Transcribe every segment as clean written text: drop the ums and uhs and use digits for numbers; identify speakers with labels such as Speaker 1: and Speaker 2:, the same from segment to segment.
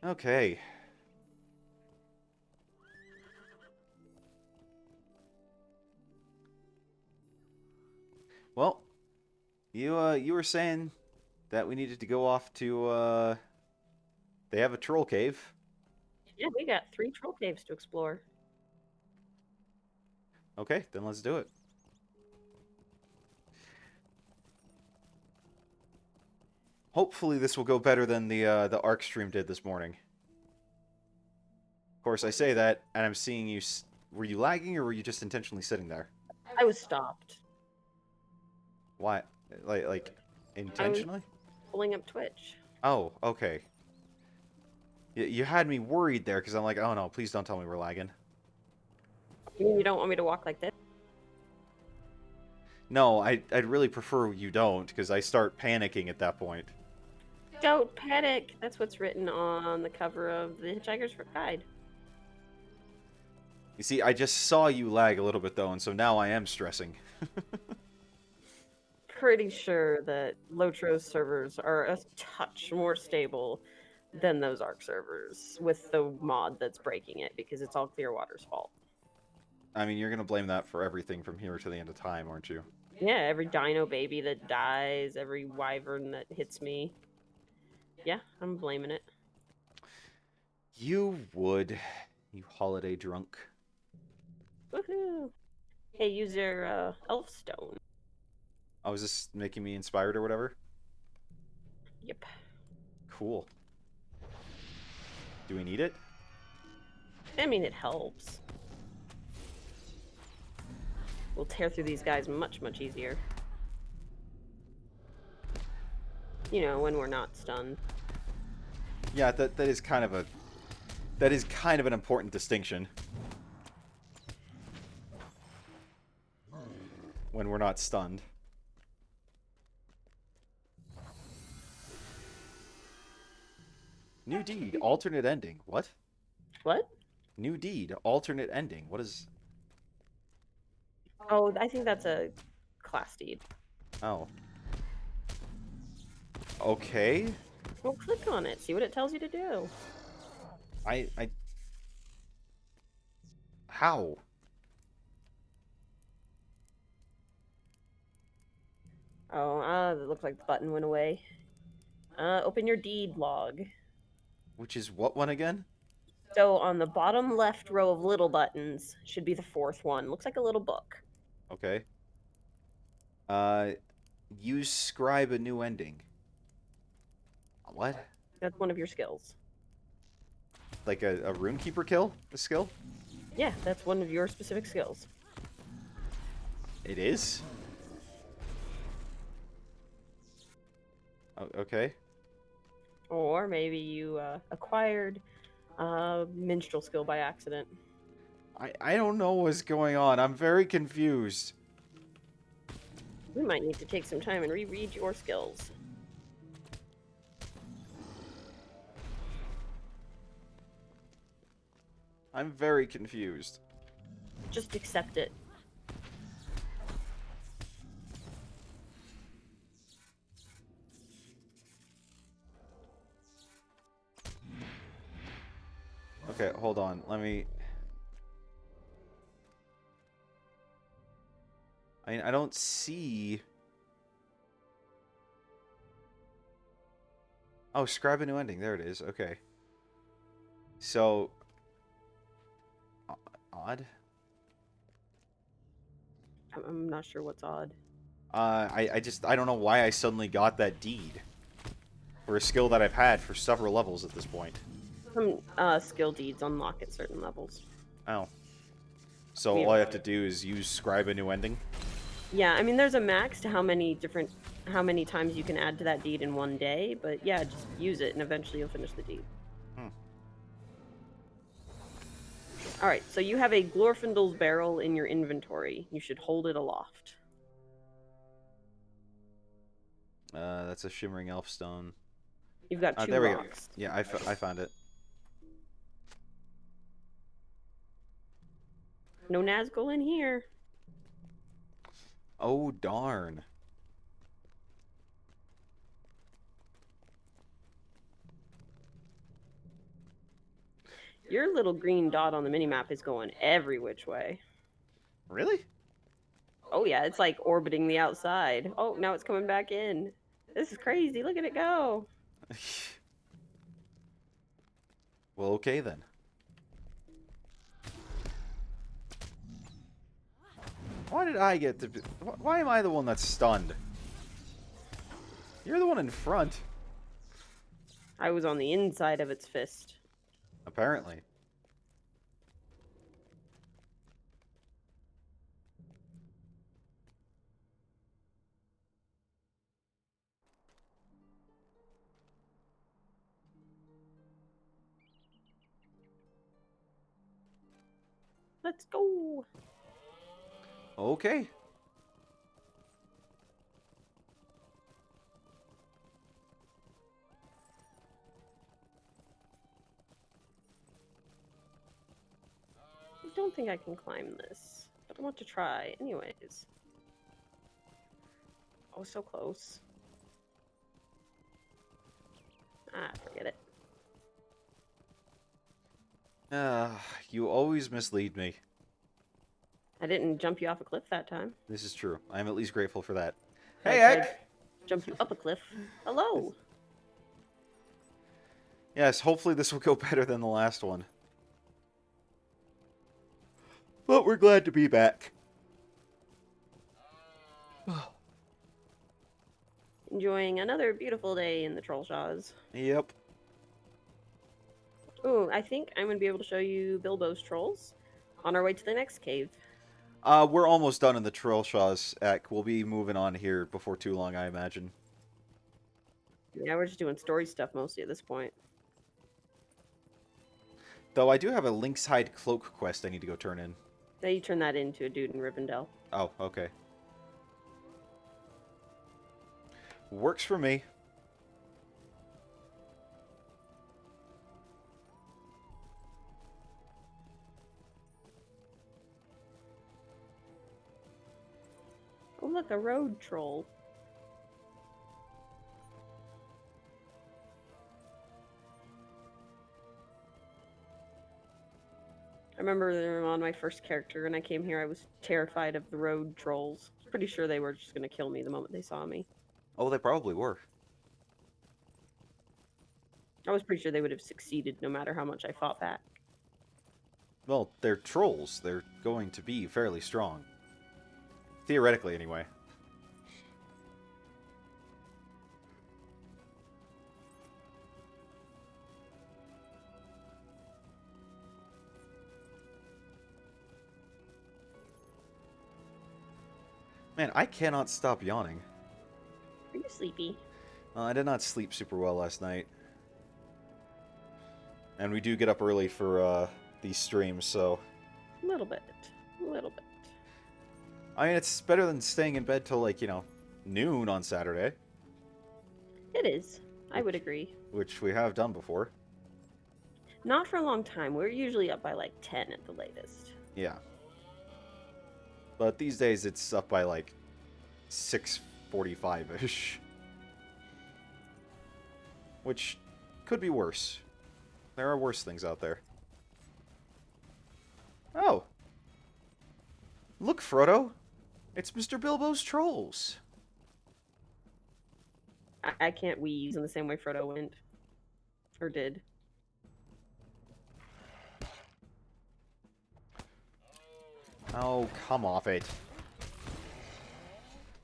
Speaker 1: Okay. Well, you were saying that we needed to go off to they have a troll cave.
Speaker 2: Yeah, we got 3 troll caves to explore.
Speaker 1: Okay, then let's do it. Hopefully this will go better than the Ark stream did this morning. Of course, I say that, and I'm seeing you. Were you lagging, or were you just intentionally sitting there?
Speaker 2: I was stopped.
Speaker 1: Why? Like
Speaker 2: I was
Speaker 1: intentionally?
Speaker 2: pulling up Twitch.
Speaker 1: Oh, okay. You had me worried there because I'm like, oh no, please don't tell me we're lagging.
Speaker 2: You mean you don't want me to walk like this?
Speaker 1: No, I'd really prefer you don't because I start panicking at that point.
Speaker 2: Don't panic. That's what's written on the cover of the Hitchhiker's Guide.
Speaker 1: You see, I just saw you lag a little bit though, and so now I am stressing.
Speaker 2: Pretty sure that LOTRO's servers are a touch more stable than those Ark servers with the mod that's breaking it because it's all Clearwater's fault.
Speaker 1: I mean, you're gonna blame that for everything from here to the end of time, aren't you?
Speaker 2: Yeah, every dino baby that dies, every wyvern that hits me. Yeah, I'm blaming it.
Speaker 1: You would, you holiday drunk.
Speaker 2: Woohoo! Hey, use your elf stone.
Speaker 1: Oh, is this making me inspired or whatever?
Speaker 2: Yep.
Speaker 1: Cool. Do we need it?
Speaker 2: I mean, it helps. We'll tear through these guys much, much easier. You know, when we're not stunned.
Speaker 1: Yeah, that is kind of an important distinction. When we're not stunned. New deed, alternate ending. What?
Speaker 2: What?
Speaker 1: New deed, alternate ending. What is...
Speaker 2: Oh, I think that's a class deed.
Speaker 1: Oh. Okay.
Speaker 2: Well, click on it. See what it tells you to do.
Speaker 1: I... How?
Speaker 2: Oh, it looks like the button went away. Open your deed log.
Speaker 1: Which is what one again?
Speaker 2: So on the bottom left row of little buttons should be the 4th one. Looks like a little book.
Speaker 1: Okay. Uh, use scribe a new ending. What?
Speaker 2: That's one of your skills.
Speaker 1: Like a runekeeper kill? The skill?
Speaker 2: Yeah, that's one of your specific skills.
Speaker 1: It is? Oh, okay.
Speaker 2: Or maybe you acquired minstrel skill by accident.
Speaker 1: I don't know what's going on. I'm very confused.
Speaker 2: We might need to take some time and reread your skills.
Speaker 1: I'm very confused.
Speaker 2: Just accept it.
Speaker 1: Okay, hold on. Let me... I mean, I don't see... Oh, scribe a new ending. There it is. Okay. So... Odd?
Speaker 2: I'm not sure what's odd.
Speaker 1: I don't know why I suddenly got that deed. For a skill that I've had for several levels at this point.
Speaker 2: Some skill deeds unlock at certain levels.
Speaker 1: Oh. So all I have to do is use scribe a new ending?
Speaker 2: Yeah, I mean, there's a max to how many times you can add to that deed in one day, but yeah, just use it and eventually you'll finish the deed. Alright, so you have a Glorfindel's barrel in your inventory. You should hold it aloft.
Speaker 1: That's a shimmering elf stone.
Speaker 2: You've got 2
Speaker 1: there we
Speaker 2: rocks.
Speaker 1: go. Yeah, I found it.
Speaker 2: No Nazgul in here.
Speaker 1: Oh, darn.
Speaker 2: Your little green dot on the minimap is going every which way.
Speaker 1: Really?
Speaker 2: Oh yeah, it's like orbiting the outside. Oh, now it's coming back in. This is crazy. Look at it go.
Speaker 1: Well, okay then. Why did I get to... Why am I the one that's stunned? You're the one in front.
Speaker 2: I was on the inside of its fist.
Speaker 1: Apparently.
Speaker 2: Let's go.
Speaker 1: Okay.
Speaker 2: I don't think I can climb this, but I want to try anyways. Oh, so close. Ah, forget it.
Speaker 1: You always mislead me.
Speaker 2: I didn't jump you off a cliff that time.
Speaker 1: This is true. I'm at least grateful for that.
Speaker 2: I
Speaker 1: Hey,
Speaker 2: tried
Speaker 1: Eck!
Speaker 2: to jump you up a cliff. Hello.
Speaker 1: Yes, hopefully this will go better than the last one. But we're glad to be back.
Speaker 2: Enjoying another beautiful day in the Troll Shaws.
Speaker 1: Yep.
Speaker 2: Ooh, I think I'm going to be able to show you Bilbo's trolls on our way to the next cave.
Speaker 1: We're almost done in the Trailshaws, Eck. We'll be moving on here before too long, I imagine.
Speaker 2: Yeah, we're just doing story stuff mostly at this point.
Speaker 1: Though I do have a Lynx Hide Cloak quest I need to go turn in.
Speaker 2: Now you turn that into a dude in Rivendell.
Speaker 1: Oh, okay. Works for me.
Speaker 2: Oh, look, a road troll. I remember on my first character when I came here, I was terrified of the road trolls. I was pretty sure they were just going to kill me the moment they saw me.
Speaker 1: Oh, they probably were.
Speaker 2: I was pretty sure they would have succeeded no matter how much I fought back.
Speaker 1: Well, they're trolls. They're going to be fairly strong. Theoretically, anyway. Man, I cannot stop yawning.
Speaker 2: Are you sleepy?
Speaker 1: I did not sleep super well last night. And we do get up early for these streams, so...
Speaker 2: A little bit. A little bit.
Speaker 1: I mean, it's better than staying in bed till, like, you know, noon on Saturday.
Speaker 2: It is. I would agree.
Speaker 1: Which we have done before.
Speaker 2: Not for a long time. We're usually up by like 10 at the latest.
Speaker 1: Yeah. But these days it's up by like 6:45-ish. Which could be worse. There are worse things out there. Oh. Look, Frodo. It's Mr. Bilbo's Trolls.
Speaker 2: I can't wheeze in the same way Frodo went. Or did.
Speaker 1: Oh, come off it.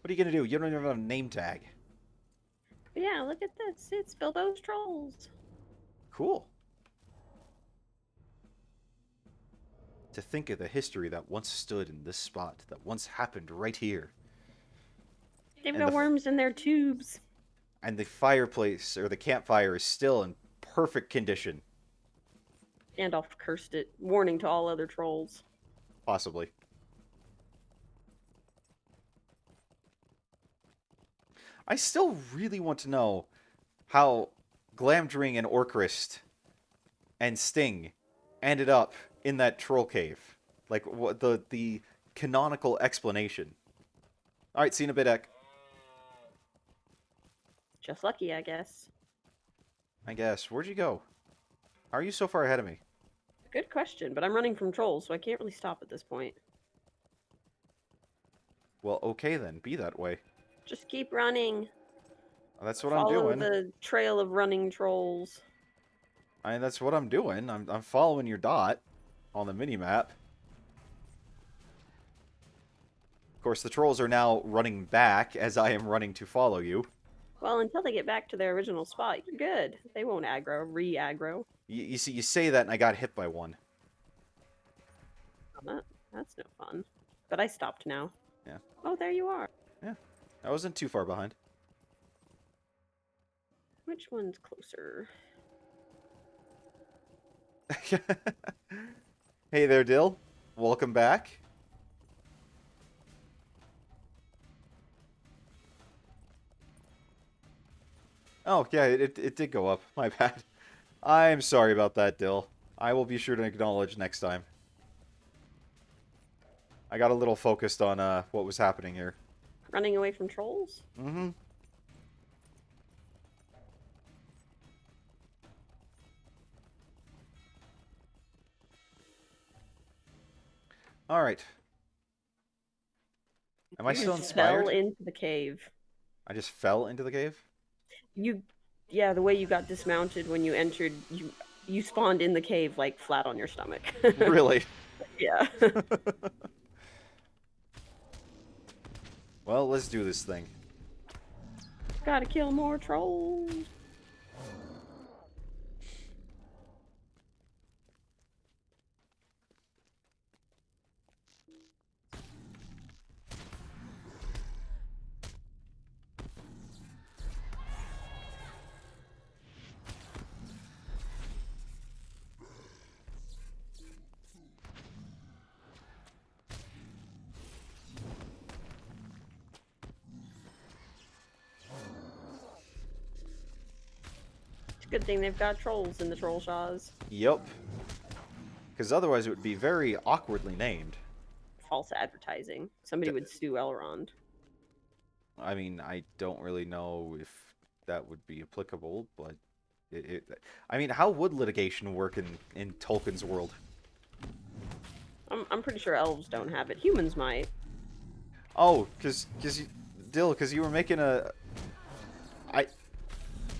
Speaker 1: What are you gonna do? You don't even have a name tag.
Speaker 2: But yeah, look at this. It's Bilbo's Trolls.
Speaker 1: Cool. To think of the history that once stood in this spot, that once happened right here.
Speaker 2: They've
Speaker 1: And
Speaker 2: got
Speaker 1: the
Speaker 2: worms in their tubes.
Speaker 1: And the fireplace, or the campfire, is still in perfect condition.
Speaker 2: Gandalf cursed it, warning to all other trolls.
Speaker 1: Possibly. I still really want to know how Glamdring and Orcrist and Sting ended up in that troll cave. Like, what the canonical explanation. Alright, see you in a bit, Ek.
Speaker 2: Just lucky, I guess.
Speaker 1: I guess. Where'd you go? How are you so far ahead of me?
Speaker 2: Good question, but I'm running from trolls, so I can't really stop at this point.
Speaker 1: Well, okay then. Be that way.
Speaker 2: Just keep running.
Speaker 1: That's what I'm
Speaker 2: Follow
Speaker 1: doing.
Speaker 2: the trail of running trolls.
Speaker 1: That's what I'm doing. I'm following your dot on the minimap. Of course, the trolls are now running back as I am running to follow you.
Speaker 2: Well, until they get back to their original spot, you're good. They won't re-aggro.
Speaker 1: You see, you say that, and I got hit by one.
Speaker 2: That's no fun. But I stopped now.
Speaker 1: Yeah.
Speaker 2: Oh, there you are.
Speaker 1: Yeah. I wasn't too far behind.
Speaker 2: Which one's closer?
Speaker 1: Hey there, Dill. Welcome back. Oh, yeah, it did go up. My bad. I'm sorry about that, Dill. I will be sure to acknowledge next time. I got a little focused on what was happening here.
Speaker 2: Running away from trolls?
Speaker 1: Mm-hmm. All right. Am I still inspired?
Speaker 2: Fell into the cave.
Speaker 1: I just fell into the cave?
Speaker 2: Yeah, the way you got dismounted when you entered, you spawned in the cave like flat on your stomach.
Speaker 1: Really?
Speaker 2: Yeah.
Speaker 1: Well, let's do this thing.
Speaker 2: Gotta kill more trolls. Good thing they've got trolls in the troll shaws.
Speaker 1: Yep. Because otherwise it would be very awkwardly named.
Speaker 2: False advertising. Somebody would sue Elrond.
Speaker 1: I mean, I don't really know if that would be applicable, but I mean, how would litigation work in Tolkien's world?
Speaker 2: I'm pretty sure elves don't have it. Humans might.
Speaker 1: Oh, because you were making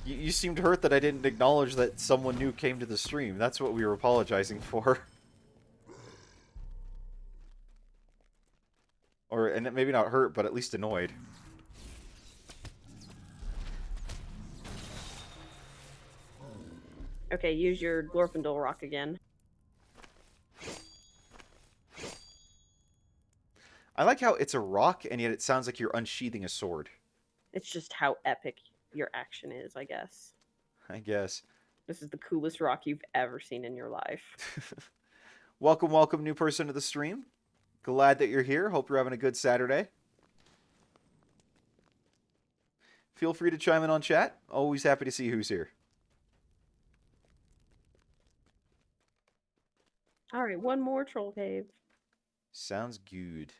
Speaker 1: you seemed hurt that I didn't acknowledge that someone new came to the stream. That's what we were apologizing for. And maybe not hurt, but at least annoyed.
Speaker 2: Okay, use your Glorfindel rock again.
Speaker 1: I like how it's a rock, and yet it sounds like you're unsheathing a sword.
Speaker 2: It's just how epic your action is, I guess.
Speaker 1: I guess.
Speaker 2: This is the coolest rock you've ever seen in your life.
Speaker 1: Welcome, new person to the stream. Glad that you're here. Hope you're having a good Saturday. Feel free to chime in on chat. Always happy to see who's here.
Speaker 2: All right, one more troll cave.
Speaker 1: Sounds good.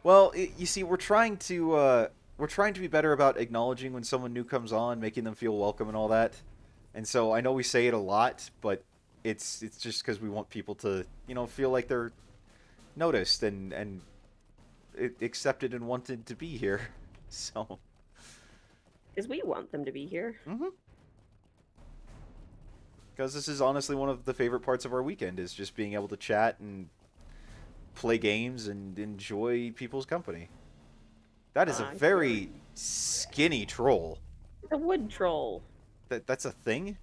Speaker 1: Well, you see, we're trying to be better about acknowledging when someone new comes on, making them feel welcome and all that. And so I know we say it a lot, but it's just because we want people to, feel like they're noticed and accepted and wanted to be here. So.
Speaker 2: Because we want them to be here.
Speaker 1: Mm-hmm. Because this is honestly one of the favorite parts of our weekend, is just being able to chat and play games and enjoy people's company. That is a very skinny troll.
Speaker 2: It's a wood troll.
Speaker 1: That's a thing?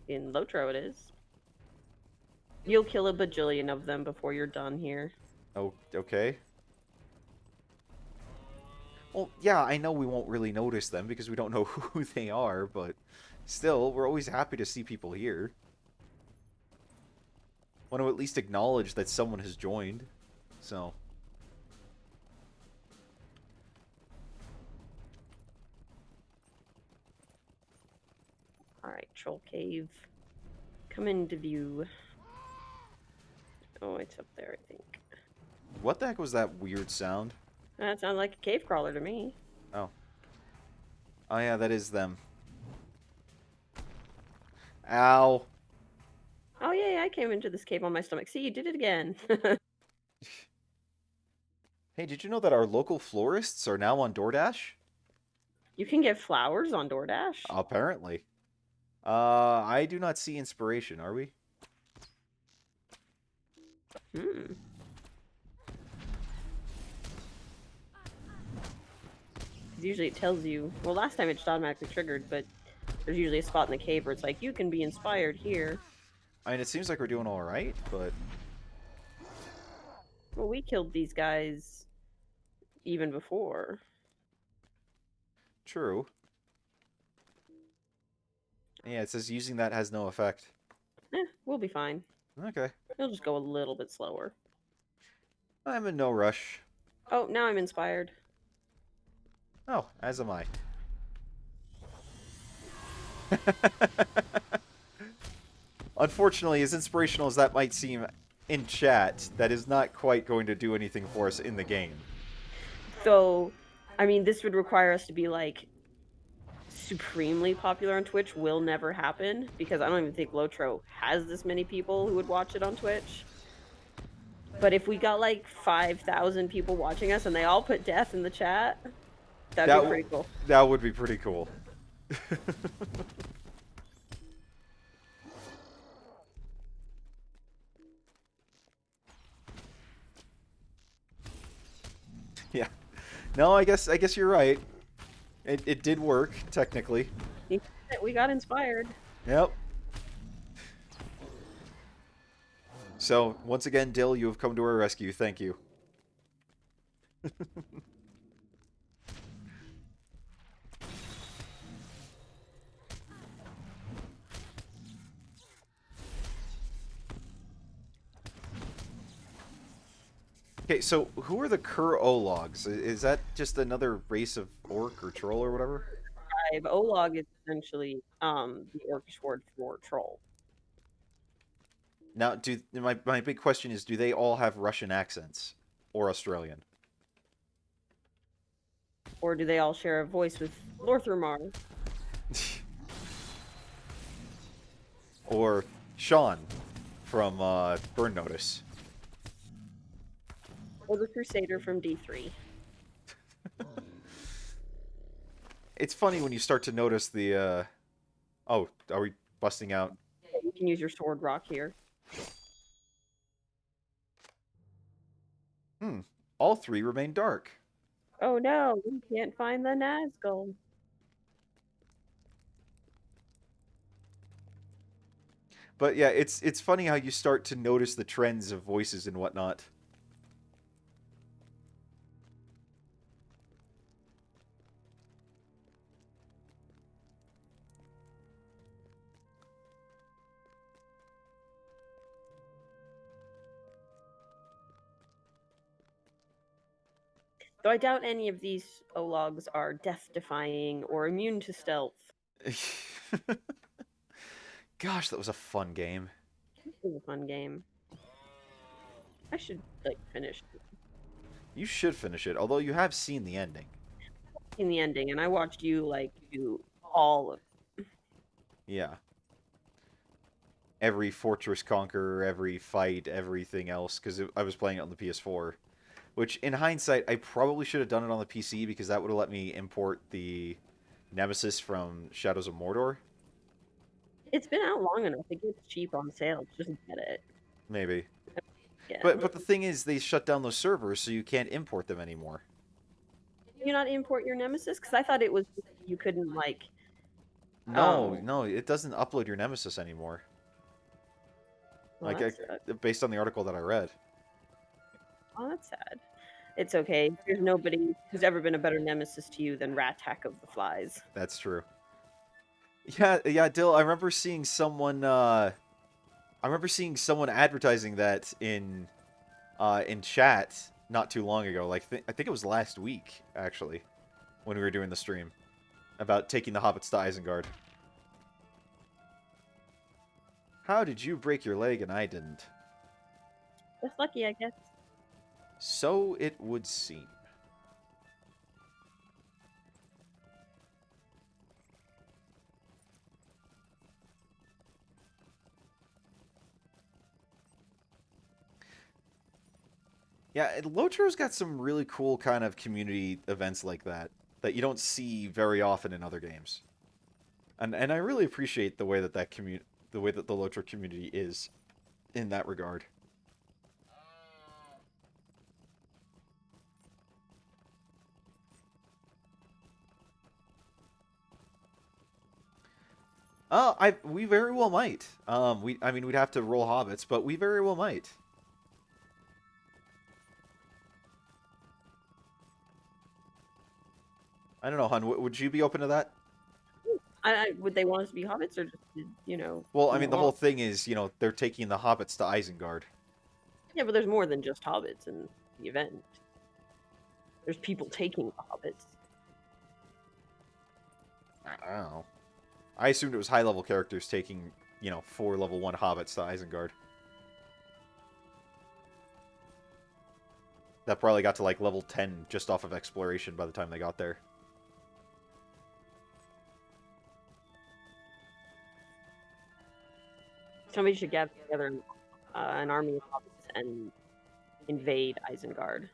Speaker 2: In LOTRO it is. You'll kill a bajillion of them before you're done here.
Speaker 1: Oh, okay. Well, yeah, I know we won't really notice them because we don't know who they are, but still, we're always happy to see people here. Want to at least acknowledge that someone has joined, so.
Speaker 2: Alright, troll cave. Come into view. Oh, it's up there, I think.
Speaker 1: What the heck was that weird sound?
Speaker 2: That sounds like a cave crawler to me.
Speaker 1: Oh. Oh yeah, that is them. Ow.
Speaker 2: Oh yeah, I came into this cave on my stomach. See, you did it again.
Speaker 1: Hey, did you know that our local florists are now on DoorDash?
Speaker 2: You can get flowers on DoorDash?
Speaker 1: Apparently. I do not see inspiration, are we?
Speaker 2: Hmm. 'Cause usually it tells you. Well, last time it just automatically triggered, but there's usually a spot in the cave where it's like, you can be inspired here.
Speaker 1: I mean, it seems like we're doing all right, but
Speaker 2: Well, we killed these guys even before.
Speaker 1: true. Yeah, it says using that has no effect.
Speaker 2: We'll be fine.
Speaker 1: Okay.
Speaker 2: It'll just go a little bit slower.
Speaker 1: I'm in no rush.
Speaker 2: Oh, now I'm inspired.
Speaker 1: Oh, as am I. Unfortunately, as inspirational as that might seem in chat, that is not quite going to do anything for us in the game.
Speaker 2: So, I mean, this would require us to be like supremely popular on Twitch. Will never happen because I don't even think LOTRO has this many people who would watch it on Twitch. But if we got like 5,000 people watching us and they all put death in the chat, that'd be pretty cool.
Speaker 1: That would be pretty cool. Yeah. No, I guess you're right. It did work, technically.
Speaker 2: We got inspired.
Speaker 1: Yep. So, once again, Dill, you have come to our rescue. Thank you. Okay, so who are the Kur-Ologs? Is that just another race of orc or troll or whatever?
Speaker 2: Olog is essentially the orcish word for troll.
Speaker 1: Now, my big question is, do they all have Russian accents or Australian?
Speaker 2: Or do they all share a voice with Lorthromar?
Speaker 1: Or Sean from Burn Notice?
Speaker 2: Or the Crusader from D3?
Speaker 1: It's funny when you start to notice the. Oh, are we busting out?
Speaker 2: You can use your sword rock here.
Speaker 1: All three remain dark.
Speaker 2: Oh no, we can't find the Nazgul.
Speaker 1: But yeah, it's funny how you start to notice the trends of voices and whatnot.
Speaker 2: Though I doubt any of these Ologs are death-defying or immune to stealth.
Speaker 1: Gosh, that was a fun game.
Speaker 2: This is a fun game. I should like finish
Speaker 1: You should finish it, although you have seen the ending.
Speaker 2: in the ending, and I watched you like do all of.
Speaker 1: Yeah. Every Fortress Conqueror, every fight, everything else, because I was playing it on the PS4. Which, in hindsight, I probably should have done it on the PC, because that would have let me import the Nemesis from Shadows of Mordor.
Speaker 2: It's been out long enough. It gets cheap on sale. Just get it.
Speaker 1: Maybe.
Speaker 2: Yeah.
Speaker 1: But the thing is, they shut down those servers, so you can't import them anymore.
Speaker 2: Can you not import your Nemesis? Because I thought it was you couldn't like.
Speaker 1: No, it doesn't upload your Nemesis anymore.
Speaker 2: Well,
Speaker 1: Based on the article that I read.
Speaker 2: Oh, that's sad. It's okay. There's nobody who's ever been a better nemesis to you than Rattack of the Flies.
Speaker 1: That's true. Yeah, Dill, I remember seeing someone advertising that in chat not too long ago. Like I think it was last week actually, when we were doing the stream about taking the hobbits to Isengard. How did you break your leg and I didn't?
Speaker 2: Just lucky, I guess.
Speaker 1: So it would seem. Yeah, Lotro's got some really cool kind of community events like that you don't see very often in other games. And I really appreciate the way that the way that the LOTRO community is in that regard. We very well might. I mean, we'd have to roll hobbits, but we very well might. I don't know, hun. Would you be open to that?
Speaker 2: Would they want us to be hobbits or just, you know,
Speaker 1: Well, I mean, the whole
Speaker 2: more?
Speaker 1: thing is, they're taking the hobbits to Isengard.
Speaker 2: Yeah, but there's more than just hobbits in the event. There's people taking the hobbits.
Speaker 1: I don't know. I assumed it was high-level characters taking, 4 level 1 hobbits to Isengard. That probably got to, like, level 10 just off of exploration by the time they got there.
Speaker 2: Somebody should gather together an army of hobbits and invade Isengard.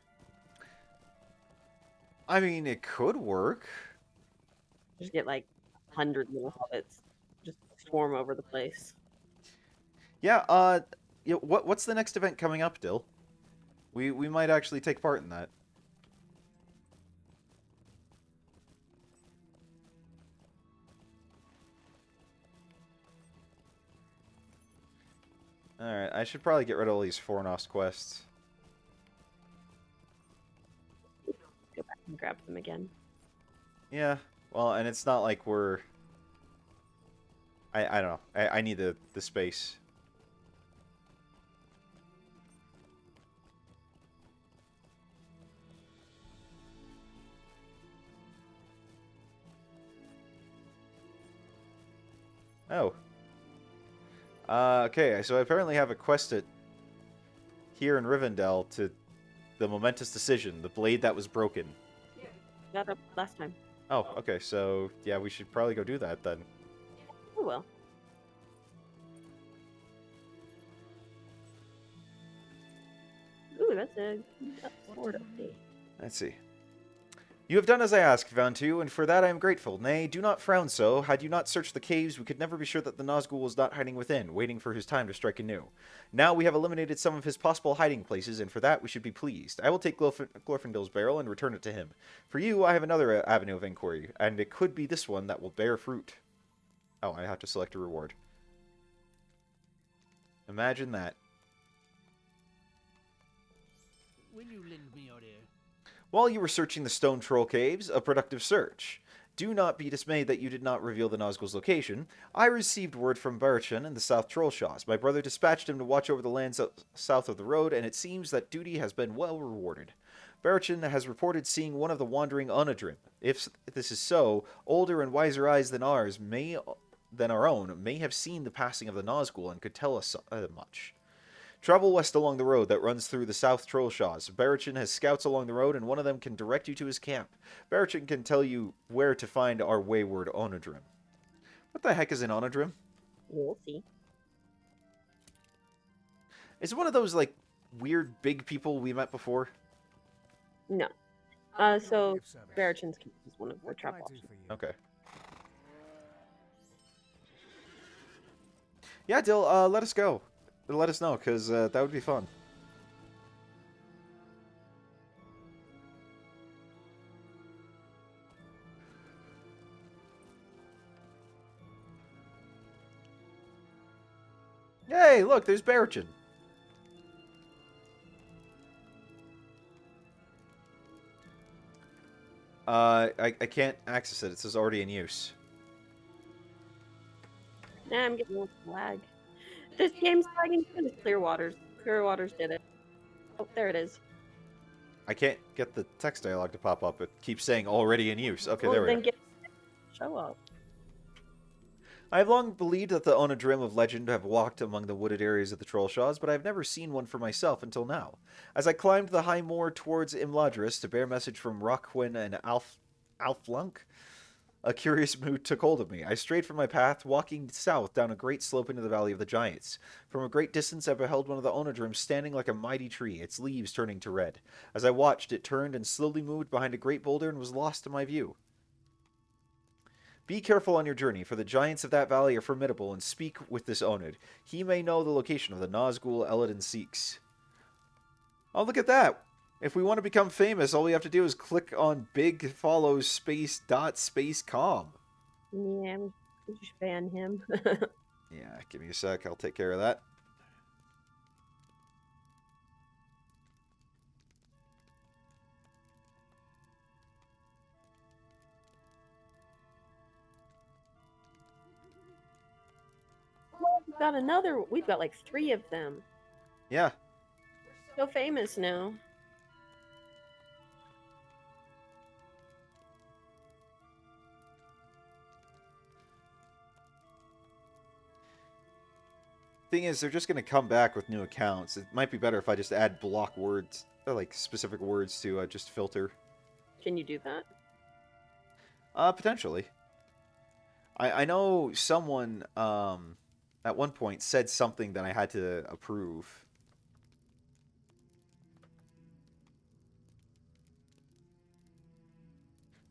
Speaker 1: I mean, it could work.
Speaker 2: Just get like 100 little hobbits, just swarm over the place.
Speaker 1: Yeah, what's the next event coming up, Dill? We might actually take part in that. Alright, I should probably get rid of all these Fornost quests.
Speaker 2: Go back and grab them again.
Speaker 1: Yeah, well, and it's not like we're... I don't know. I need the space. Oh. Okay, so I apparently have a quest here in Rivendell to the momentous decision, the blade that was broken.
Speaker 2: Got up last time.
Speaker 1: Oh, okay, so yeah, we should probably go do that then.
Speaker 2: Oh well. Ooh, that's a sword update.
Speaker 1: Let's see. You have done as I asked, Vantu, and for that I am grateful. Nay, do not frown so. Had you not searched the caves, we could never be sure that the Nazgul was not hiding within, waiting for his time to strike anew. Now we have eliminated some of his possible hiding places, and for that we should be pleased. I will take Glorfindel's barrel and return it to him. For you, I have another avenue of inquiry, and it could be this one that will bear fruit. Oh, I have to select a reward. Imagine that.
Speaker 3: Will you lend me your ear?
Speaker 1: While you were searching the Stone Troll Caves, a productive search. Do not be dismayed that you did not reveal the Nazgul's location. I received word from Barachan in the South Trollshaws. My brother dispatched him to watch over the lands south of the road, and it seems that duty has been well rewarded. Barachan has reported seeing one of the wandering Onodrim. If this is so, older and wiser eyes than our own may have seen the passing of the Nazgul and could tell us much. Travel west along the road that runs through the South Trollshaws. Barachan has scouts along the road, and one of them can direct you to his camp. Barachan can tell you where to find our wayward Onodrim. What the heck is an Onodrim?
Speaker 2: We'll see.
Speaker 1: Is it one of those, like, weird big people we met before?
Speaker 2: No. So Barachan's camp is one of the travel options.
Speaker 1: Okay. Yeah, Dill, let us go. Let us know, because that would be fun. Yay, look, there's Barachan. I can't access it. It says already in use.
Speaker 2: Nah, I'm getting a little lag. This game's lagging too. Clearwaters. Clearwaters did it. Oh, there it is.
Speaker 1: I can't get the text dialog to pop up. It keeps saying already in use. Okay,
Speaker 2: Well,
Speaker 1: there we
Speaker 2: then
Speaker 1: go.
Speaker 2: show up.
Speaker 1: I have long believed that the Onodrim of legend have walked among the wooded areas of the Trollshaws, but I have never seen one for myself until now. As I climbed the high moor towards Imladris to bear message from Rockquin and Alflunk, A curious mood took hold of me. I strayed from my path, walking south down a great slope into the Valley of the Giants. From a great distance, I beheld one of the onodrims standing like a mighty tree, its leaves turning to red. As I watched, it turned and slowly moved behind a great boulder and was lost to my view. Be careful on your journey, for the giants of that valley are formidable, and speak with this Onid. He may know the location of the Nazgul Eladin seeks. Oh, look at that! If we want to become famous, all we have to do is click on big follow space dot space com.
Speaker 2: Yeah, we should ban him.
Speaker 1: Yeah, give me a sec. I'll take care of that.
Speaker 2: We've got like 3 of them.
Speaker 1: Yeah.
Speaker 2: So famous now.
Speaker 1: Thing is, they're just going to come back with new accounts. It might be better if I just add block words, or like specific words to just filter.
Speaker 2: Can you do that?
Speaker 1: Potentially. I know someone at one point said something that I had to approve.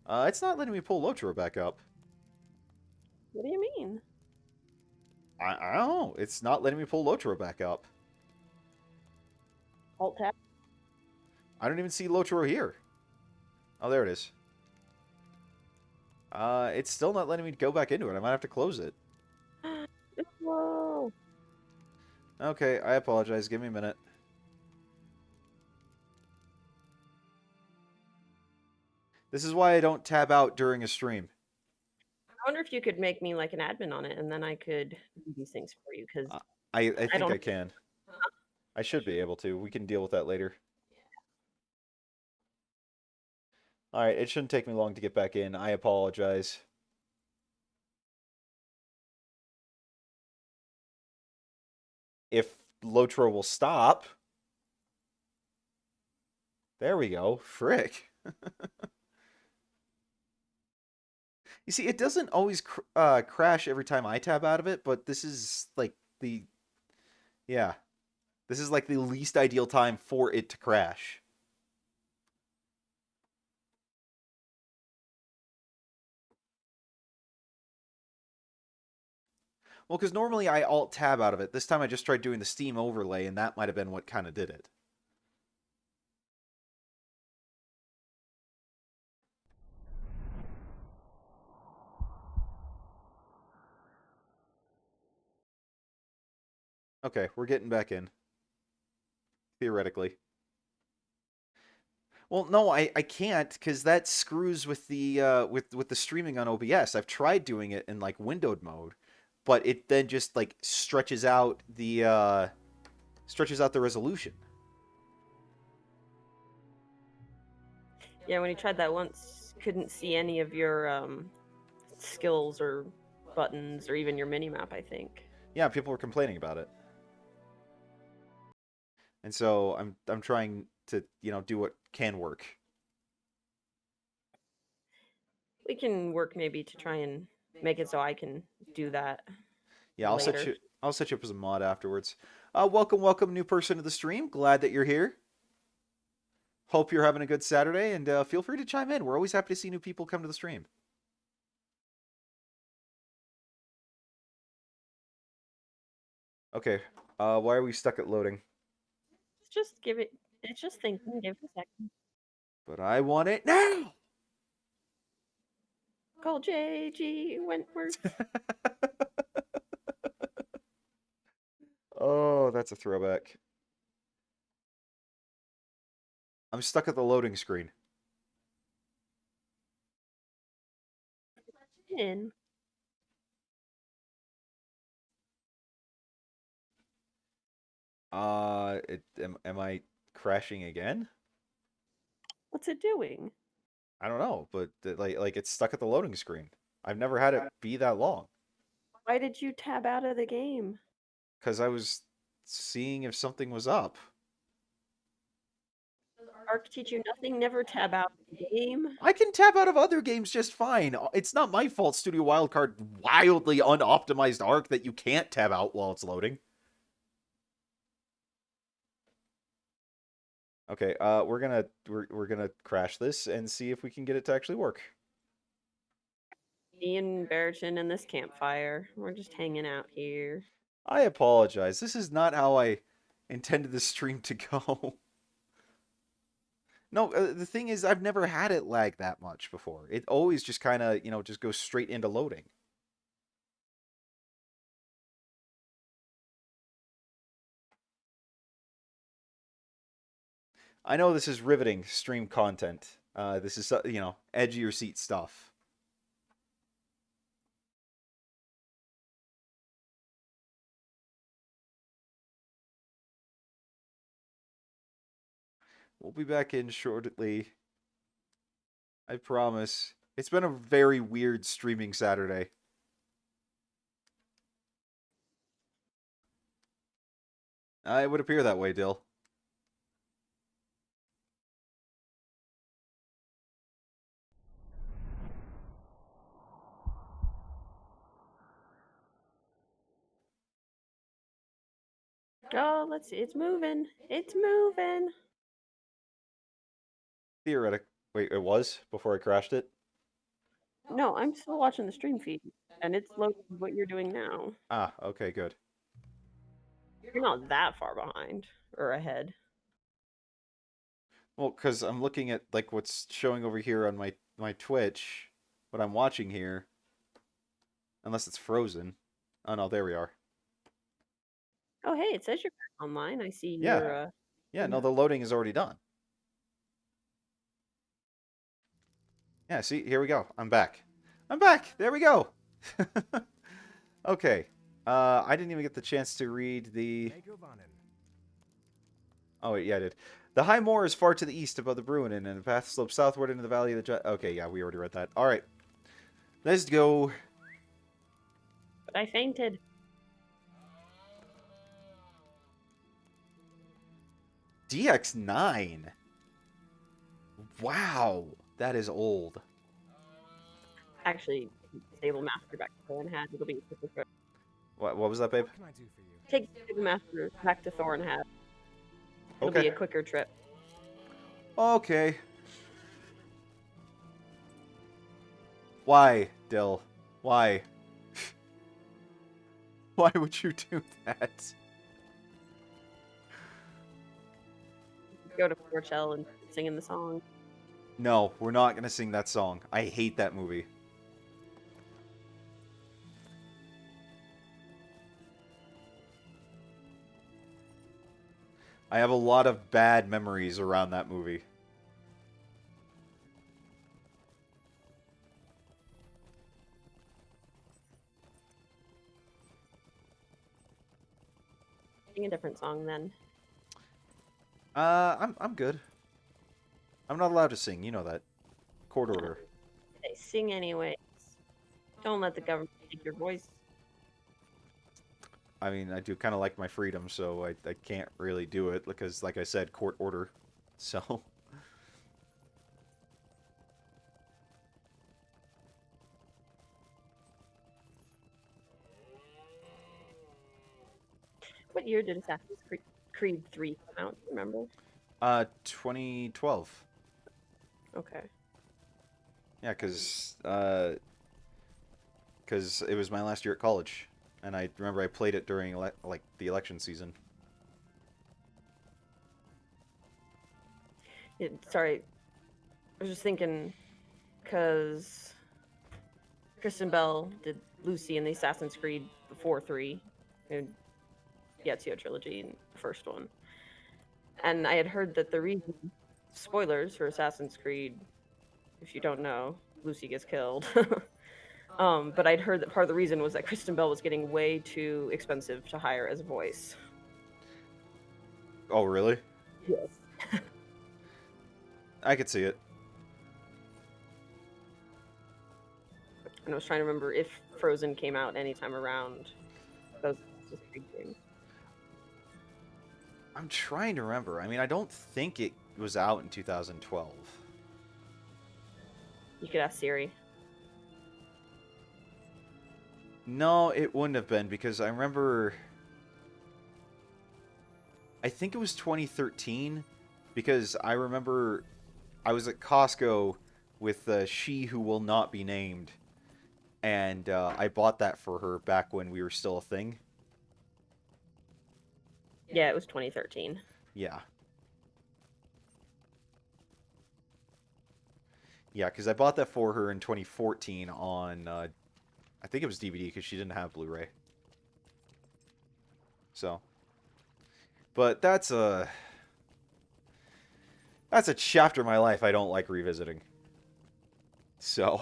Speaker 1: It's not letting me pull LOTRO back up.
Speaker 2: What do you mean?
Speaker 1: I don't know. It's not letting me pull LOTRO back up.
Speaker 2: Alt tab?
Speaker 1: I don't even see LOTRO here. Oh, there it is. It's still not letting me go back into it. I might have to close it.
Speaker 2: Whoa.
Speaker 1: Okay, I apologize. Give me a minute. This is why I don't tab out during a stream.
Speaker 2: I wonder if you could make me like an admin on it, and then I could do these things for you. Because
Speaker 1: I think
Speaker 2: don't-
Speaker 1: I can. I should be able to. We can deal with that later. Alright, it shouldn't take me long to get back in. I apologize. If LOTRO will stop. There we go. Frick. You see, it doesn't always crash every time I tab out of it, but this is like the... Yeah. This is like the least ideal time for it to crash. Well, because normally I alt-tab out of it. This time I just tried doing the Steam overlay, and that might have been what kind of did it. Okay, we're getting back in. Theoretically. Well, no, I can't, because that screws with the with the streaming on OBS. I've tried doing it in like windowed mode, but it then just like stretches out the resolution.
Speaker 2: Yeah, when you tried that once, couldn't see any of your skills or buttons or even your mini map. I think.
Speaker 1: Yeah, people were complaining about it. And so I'm trying to, do what can work.
Speaker 2: We can work maybe to try and make it so I can do that.
Speaker 1: Yeah, I'll
Speaker 2: later.
Speaker 1: set you up as a mod afterwards. Welcome, new person to the stream. Glad that you're here. Hope you're having a good Saturday, and feel free to chime in. We're always happy to see new people come to the stream. Okay, why are we stuck at loading?
Speaker 2: Just give it. It's just thinking. Give it a second.
Speaker 1: But I want it now!
Speaker 2: Call JG Wentworth.
Speaker 1: Oh, that's a throwback. I'm stuck at the loading screen.
Speaker 2: In.
Speaker 1: Am I crashing again?
Speaker 2: What's it doing?
Speaker 1: I don't know, but like it's stuck at the loading screen. I've never had it be that long.
Speaker 2: Why did you tab out of the game?
Speaker 1: Because I was seeing if something was up.
Speaker 2: Ark teach you nothing? Never tab out of the game?
Speaker 1: I can tab out of other games just fine. It's not my fault Studio Wildcard wildly unoptimized Ark that you can't tab out while it's loading. Okay, we're gonna crash this and see if we can get it to actually work.
Speaker 2: Me and Barrington and this campfire. We're just hanging out here.
Speaker 1: I apologize. This is not how I intended the stream to go. No, the thing is, I've never had it lag that much before. It always just kind of, just goes straight into loading. I know this is riveting stream content. This is, edge of your seat stuff. We'll be back in shortly. I promise. It's been a very weird streaming Saturday. It would appear that way, Dill.
Speaker 2: Oh, let's see. It's moving. It's moving.
Speaker 1: Theoretic. Wait, it was? Before I crashed it?
Speaker 2: No, I'm still watching the stream feed, and it's loading what you're doing now.
Speaker 1: Ah, okay, good.
Speaker 2: You're not that far behind or ahead.
Speaker 1: Well, because I'm looking at like what's showing over here on my Twitch, what I'm watching here. Unless it's frozen. Oh no, there we are.
Speaker 2: Oh, hey, it says you're back online. I see
Speaker 1: Yeah.
Speaker 2: your.
Speaker 1: Yeah, no, the loading is already done. Yeah, see, here we go. I'm back. I'm back! There we go! Okay. I didn't even get the chance to read the... Oh, wait, yeah, I did. The high moor is far to the east above the Bruinen, and the path slopes southward into the valley of the... Okay, yeah, we already read that. Alright. Let's go.
Speaker 2: But I fainted.
Speaker 1: DX9? Wow. That is old.
Speaker 2: Actually, Stable Master back to Thorn Hat. It'll be a quicker trip.
Speaker 1: What was that, babe?
Speaker 4: What can I do for you?
Speaker 2: Take Stable Master back to Thorn Hat. It'll
Speaker 1: Okay.
Speaker 2: be a quicker trip.
Speaker 1: Okay. Why, Dill? Why? Why would you do that?
Speaker 2: Go to Forchell and sing in the song.
Speaker 1: No, we're not gonna sing that song. I hate that movie. I have a lot of bad memories around that movie.
Speaker 2: Sing a different song then.
Speaker 1: I'm good. I'm not allowed to sing, you know that. Court order.
Speaker 2: They sing anyways. Don't let the government take your voice.
Speaker 1: I mean, I do kind of like my freedom, so I can't really do it because, like I said, court order. So...
Speaker 2: What year did Assassin's Creed 3 come out? Do you remember?
Speaker 1: 2012.
Speaker 2: Okay.
Speaker 1: Yeah, because it was my last year at college, and I remember I played it during like the election season.
Speaker 2: Yeah, sorry, I was just thinking, because Kristen Bell did Lucy in the Assassin's Creed before 3, and the Ezio trilogy in the first one. And I had heard that the reason, spoilers for Assassin's Creed, if you don't know, Lucy gets killed. But I'd heard that part of the reason was that Kristen Bell was getting way too expensive to hire as a voice.
Speaker 1: Oh, really?
Speaker 2: Yes.
Speaker 1: I could see it.
Speaker 2: And I was trying to remember if Frozen came out anytime around those Assassin's Creed games.
Speaker 1: I'm trying to remember. I mean, I don't think it was out in 2012.
Speaker 2: You could ask Siri.
Speaker 1: No, it wouldn't have been, because I remember... I think it was 2013, because I remember I was at Costco with She Who Will Not Be Named, and I bought that for her back when we were still a thing.
Speaker 2: Yeah, it was 2013.
Speaker 1: Yeah. Yeah, because I bought that for her in 2014 on, I think it was DVD, because she didn't have Blu-ray. So. But that's a chapter of my life I don't like revisiting. So.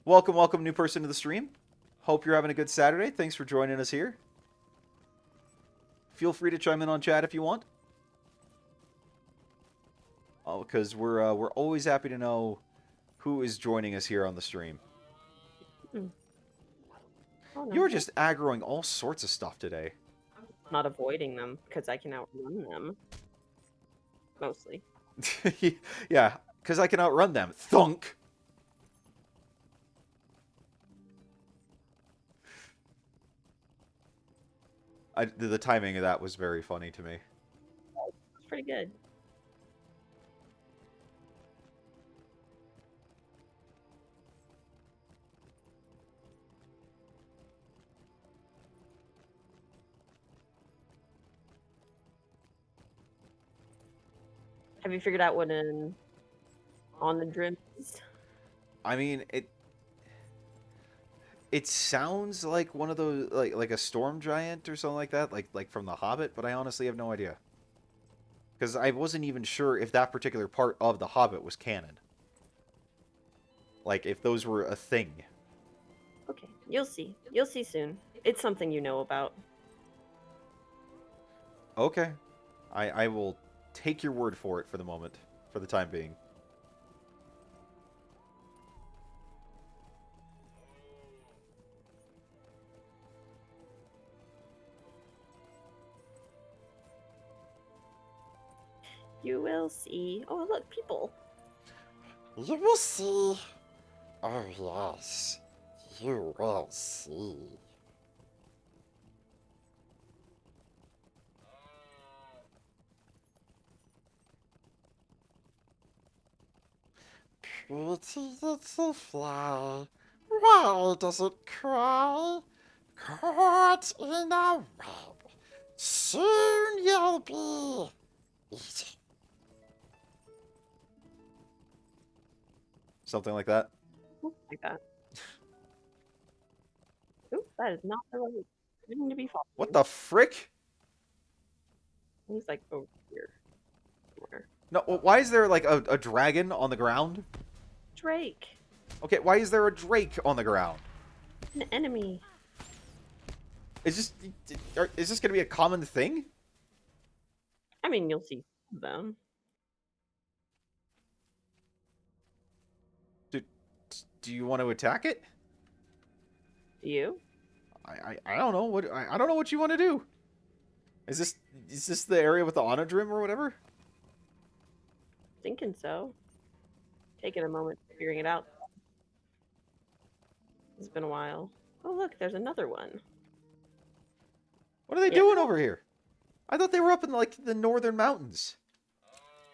Speaker 1: Welcome, new person to the stream. Hope you're having a good Saturday. Thanks for joining us here. Feel free to chime in on chat if you want. Oh, because we're always happy to know who is joining us here on the stream.
Speaker 2: Oh, no.
Speaker 1: You were just aggroing all sorts of stuff today.
Speaker 2: Not avoiding them because I can outrun them. Mostly.
Speaker 1: Yeah, because I can outrun them. Thunk! The timing of that was very funny to me.
Speaker 2: It's pretty good. Have you figured out what an on the dream is?
Speaker 1: I mean, it sounds like one of those, like a storm giant or something like that, like from The Hobbit, but I honestly have no idea. Because I wasn't even sure if that particular part of The Hobbit was canon. Like, if those were a thing.
Speaker 2: Okay, you'll see. You'll see soon. It's something you know about.
Speaker 1: Okay. I will take your word for it for the moment, for the time being.
Speaker 2: You will see. Oh, look, people.
Speaker 1: You will see. Oh, yes. You will see. Pretty little fly, why does it cry? Caught in a web, soon you'll be eaten. Something like that.
Speaker 2: Like that. Oop, that is not the right thing to be following.
Speaker 1: What the frick?
Speaker 2: He's like over here. Somewhere.
Speaker 1: No, why is there like a dragon on the ground?
Speaker 2: Drake.
Speaker 1: Okay, why is there a drake on the ground?
Speaker 2: An enemy.
Speaker 1: Is this going to be a common thing?
Speaker 2: I mean, you'll see them.
Speaker 1: Do you want to attack it?
Speaker 2: Do you?
Speaker 1: I don't know what I don't know what you want to do. Is this the area with the onodrim or whatever?
Speaker 2: Thinking so. Taking a moment figuring it out. It's been a while. Oh look, there's another one.
Speaker 1: What are they doing over here? I thought they were up in like the northern mountains.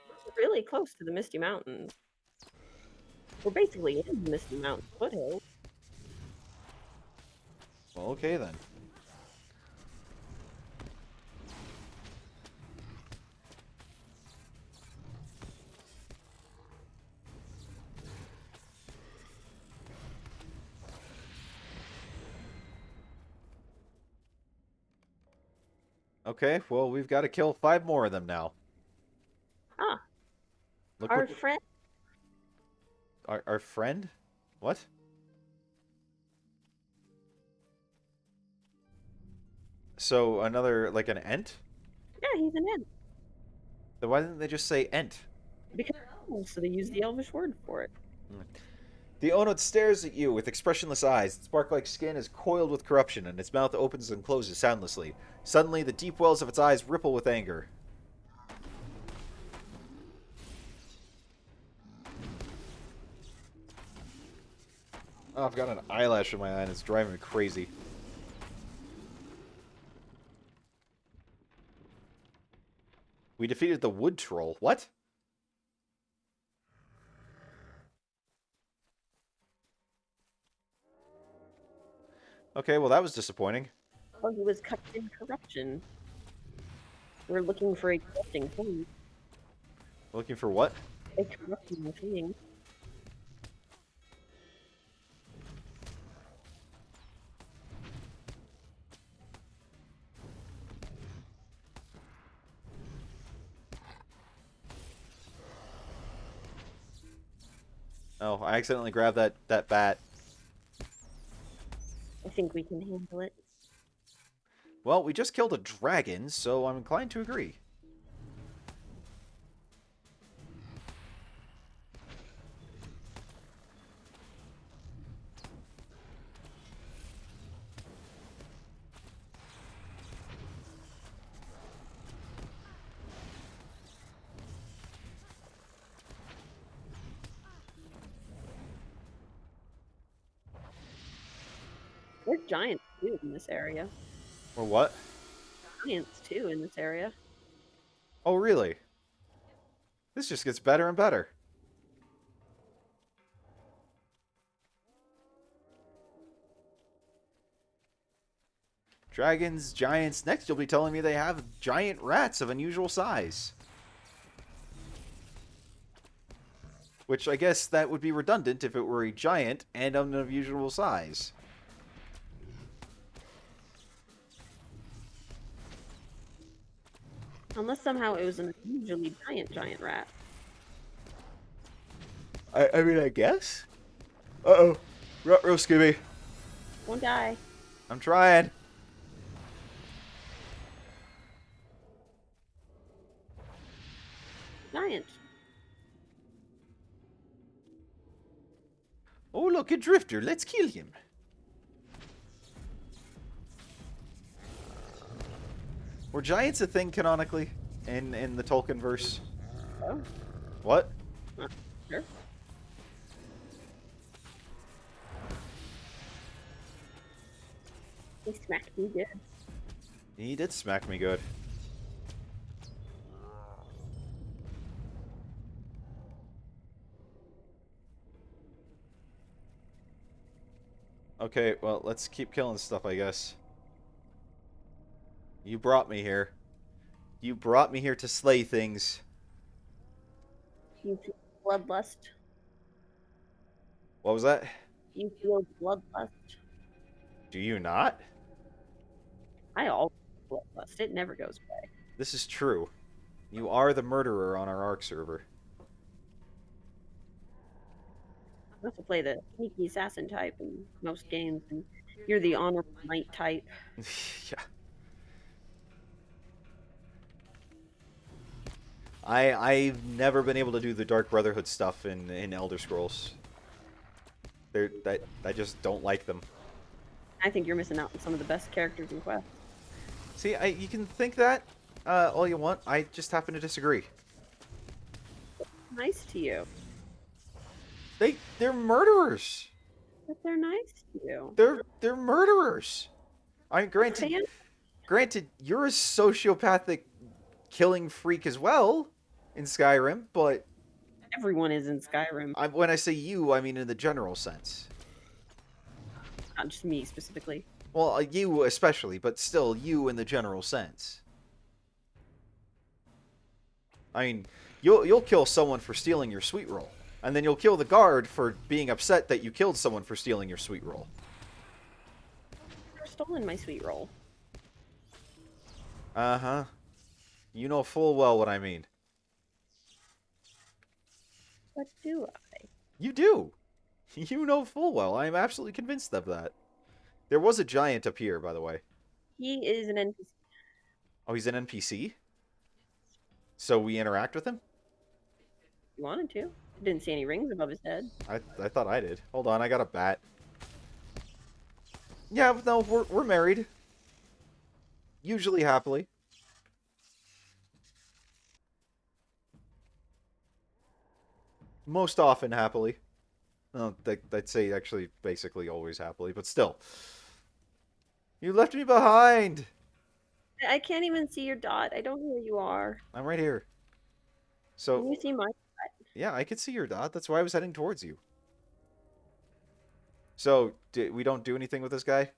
Speaker 2: We're really close to the Misty Mountains. We're basically in the Misty Mountains foothills.
Speaker 1: Well, okay then. Okay, well, we've got to kill 5 more of them now.
Speaker 2: Ah.
Speaker 1: Look
Speaker 2: Our
Speaker 1: what,
Speaker 2: friend.
Speaker 1: our friend? What? So, another, like an ent?
Speaker 2: Yeah, he's an Ent.
Speaker 1: Then why didn't they just say ent?
Speaker 2: Because so they use the Elvish word for it.
Speaker 1: The Onod stares at you with expressionless eyes. Its bark-like skin is coiled with corruption, and its mouth opens and closes soundlessly. Suddenly, the deep wells of its eyes ripple with anger. Oh, I've got an eyelash in my eye and it's driving me crazy. We defeated the wood troll. What? Okay, well that was disappointing.
Speaker 2: Oh, he was cut in corruption. We're looking for a corrupting thing.
Speaker 1: Looking for what?
Speaker 2: A corrupting thing.
Speaker 1: Oh, I accidentally grabbed that bat.
Speaker 2: I think we can handle it.
Speaker 1: Well, we just killed a dragon, so I'm inclined to agree.
Speaker 2: There's giants too in this area.
Speaker 1: Or what?
Speaker 2: Giants too in this area.
Speaker 1: Oh, really? This just gets better and better. Dragons, giants. Next, you'll be telling me they have giant rats of unusual size. Which I guess that would be redundant if it were a giant and of an unusual size.
Speaker 2: Unless somehow it was an unusually giant rat.
Speaker 1: I mean, I guess? Uh-oh. Ruh-roh, Scooby.
Speaker 2: Won't die.
Speaker 1: I'm trying.
Speaker 2: Giant.
Speaker 1: Oh, look, a drifter. Let's kill him. Were giants a thing canonically in the Tolkien verse?
Speaker 2: Oh,
Speaker 1: What?
Speaker 2: sure. He smacked me good.
Speaker 1: He did smack me good. Okay, well, let's keep killing stuff, I guess. You brought me here. You brought me here to slay things.
Speaker 2: You feel bloodlust.
Speaker 1: What was that?
Speaker 2: You feel bloodlust.
Speaker 1: Do you not?
Speaker 2: I always feel bloodlust. It never goes away.
Speaker 1: This is true. You are the murderer on our Ark server.
Speaker 2: I also play the sneaky assassin type in most games, and you're the honorable knight type.
Speaker 1: Yeah. I've never been able to do the Dark Brotherhood stuff in Elder Scrolls. I just don't like them.
Speaker 2: I think you're missing out on some of the best characters in Quest.
Speaker 1: See, you can think that all you want. I just happen to disagree.
Speaker 2: Nice to you.
Speaker 1: They're murderers.
Speaker 2: But they're nice to you.
Speaker 1: They're murderers. I granted, you're a sociopathic killing freak as well in Skyrim, but
Speaker 2: Everyone is in Skyrim,
Speaker 1: when I say you, I mean in the general sense.
Speaker 2: not just me specifically.
Speaker 1: Well, you especially, but still you in the general sense. I mean, you'll kill someone for stealing your sweet roll, and then you'll kill the guard for being upset that you killed someone for stealing your sweet roll.
Speaker 2: You've stolen my sweet roll.
Speaker 1: Uh-huh. You know full well what I mean.
Speaker 2: What do I?
Speaker 1: You do. You know full well. I am absolutely convinced of that. There was a giant up here, by the way.
Speaker 2: He is an NPC.
Speaker 1: Oh, he's an NPC? So we interact with him?
Speaker 2: You wanted to. Didn't see any rings above his head.
Speaker 1: I thought I did. Hold on, I got a bat. Yeah, but no, we're married. Usually happily. Most often happily. I'd say actually basically always happily, but still. You left me behind!
Speaker 2: I can't even see your dot. I don't know where you are.
Speaker 1: I'm right here.
Speaker 2: Can
Speaker 1: So,
Speaker 2: you see mine?
Speaker 1: yeah, I could see your dot. That's why I was heading towards you. So, we don't do anything with this guy?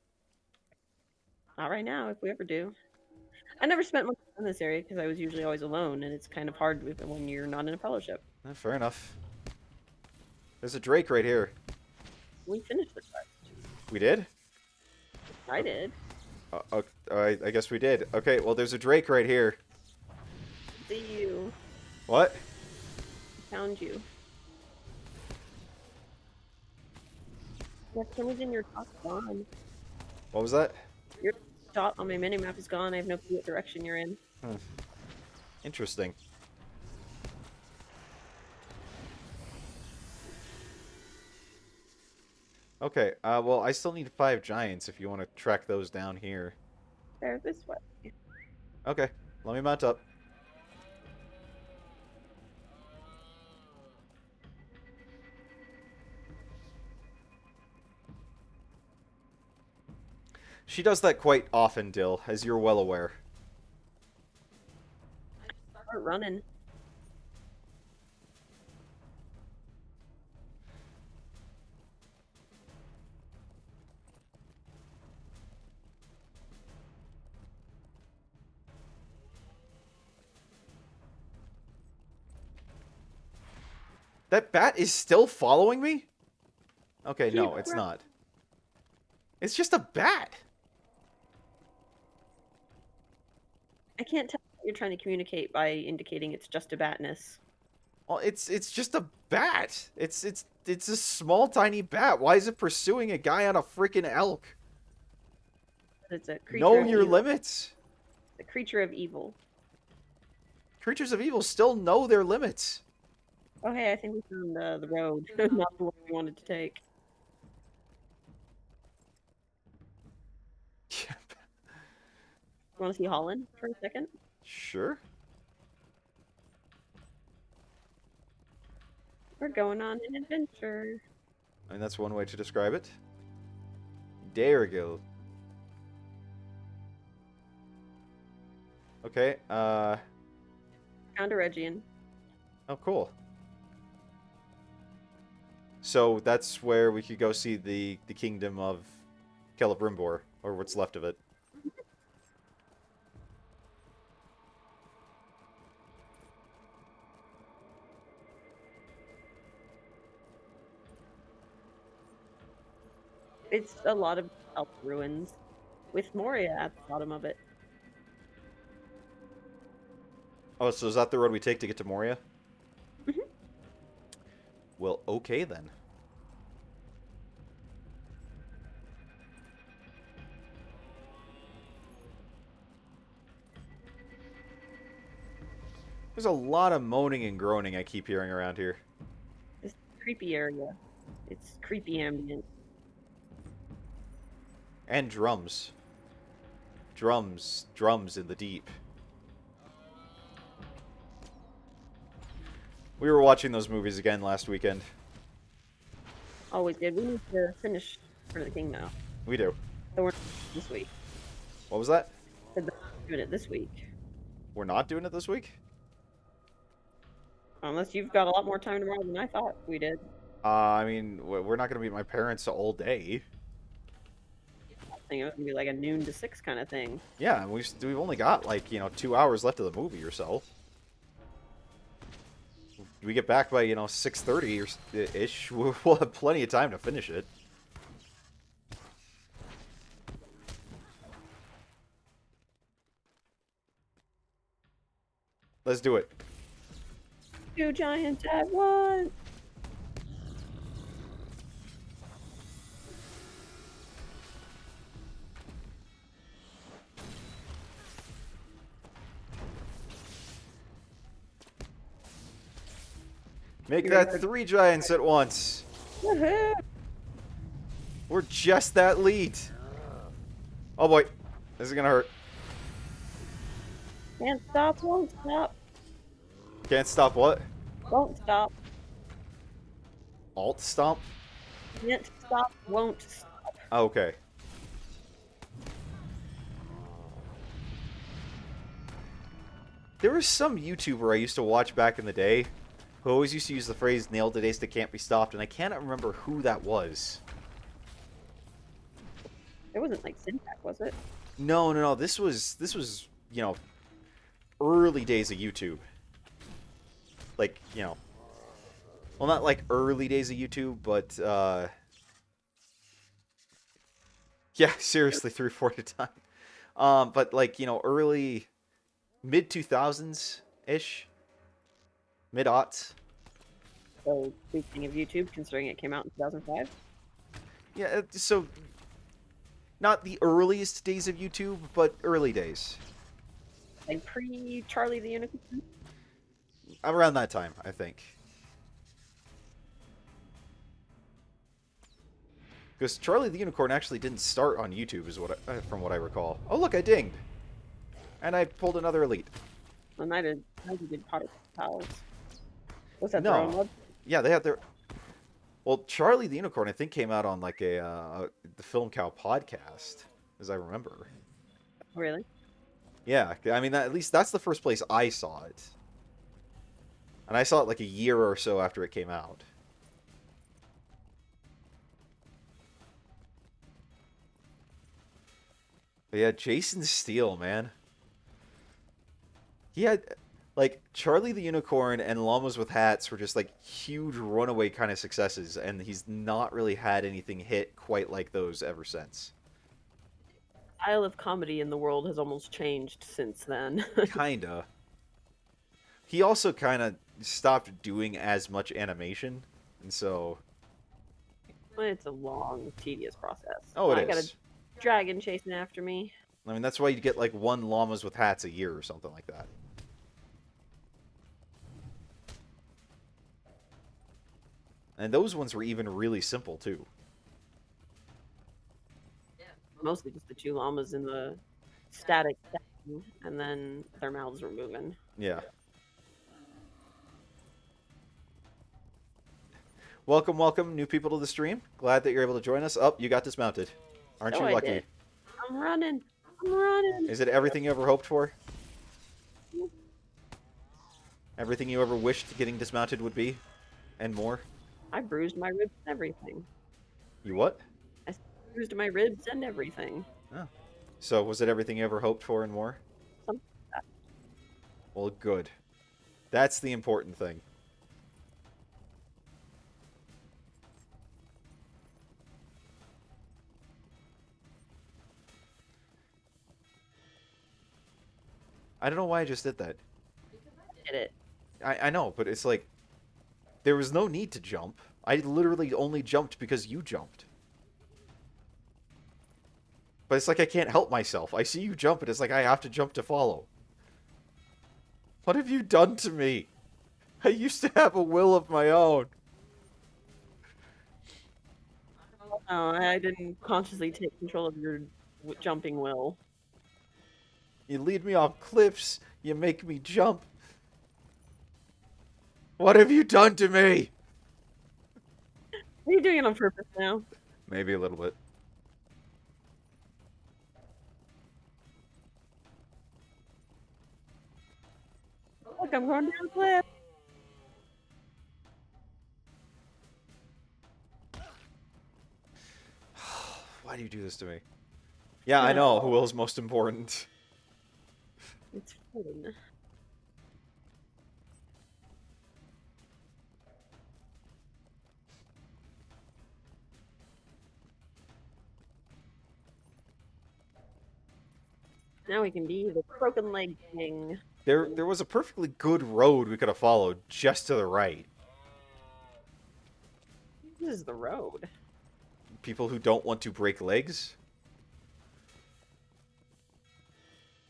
Speaker 2: Not right now, if we ever do. I never spent much time in this area because I was usually always alone, and it's kind of hard when you're not in a fellowship.
Speaker 1: Fair enough. There's a Drake right here.
Speaker 2: We finished the quest.
Speaker 1: We did?
Speaker 2: I did.
Speaker 1: I guess we did. Okay, well, there's a Drake right here.
Speaker 2: See you.
Speaker 1: What?
Speaker 2: Found you. Yeah, for some reason your dot's gone.
Speaker 1: What was that?
Speaker 2: Your dot on my minimap is gone. I have no clue what direction you're in.
Speaker 1: Interesting. Okay, well, I still need 5 giants if you want to track those down here.
Speaker 2: There, this way.
Speaker 1: Okay, let me mount up. She does that quite often, Dill, as you're well aware.
Speaker 2: Start running.
Speaker 1: That bat is still following me? Okay, no,
Speaker 2: Keep
Speaker 1: it's
Speaker 2: running.
Speaker 1: not. It's just a bat.
Speaker 2: I can't tell what you're trying to communicate by indicating it's just a batness.
Speaker 1: Well, it's just a bat. It's a small, tiny bat. Why is it pursuing a guy on a freaking elk?
Speaker 2: It's a creature
Speaker 1: Know
Speaker 2: of
Speaker 1: your
Speaker 2: evil.
Speaker 1: limits.
Speaker 2: A creature of evil.
Speaker 1: Creatures of evil still know their limits.
Speaker 2: Oh, hey, I think we found the road, not the one we wanted to take. Want to see Holland for a second?
Speaker 1: Sure.
Speaker 2: We're going on an adventure.
Speaker 1: And that's one way to describe it. There we go. Okay,
Speaker 2: Found a Regian.
Speaker 1: oh, cool. So that's where we could go see the kingdom of Celebrimbor, or what's left of it.
Speaker 2: It's a lot of elf ruins, with Moria at the bottom of it.
Speaker 1: Oh, so is that the road we take to get to Moria?
Speaker 2: Mhm.
Speaker 1: Well, okay then. There's a lot of moaning and groaning I keep hearing around here.
Speaker 2: This creepy area. It's creepy ambient.
Speaker 1: And drums. Drums in the deep. We were watching those movies again last weekend.
Speaker 2: Always did. We need to finish for the King now.
Speaker 1: We do.
Speaker 2: So we're this week.
Speaker 1: What was that?
Speaker 2: Said that we're doing it this week.
Speaker 1: We're not doing it this week?
Speaker 2: Unless you've got a lot more time tomorrow than I thought we did.
Speaker 1: I mean, we're not going to be at my parents all day.
Speaker 2: I think it was gonna be like a noon to 6 kind of thing.
Speaker 1: Yeah, and we've only got, like, 2 hours left of the movie or so. We get back by, 6:30 or ish. We'll have plenty of time to finish it. Let's do it.
Speaker 2: 2 giants at once.
Speaker 1: Make that 3 giants at once.
Speaker 2: Woohoo!
Speaker 1: We're just that lead. Oh boy, this is gonna hurt.
Speaker 2: Can't stop, won't stop.
Speaker 1: Can't stop what?
Speaker 2: Won't stop.
Speaker 1: Alt stomp?
Speaker 2: Can't stop, won't stop.
Speaker 1: Oh, okay. There was some YouTuber I used to watch back in the day who always used to use the phrase "nailed it ace that can't be stopped," and I cannot remember who that was.
Speaker 2: It wasn't like Syntax, was it?
Speaker 1: No, no, no. This was early days of YouTube. Like, well, not like early days of YouTube, but yeah, seriously, 3 or 4 at a time. But like, early mid 2000s ish, mid aughts.
Speaker 2: So, speaking of YouTube, considering it came out in 2005.
Speaker 1: Yeah, so not the earliest days of YouTube, but early days.
Speaker 2: Like pre-Charlie the Unicorn?
Speaker 1: Around that time, I think. Because Charlie the Unicorn actually didn't start on YouTube, is from what I recall. Oh, look, I dinged. And I pulled another elite.
Speaker 2: And I did Potter Pals. Was that
Speaker 1: No.
Speaker 2: their own web?
Speaker 1: Yeah, they had their... Well, Charlie the Unicorn, I think, came out on, like, the Film Cow podcast, as I remember.
Speaker 2: Really?
Speaker 1: Yeah, I mean, at least that's the first place I saw it. And I saw it, like, a year or so after it came out. But yeah, Jason Steele, man. He had, like, Charlie the Unicorn and Llamas with Hats were just, like, huge runaway kind of successes, and he's not really had anything hit quite like those ever since.
Speaker 2: Style of comedy in the world has almost changed since then.
Speaker 1: Kinda. He also kind of stopped doing as much animation, and so...
Speaker 2: It's a long, tedious process.
Speaker 1: Oh,
Speaker 2: I
Speaker 1: it
Speaker 2: got
Speaker 1: is.
Speaker 2: a dragon chasing after me.
Speaker 1: I mean, that's why you get, like, 1 Llamas with Hats a year or something like that. And those ones were even really simple, too.
Speaker 2: Mostly just the 2 llamas in the static setting, and then their mouths were moving.
Speaker 1: Yeah. Welcome, welcome, new people to the stream. Glad that you're able to join us. Oh, you got dismounted. Aren't
Speaker 2: So
Speaker 1: you
Speaker 2: I
Speaker 1: lucky?
Speaker 2: did. I'm running. I'm running.
Speaker 1: Is it everything you ever hoped for? Everything you ever wished getting dismounted would be? And more?
Speaker 2: I bruised my ribs and everything.
Speaker 1: You what?
Speaker 2: I bruised my ribs and everything.
Speaker 1: Oh. So, was it everything you ever hoped for and more?
Speaker 2: Something like that.
Speaker 1: Well, good. That's the important thing. I don't know why I just did that.
Speaker 2: Did it.
Speaker 1: I know, but it's like... There was no need to jump. I literally only jumped because you jumped. But it's like I can't help myself. I see you jump, and it's like I have to jump to follow. What have you done to me? I used to have a will of my own.
Speaker 2: No, I didn't consciously take control of your jumping will.
Speaker 1: You lead me off cliffs. You make me jump. What have you done to me?
Speaker 2: Are you doing it on purpose now?
Speaker 1: Maybe a little bit.
Speaker 2: Look, I'm going down a cliff.
Speaker 1: Why do you do this to me? Yeah, I know. Who is most important?
Speaker 2: It's fun. Now we can be the broken leg king.
Speaker 1: There was a perfectly good road we could have followed just to the right.
Speaker 2: This is the road.
Speaker 1: People who don't want to break legs.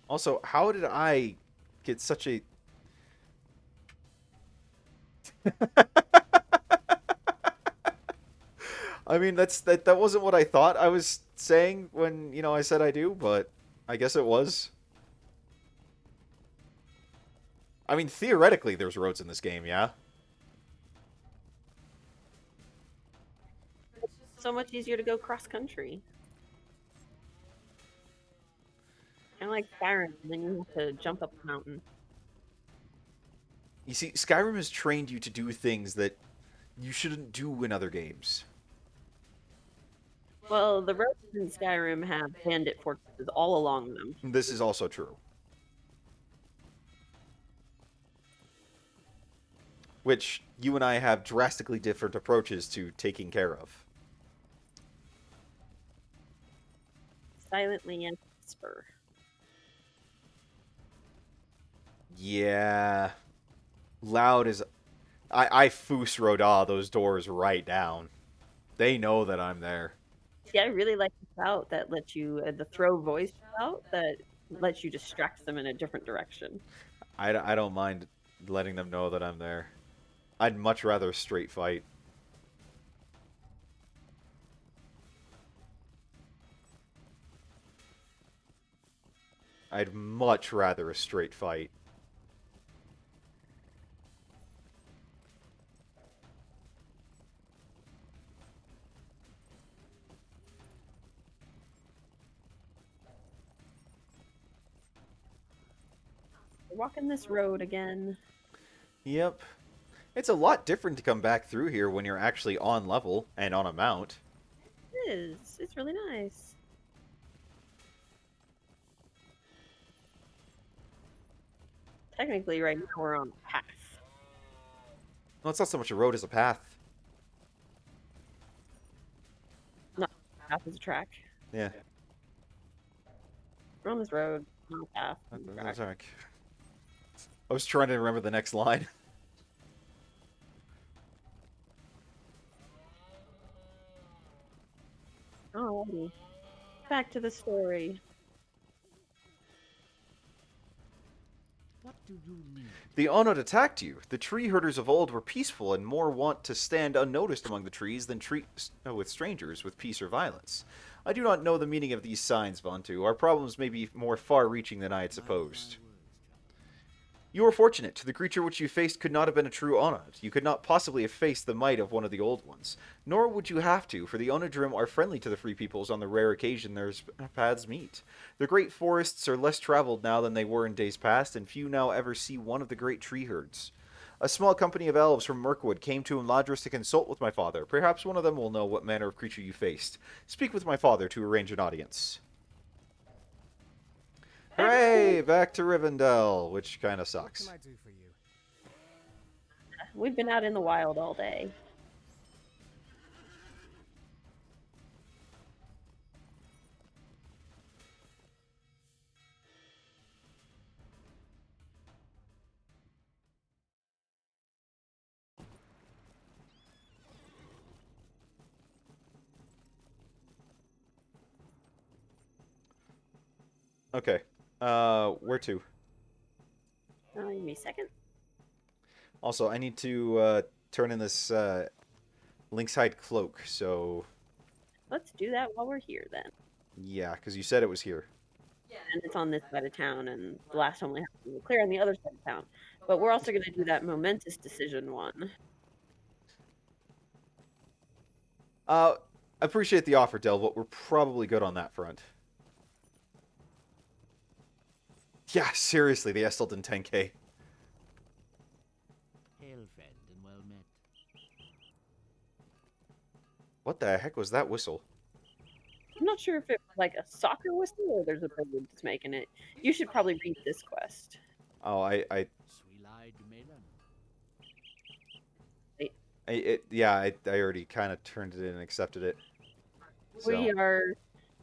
Speaker 1: Also, how did I get such a... I mean, that wasn't what I thought I was saying when, I said I do, but I guess it was. I mean, theoretically, there's roads in this game, yeah?
Speaker 2: so much easier to go cross country. Kind of like Skyrim, and then you have to jump up a mountain.
Speaker 1: You see, Skyrim has trained you to do things that you shouldn't do in other games.
Speaker 2: Well, the roads in Skyrim have bandit fortresses all along them.
Speaker 1: This is also true. Which you and I have drastically different approaches to taking care of.
Speaker 2: Silently and whisper.
Speaker 1: Yeah. Loud as... I foos Roda those doors right down. They know that I'm there.
Speaker 2: Yeah, I really like the shout that lets you, the throw voice shout that lets you distract them in a different direction.
Speaker 1: I don't mind letting them know that I'm there. I'd much rather a straight fight. I'd much rather a straight fight.
Speaker 2: We're walking this road again.
Speaker 1: Yep. It's a lot different to come back through here when you're actually on level and on a mount.
Speaker 2: It is. It's really nice. Technically, right now we're on a path.
Speaker 1: Well, it's not so much a road as a path.
Speaker 2: Not a path is a track.
Speaker 1: Yeah.
Speaker 2: We're on this road, not a path. It's a track.
Speaker 1: Sorry. I was trying to remember the next line.
Speaker 2: Alrighty. Back to the story.
Speaker 3: What do you need?
Speaker 1: The Onod attacked you. The tree herders of old were peaceful and more wont to stand unnoticed among the trees than treat with strangers with peace or violence. I do not know the meaning of these signs, Vantu. Our problems may be more far-reaching than I had supposed. You were fortunate. The creature which you faced could not have been a true Onod. You could not possibly have faced the might of one of the old ones. Nor would you have to, for the Onodrim are friendly to the Free Peoples on the rare occasion their paths meet. The great forests are less traveled now than they were in days past, and few now ever see one of the great tree herds. A small company of elves from Mirkwood came to Imladris to consult with my father. Perhaps one of them will know what manner of creature you faced. Speak with my father to arrange an audience. Hooray! Back to Rivendell, which kind of sucks.
Speaker 4: What can I do for you?
Speaker 2: We've been out in the wild all day.
Speaker 1: Okay. Where to?
Speaker 2: Give me a second.
Speaker 1: Also, I need to turn in this Lynxhide cloak, so...
Speaker 2: Let's do that while we're here then.
Speaker 1: Yeah, because you said it was here.
Speaker 2: And it's on this side of town, and the last time we have to clear on the other side of town. But we're also going to do that momentous decision one.
Speaker 1: Appreciate the offer, Del, but we're probably good on that front. Yeah, seriously, the Estelden 10k.
Speaker 3: Hail, friend, and well met.
Speaker 1: What the heck was that whistle?
Speaker 2: I'm not sure if it was like a soccer whistle or there's a bird that's making it. You should probably read this quest.
Speaker 1: Oh, I
Speaker 3: Swilai Dumelan.
Speaker 1: I already kind of turned it in and accepted it. So.
Speaker 2: We are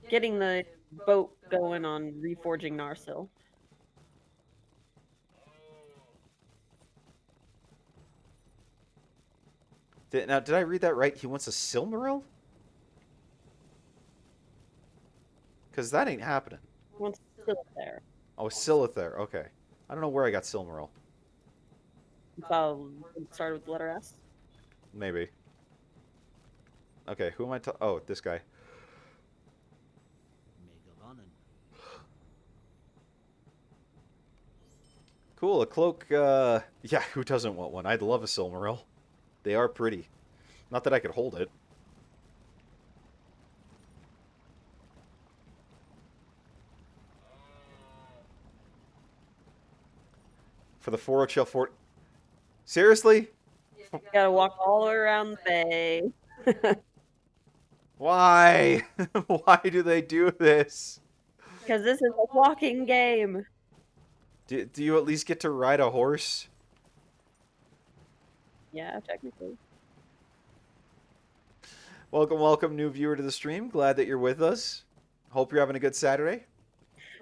Speaker 2: getting the boat going on reforging Narsil.
Speaker 1: Now, did I read that right? He wants a Silmaril? Because that ain't happening.
Speaker 2: Once it's still there.
Speaker 1: Oh, Silithar. Okay. I don't know where I got Silmaril.
Speaker 2: So, started with the letter S.
Speaker 1: Maybe. Okay, who am I talking? Oh, this guy.
Speaker 3: Megavonen.
Speaker 1: Cool, a cloak. Yeah, who doesn't want one? I'd love a Silmaril. They are pretty. Not that I could hold it. For the 4HL 4... Seriously?
Speaker 2: Gotta walk all the way around the bay.
Speaker 1: Why? Why do they do this?
Speaker 2: Because this is a walking game.
Speaker 1: Do you at least get to ride a horse?
Speaker 2: Yeah, technically.
Speaker 1: Welcome, welcome, new viewer to the stream. Glad that you're with us. Hope you're having a good Saturday.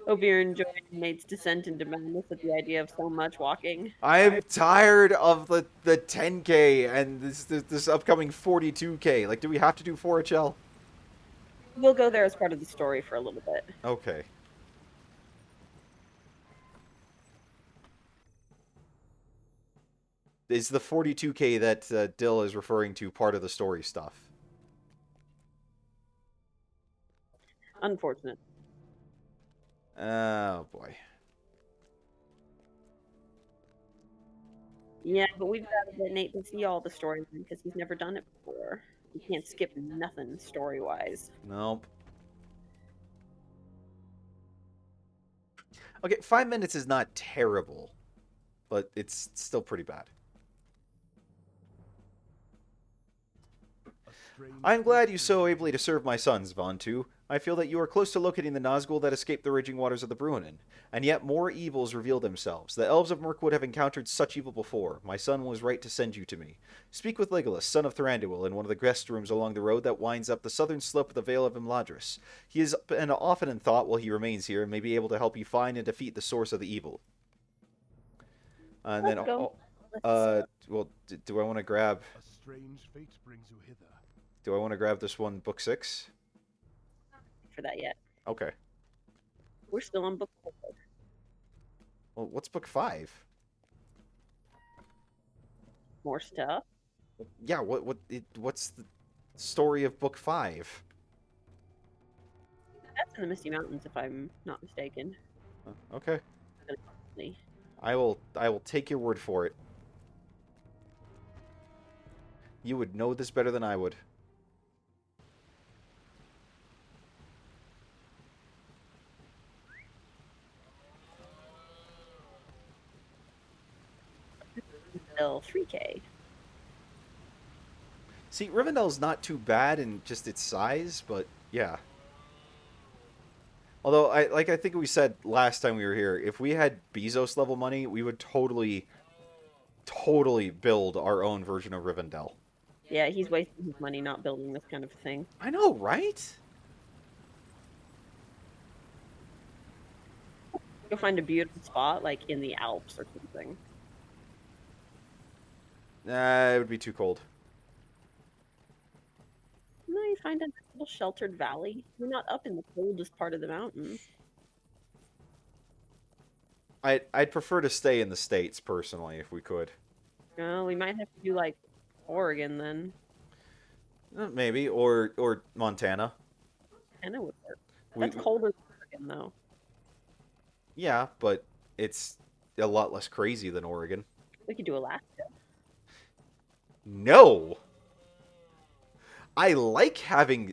Speaker 2: Hope you're enjoying Nate's descent into madness at the idea of so much walking.
Speaker 1: I'm tired of the 10K and this upcoming 42K. Like, do we have to do 4HL?
Speaker 2: We'll go there as part of the story for a little bit.
Speaker 1: Okay. Is the 42K that Dill is referring to part of the story stuff?
Speaker 2: Unfortunate.
Speaker 1: Oh, boy.
Speaker 2: Yeah, but we've got to get Nate to see all the stories because he's never done it before. You can't skip nothing story-wise.
Speaker 1: Nope. Okay, 5 minutes is not terrible, but it's still pretty bad. I am glad you so ably to serve my sons, Vontu. I feel that you are close to locating the Nazgul that escaped the raging waters of the Bruinen, and yet more evils reveal themselves. The elves of Mirkwood have encountered such evil before. My son was right to send you to me. Speak with Legolas, son of Thranduil, in one of the guest rooms along the road that winds up the southern slope of the Vale of Imladris. He has been often in thought while he remains here, and may be able to help you find and defeat the source of the evil. And
Speaker 2: Let's
Speaker 1: then,
Speaker 2: go.
Speaker 1: well, do I want to grab?
Speaker 4: A strange fate brings you hither.
Speaker 1: Do I want to grab this one, book 6?
Speaker 2: For that yet.
Speaker 1: Okay.
Speaker 2: We're still on book 4.
Speaker 1: Well, what's book 5?
Speaker 2: More stuff.
Speaker 1: Yeah, what's the story of book 5?
Speaker 2: That's in the Misty Mountains, if I'm not mistaken.
Speaker 1: Okay. I will take your word for it. You would know this better than I would.
Speaker 2: Still 3K.
Speaker 1: See, Rivendell's not too bad in just its size, but yeah. Although, I think we said last time we were here, if we had Bezos level money, we would totally build our own version of Rivendell.
Speaker 2: Yeah, he's wasting his money not building this kind of thing.
Speaker 1: I know, right?
Speaker 2: You'll find a beautiful spot, like in the Alps or something.
Speaker 1: Nah, it would be too cold.
Speaker 2: No, you find a little sheltered valley. You're not up in the coldest part of the mountains.
Speaker 1: I'd prefer to stay in the States, personally, if we could.
Speaker 2: No, we might have to do, like, Oregon, then.
Speaker 1: Maybe, or Montana.
Speaker 2: Montana would work.
Speaker 1: We-
Speaker 2: That's colder than Oregon, though.
Speaker 1: Yeah, but it's a lot less crazy than Oregon.
Speaker 2: We could do Alaska.
Speaker 1: No! I like having,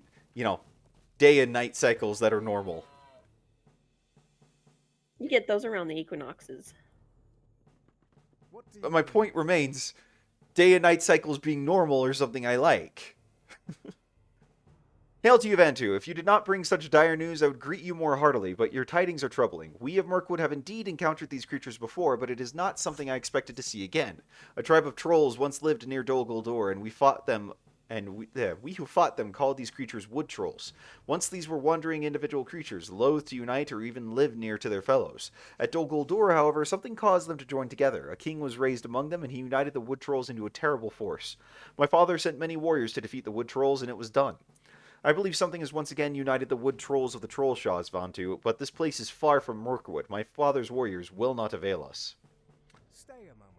Speaker 1: day and night cycles that are normal.
Speaker 2: You get those around the equinoxes.
Speaker 1: But my point remains, day and night cycles being normal are something I like. Hail to you, Vantu. If you did not bring such dire news, I would greet you more heartily, but your tidings are troubling. We of Mirkwood have indeed encountered these creatures before, but it is not something I expected to see again. A tribe of trolls once lived near Dol Guldur, and we fought them, and we who fought them called these creatures wood trolls. Once these were wandering individual creatures, loath to unite or even live near to their fellows. At Dol Guldur, however, something caused them to join together. A king was raised among them, and he united the wood trolls into a terrible force. My father sent many warriors to defeat the wood trolls, and it was done. I believe something has once again united the wood trolls of the Trollshaws, Vantu, but this place is far from Mirkwood. My father's warriors will not avail us.
Speaker 4: Stay a moment.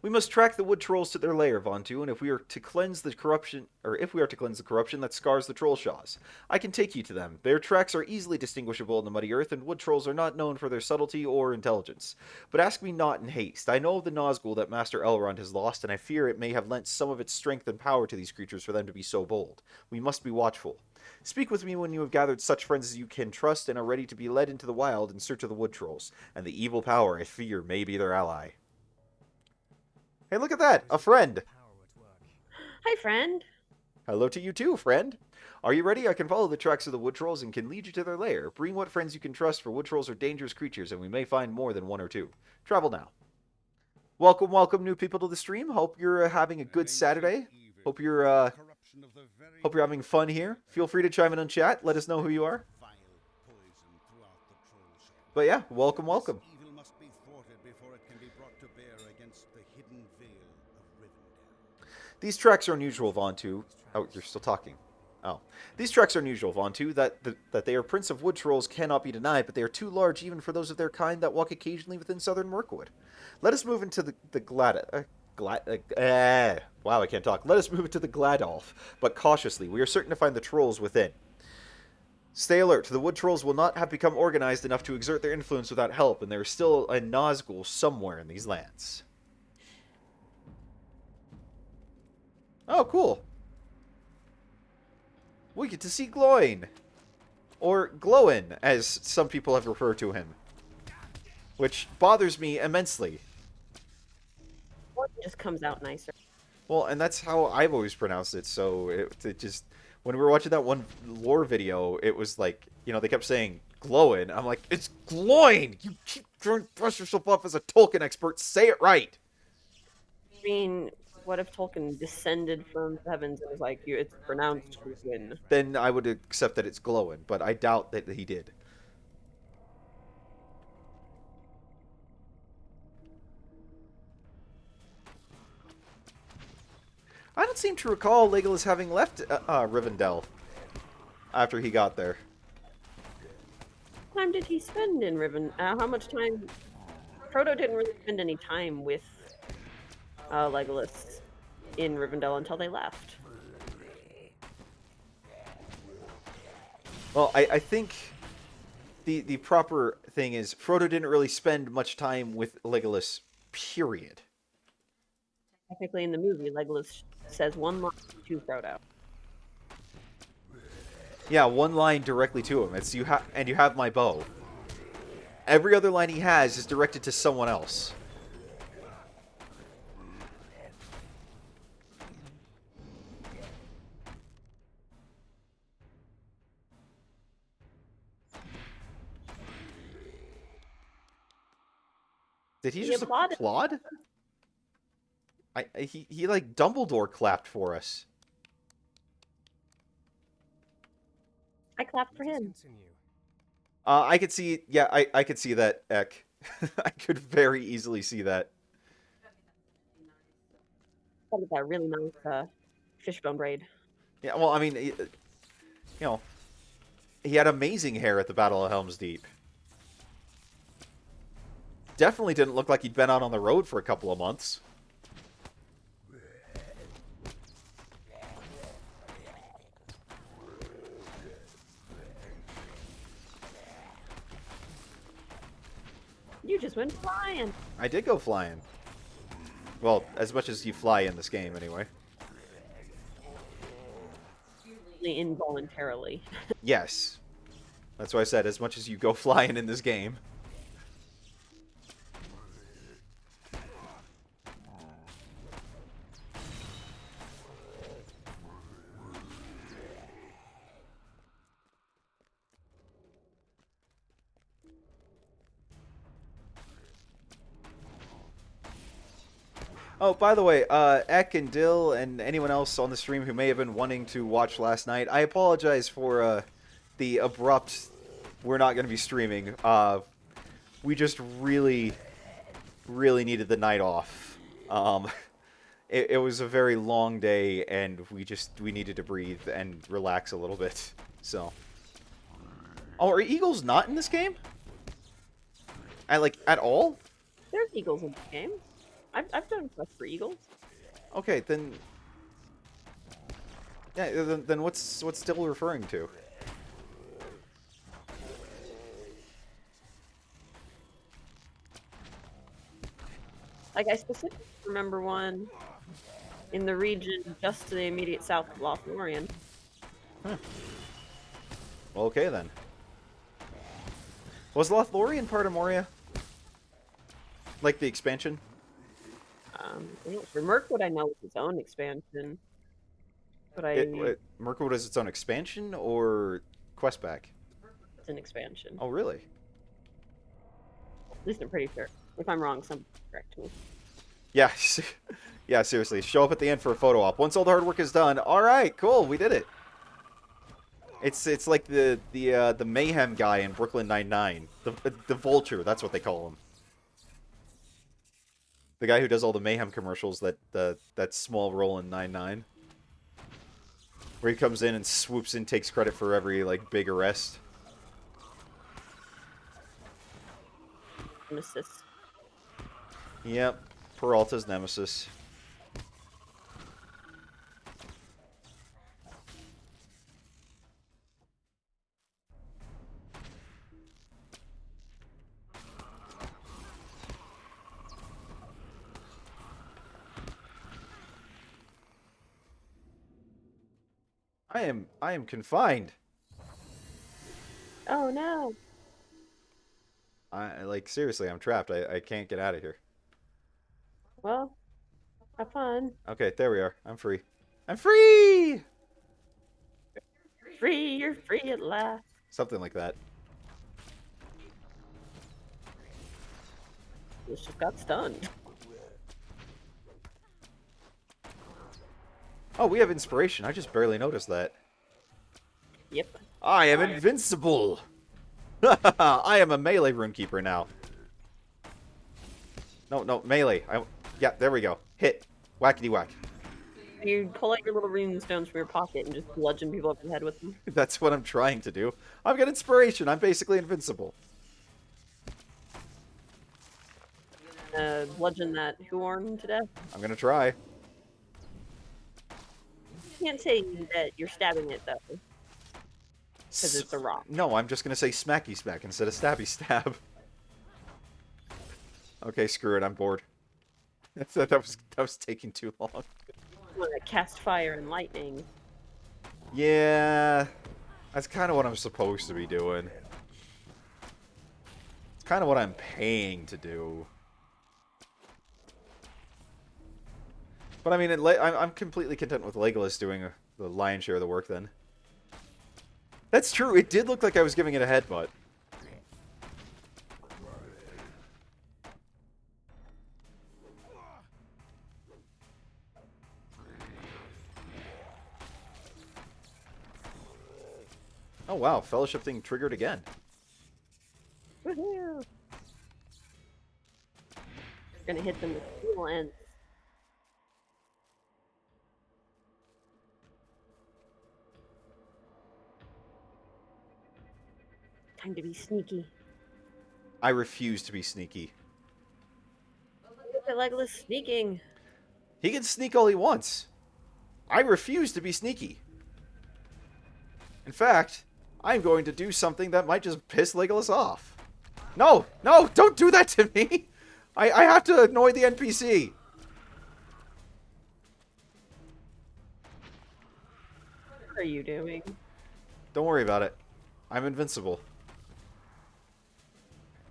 Speaker 1: We must track the wood trolls to their lair, Vontu, and if we are to cleanse the corruption that scars the troll shaws, I can take you to them. Their tracks are easily distinguishable in the muddy earth, and wood trolls are not known for their subtlety or intelligence. But ask me not in haste. I know of the Nazgul that Master Elrond has lost, and I fear it may have lent some of its strength and power to these creatures for them to be so bold. We must be watchful. Speak with me when you have gathered such friends as you can trust and are ready to be led into the wild in search of the wood trolls, and the evil power I fear may be their ally. Hey, look at that! A friend!
Speaker 2: Hi, friend.
Speaker 1: Hello to you too, friend! Are you ready? I can follow the tracks of the wood trolls and can lead you to their lair. Bring what friends you can trust, for wood trolls are dangerous creatures, and we may find more than one or two. Travel now. Welcome, welcome, new people to the stream. Hope you're having a good Saturday. Hope you're having fun here. Feel free to chime in on chat. Let us know who you are. But yeah, welcome, welcome. These tracks are unusual, Vontu. Oh, you're still talking. Oh. These tracks are unusual, Vontu, that they are prints of wood trolls cannot be denied, but they are too large even for those of their kind that walk occasionally within southern Mirkwood. Let us move into wow, I can't talk. Let us move into the Gladolf, but cautiously. We are certain to find the trolls within. Stay alert. The wood trolls will not have become organized enough to exert their influence without help, and there is still a Nazgul somewhere in these lands. Oh, cool. We get to see Gloin. Or Glowin, as some people have referred to him. Which bothers me immensely.
Speaker 2: It just comes out nicer.
Speaker 1: Well, and that's how I've always pronounced it, so it just... When we were watching that one lore video, it was like, you know, they kept saying Glowin. I'm like, it's Gloin! You keep trying to brush yourself off as a Tolkien expert. Say it right!
Speaker 2: I mean, what if Tolkien descended from the heavens and was like, it's pronounced Glowin?
Speaker 1: Then I would accept that it's Glowin, but I doubt that he did. I don't seem to recall Legolas having left Rivendell after he got there.
Speaker 2: What time did he spend in how much time? Frodo didn't really spend any time with Legolas in Rivendell until they left.
Speaker 1: Well, I think the proper thing is Frodo didn't really spend much time with Legolas, period.
Speaker 2: Technically, in the movie, Legolas says one line to Frodo.
Speaker 1: Yeah, one line directly to him. It's you have my bow. Every other line he has is directed to someone else. Did he just applaud? He like Dumbledore clapped for us.
Speaker 2: I clapped for him.
Speaker 1: I could see, yeah, I could see that, Ek. I could very easily see that.
Speaker 2: That was that really nice fishbone braid.
Speaker 1: Yeah, well, I mean, you know, he had amazing hair at the Battle of Helm's Deep. Definitely didn't look like he'd been out on the road for a couple of months.
Speaker 2: You just went flying.
Speaker 1: I did go flying. Well, as much as you fly in this game, anyway.
Speaker 2: Involuntarily.
Speaker 1: Yes. That's why I said, as much as you go flying in this game. Oh, by the way, Ek and Dill and anyone else on the stream who may have been wanting to watch last night, I apologize for the abrupt, we're not going to be streaming. We just really needed the night off. It was a very long day, and we needed to breathe and relax a little bit. So, oh, are eagles not in this game? At all?
Speaker 2: There's eagles in the game. I've done quest for eagles.
Speaker 1: Okay, then. Yeah, then what's still referring to?
Speaker 2: Like I specifically remember one in the region just to the immediate south of Lothlorien.
Speaker 1: Well, okay then. Was Lothlorien part of Moria? Like the expansion?
Speaker 2: I'm not sure. Mirkwood I know is its own expansion, but
Speaker 1: Mirkwood is its own expansion or quest back?
Speaker 2: it's an expansion.
Speaker 1: Oh, really?
Speaker 2: At least I'm pretty sure. If I'm wrong, somebody correct me.
Speaker 1: Yeah, yeah. Seriously, show up at the end for a photo op. Once all the hard work is done, all right, cool, we did it. It's like the mayhem guy in Brooklyn Nine-Nine, the Vulture. That's what they call him. The guy who does all the mayhem commercials. That small role in 9-9, where he comes in and swoops in, takes credit for every like big arrest.
Speaker 2: Nemesis.
Speaker 1: Yep, Peralta's nemesis. I am confined.
Speaker 2: Oh no.
Speaker 1: Like seriously, I'm trapped. I can't get out of here.
Speaker 2: Well, have fun.
Speaker 1: Okay, there we are. I'm free. I'm free!
Speaker 2: Free, you're free at last.
Speaker 1: Something like that.
Speaker 2: This just got stunned.
Speaker 1: Oh, we have inspiration. I just barely noticed that.
Speaker 2: Yep.
Speaker 1: I am invincible! I am a melee runekeeper now. No, melee. Yeah, there we go. Hit. Whackety whack.
Speaker 2: You pull out your little rune stones from your pocket and just bludgeon people up the head with them.
Speaker 1: That's what I'm trying to do. I've got inspiration. I'm basically invincible.
Speaker 2: Bludgeon that Huorn to death.
Speaker 1: I'm gonna try.
Speaker 2: Can't say that you're stabbing it though, because it's a rock.
Speaker 1: No, I'm just gonna say smacky smack instead of stabby stab. Okay, screw it. I'm bored. that was taking too long.
Speaker 2: You want to cast fire and lightning.
Speaker 1: Yeah, that's kind of what I'm supposed to be doing. It's kind of what I'm paying to do. But I mean, I'm completely content with Legolas doing the lion's share of the work then. That's true. It did look like I was giving it a headbutt. Oh wow, fellowship thing triggered again.
Speaker 2: Woohoo! Gonna hit them with steel ends. Time to be sneaky.
Speaker 1: I refuse to be sneaky.
Speaker 2: Look at Legolas sneaking.
Speaker 1: He can sneak all he wants. I refuse to be sneaky. In fact, I'm going to do something that might just piss Legolas off. No, don't do that to me. I have to annoy the NPC.
Speaker 2: What are you doing?
Speaker 1: Don't worry about it. I'm invincible.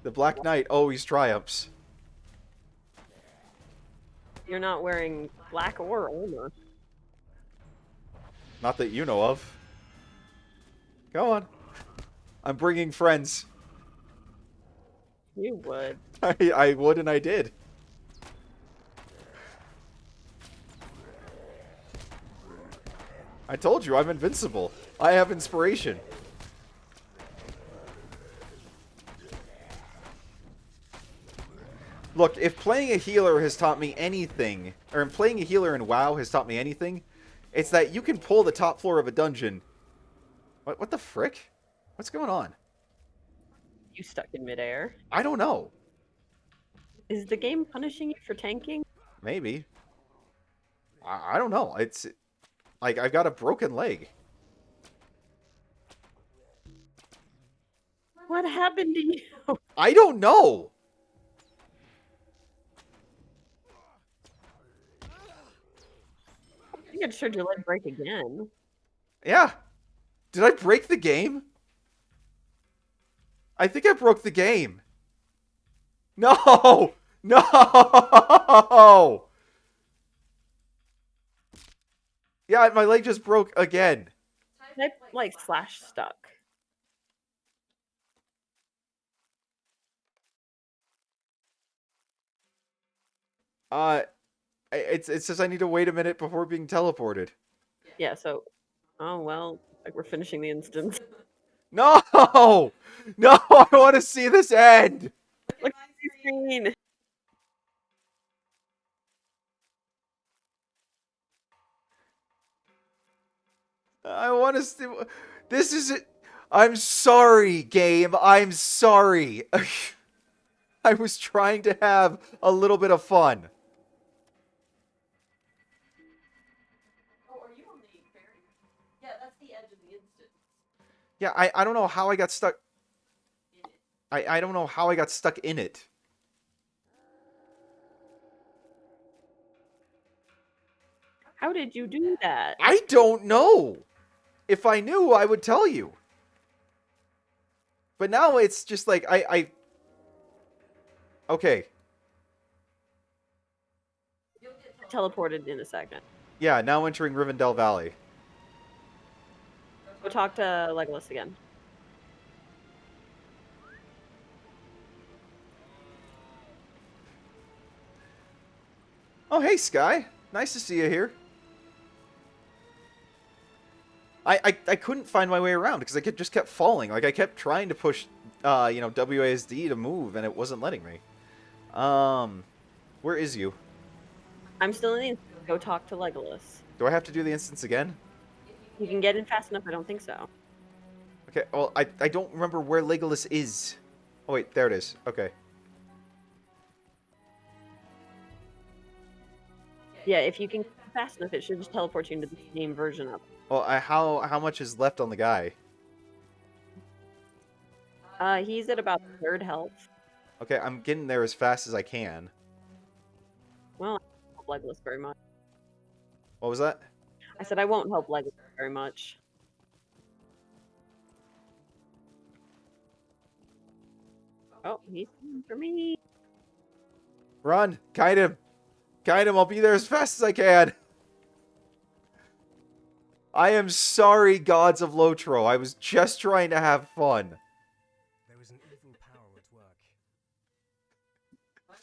Speaker 1: The Black Knight always triumphs.
Speaker 2: You're not wearing black or armor.
Speaker 1: Not that you know of. Go on. I'm bringing friends.
Speaker 2: You would.
Speaker 1: I would and I did. I told you, I'm invincible. I have inspiration. Look, if playing a healer has taught me anything, or playing a healer in WoW has taught me anything, it's that you can pull the top floor of a dungeon. What the frick? What's going on?
Speaker 2: You stuck in midair.
Speaker 1: I don't know.
Speaker 2: Is the game punishing you for tanking?
Speaker 1: Maybe. I don't know. It's like I've got a broken leg.
Speaker 2: What happened to you?
Speaker 1: I don't know.
Speaker 2: I think I just heard your leg break again.
Speaker 1: Yeah. Did I break the game? I think I broke the game. No! No! Yeah, my leg just broke again.
Speaker 2: Type like / stuck.
Speaker 1: It says I need to wait a minute before being teleported.
Speaker 2: Yeah, so oh well, like we're finishing the instance.
Speaker 1: No! No, I want to see this end!
Speaker 2: Look at the screen.
Speaker 1: I want to see... This is it. I'm sorry, game. I'm sorry. I was trying to have a little bit of fun.
Speaker 2: Oh, are you on the ferry? Yeah, that's the edge of the instance.
Speaker 1: Yeah, I don't know how I got stuck. I don't know how I got stuck in it.
Speaker 2: How did you do that?
Speaker 1: I don't know. If I knew, I would tell you. But now it's just like, Okay.
Speaker 2: Teleported in a second.
Speaker 1: Yeah, now entering Rivendell Valley.
Speaker 2: Go talk to Legolas again.
Speaker 1: Oh, hey, Sky. Nice to see you here. I couldn't find my way around because I just kept falling. Like, I kept trying to push, WASD to move, and it wasn't letting me. Where is you?
Speaker 2: I'm still in the instance. Go talk to Legolas.
Speaker 1: Do I have to do the instance again?
Speaker 2: You can get in fast enough. I don't think so.
Speaker 1: Okay, well, I don't remember where Legolas is. Oh, wait, there it is. Okay.
Speaker 2: Yeah, if you can get fast enough, it should just teleport you into the same version of it.
Speaker 1: Well, how much is left on the guy?
Speaker 2: He's at about 3rd health.
Speaker 1: Okay, I'm getting there as fast as I can.
Speaker 2: Well, I won't help Legolas very much.
Speaker 1: What was that?
Speaker 2: I said I won't help Legolas very much. Oh, he's coming for me.
Speaker 1: Run! Guide him! Guide him! I'll be there as fast as I can! I am sorry, gods of Lotro. I was just trying to have fun.
Speaker 4: There is an evil power at work.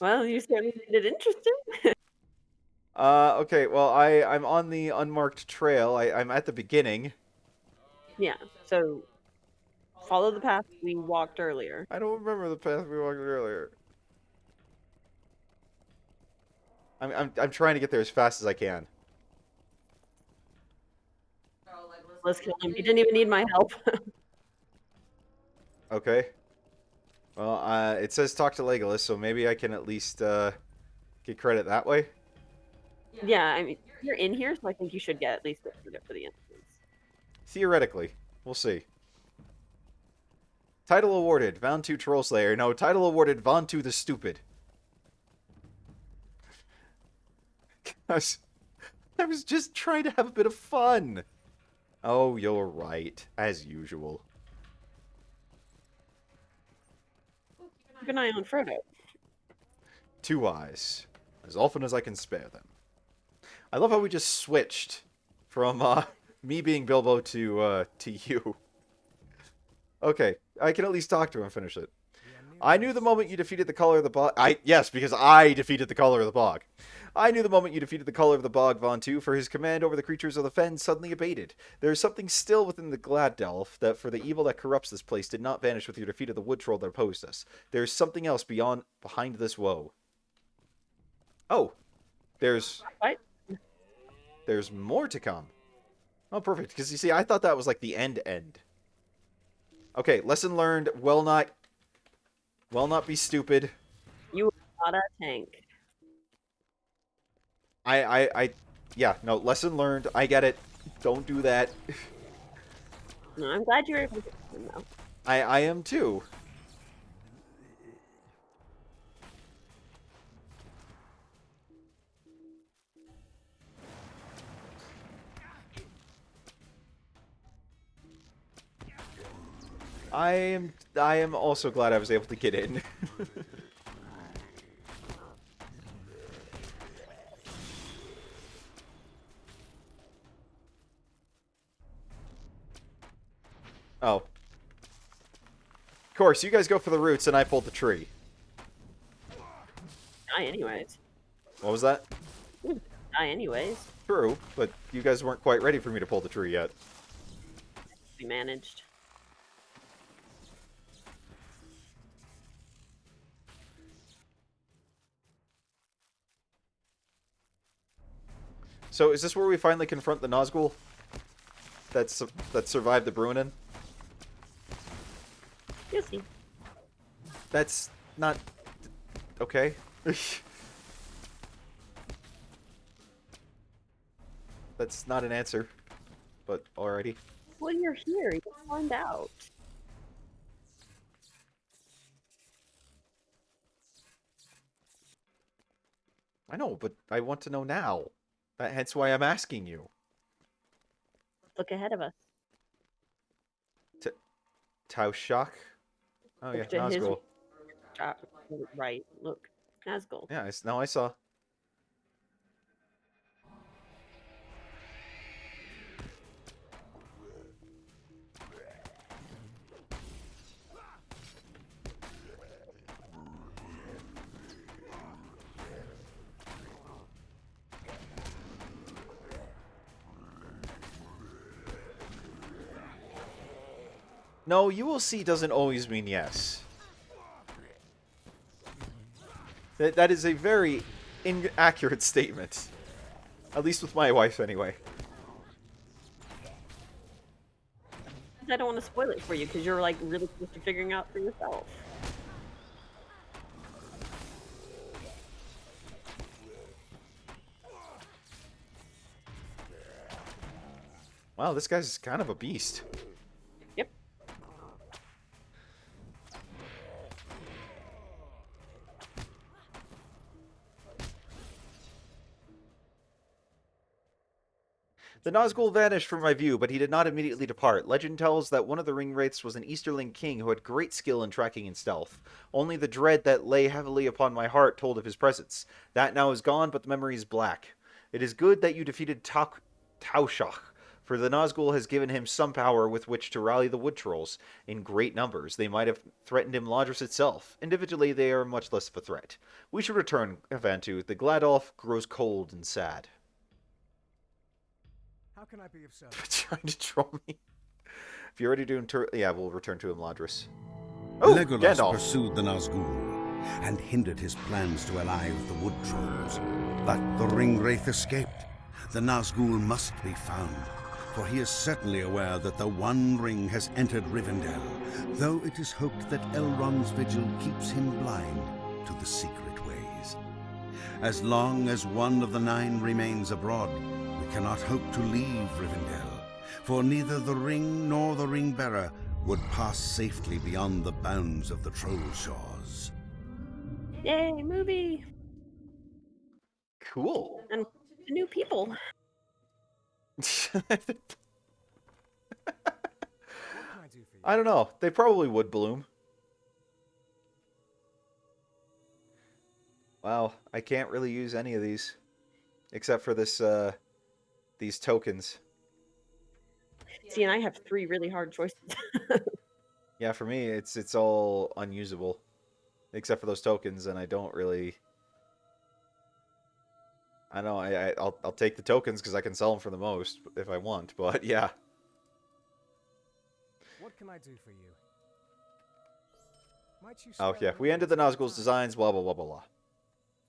Speaker 2: Well, you certainly made it interesting.
Speaker 1: Okay, well, I'm on the unmarked trail. I'm at the beginning.
Speaker 2: Yeah, so follow the path we walked earlier.
Speaker 1: I don't remember the path we walked earlier. I'm trying to get there as fast as I can.
Speaker 2: Let's kill him. He didn't even need my help.
Speaker 1: Okay. Well, it says talk to Legolas, so maybe I can at least get credit that way.
Speaker 2: Yeah, I mean, you're in here, so I think you should get at least a credit for the instance.
Speaker 1: Theoretically. We'll see. Title awarded, Vantu Trollslayer. No, title awarded, Vantu the Stupid. Gosh, I was just trying to have a bit of fun. Oh, you're right, as usual.
Speaker 2: Keep an eye on Frodo.
Speaker 1: 2 eyes, as often as I can spare them. I love how we just switched from me being Bilbo to you. Okay, I can at least talk to him and finish it. I knew the moment you defeated the color of the bog. Yes, because I defeated the color of the bog. I knew the moment you defeated the color of the bog, Vantu, for his command over the creatures of the fen suddenly abated. There is something still within the Gladdelf that for the evil that corrupts this place did not vanish with your defeat of the wood troll that opposed us. There is something else behind this woe. Oh, there's more to come. Oh, perfect. Because you see, I thought that was like the end. Okay, lesson learned. Will not be stupid.
Speaker 2: You are not a tank.
Speaker 1: Yeah, no, lesson learned. I get it. Don't do that.
Speaker 2: No, I'm glad you were able to get him, though.
Speaker 1: I am too. I am also glad I was able to get in. Oh. Of course, you guys go for the roots and I pulled the tree.
Speaker 2: Die anyways.
Speaker 1: What was that?
Speaker 2: Die anyways.
Speaker 1: True, but you guys weren't quite ready for me to pull the tree yet.
Speaker 2: We managed.
Speaker 1: So is this where we finally confront the Nazgul that survived the Bruinen?
Speaker 2: You'll see.
Speaker 1: That's not okay. That's not an answer, but alrighty.
Speaker 2: Well, you're here. You'll find out.
Speaker 1: I know, but I want to know now. Hence why I'm asking you.
Speaker 2: Look ahead of us.
Speaker 1: Taushak? Oh yeah,
Speaker 2: Look to his
Speaker 1: Nazgul.
Speaker 2: right. Look. Nazgul.
Speaker 1: Yeah, now I saw. No, you will see doesn't always mean yes. That is a very inaccurate statement. At least with my wife, anyway.
Speaker 2: I don't want to spoil it for you because you're like really close to figuring out for yourself.
Speaker 1: Wow, this guy's kind of a beast.
Speaker 2: Yep.
Speaker 1: The Nazgul vanished from my view, but he did not immediately depart. Legend tells that one of the ring wraiths was an Easterling king who had great skill in tracking and stealth. Only the dread that lay heavily upon my heart told of his presence. That now is gone, but the memory is black. It is good that you defeated Taushach, for the Nazgul has given him some power with which to rally the wood trolls. In great numbers, they might have threatened Imladris itself. Individually, they are much less of a threat. We should return, Avantu. The Gladolf grows cold and sad.
Speaker 4: How can I be of service?
Speaker 1: Trying to troll me. If you're already doing yeah, we'll return to Imladris. Oh,
Speaker 5: Legolas
Speaker 1: Gandalf.
Speaker 5: pursued the Nazgul and hindered his plans to ally with the wood trolls. But the ring wraith escaped. The Nazgul must be found, for he is certainly aware that the One Ring has entered Rivendell, though it is hoped that Elrond's vigil keeps him blind to the secret ways. As long as one of the nine remains abroad, we cannot hope to leave Rivendell, for neither the ring nor the ring-bearer would pass safely beyond the bounds of the Troll Shores.
Speaker 2: Yay, movie!
Speaker 1: Cool.
Speaker 2: And new people.
Speaker 4: What can I do for you?
Speaker 1: I don't know. They probably would bloom. Wow, I can't really use any of these. Except for this, these tokens.
Speaker 2: See, and I have 3 really hard choices.
Speaker 1: Yeah, for me, it's all unusable. Except for those tokens, and I don't really... I don't know, I'll take the tokens because I can sell them for the most if I want, but yeah.
Speaker 4: What can I do for you? Might you
Speaker 1: Oh,
Speaker 4: spare
Speaker 1: yeah,
Speaker 4: the
Speaker 1: we ended the
Speaker 4: rings?
Speaker 1: Nazgul's designs, blah, blah, blah, blah, blah.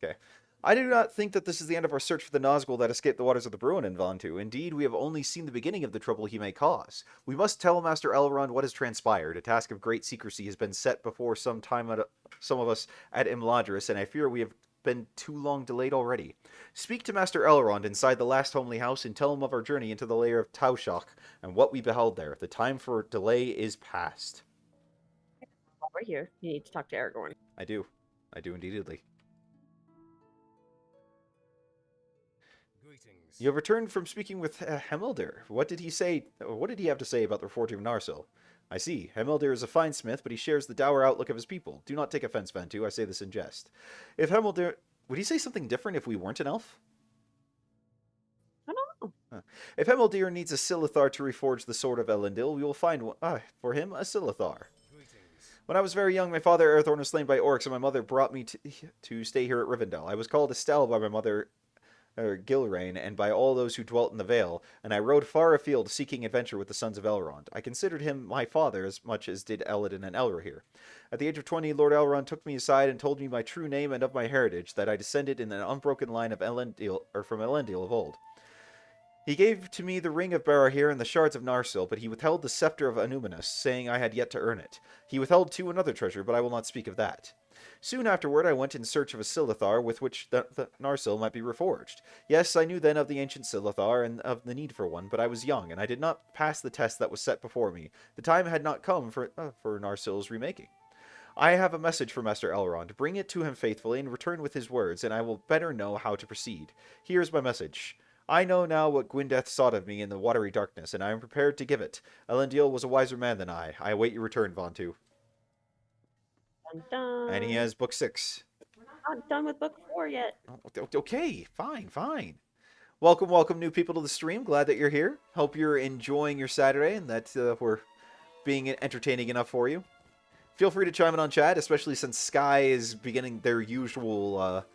Speaker 1: Okay. I do not think that this is the end of our search for the Nazgul that escaped the waters of the Bruin in Vantu. Indeed, we have only seen the beginning of the trouble he may cause. We must tell Master Elrond what has transpired. A task of great secrecy has been set before some of us at Imladris, and I fear we have been too long delayed already. Speak to Master Elrond inside the last homely house and tell him of our journey into the lair of Taushak and what we beheld there. The time for delay is past.
Speaker 2: While we're here, you need to talk to Aragorn.
Speaker 1: I do. I do indeedly.
Speaker 4: Greetings.
Speaker 1: You have returned from speaking with Hemeldir. What did he say? What did he have to say about the reforging of Narsil? I see. Hemeldir is a fine smith, but he shares the dour outlook of his people. Do not take offense, Ventu. I say this in jest. If Hemeldir... Would he say something different if we weren't an elf?
Speaker 2: I don't know.
Speaker 1: If Hemeldir needs a Silithar to reforge the sword of Elendil, we will find one, for him a Silithar. When I was very young, my father Arathorn was slain by orcs, and my mother brought me to stay here at Rivendell. I was called Estelle by my mother Gilrain, and by all those who dwelt in the Vale, and I rode far afield seeking adventure with the sons of Elrond. I considered him my father as much as did Eladin and Elrohir. At the age of 20, Lord Elrond took me aside and told me my true name and of my heritage, that I descended in an unbroken line of from Elendil of old. He gave to me the ring of Barahir and the shards of Narsil, but he withheld the scepter of Anuminus, saying I had yet to earn it. He withheld too another treasure, but I will not speak of that. Soon afterward I went in search of a Silithar with which the Narsil might be reforged. Yes, I knew then of the ancient Silithar and of the need for one, but I was young, and I did not pass the test that was set before me. The time had not come for Narsil's remaking. I have a message for Master Elrond. Bring it to him faithfully and return with his words, and I will better know how to proceed. Here is my message. I know now what Gwyndeth sought of me in the watery darkness, and I am prepared to give it. Elendil was a wiser man than I. I await your return, Vontu.
Speaker 2: Dun, dun.
Speaker 1: And he has book 6.
Speaker 2: We're not done with book 4 yet.
Speaker 1: Okay, fine. Welcome, new people to the stream. Glad that you're here. Hope you're enjoying your Saturday and that we're being entertaining enough for you. Feel free to chime in on chat, especially since Sky is beginning their usual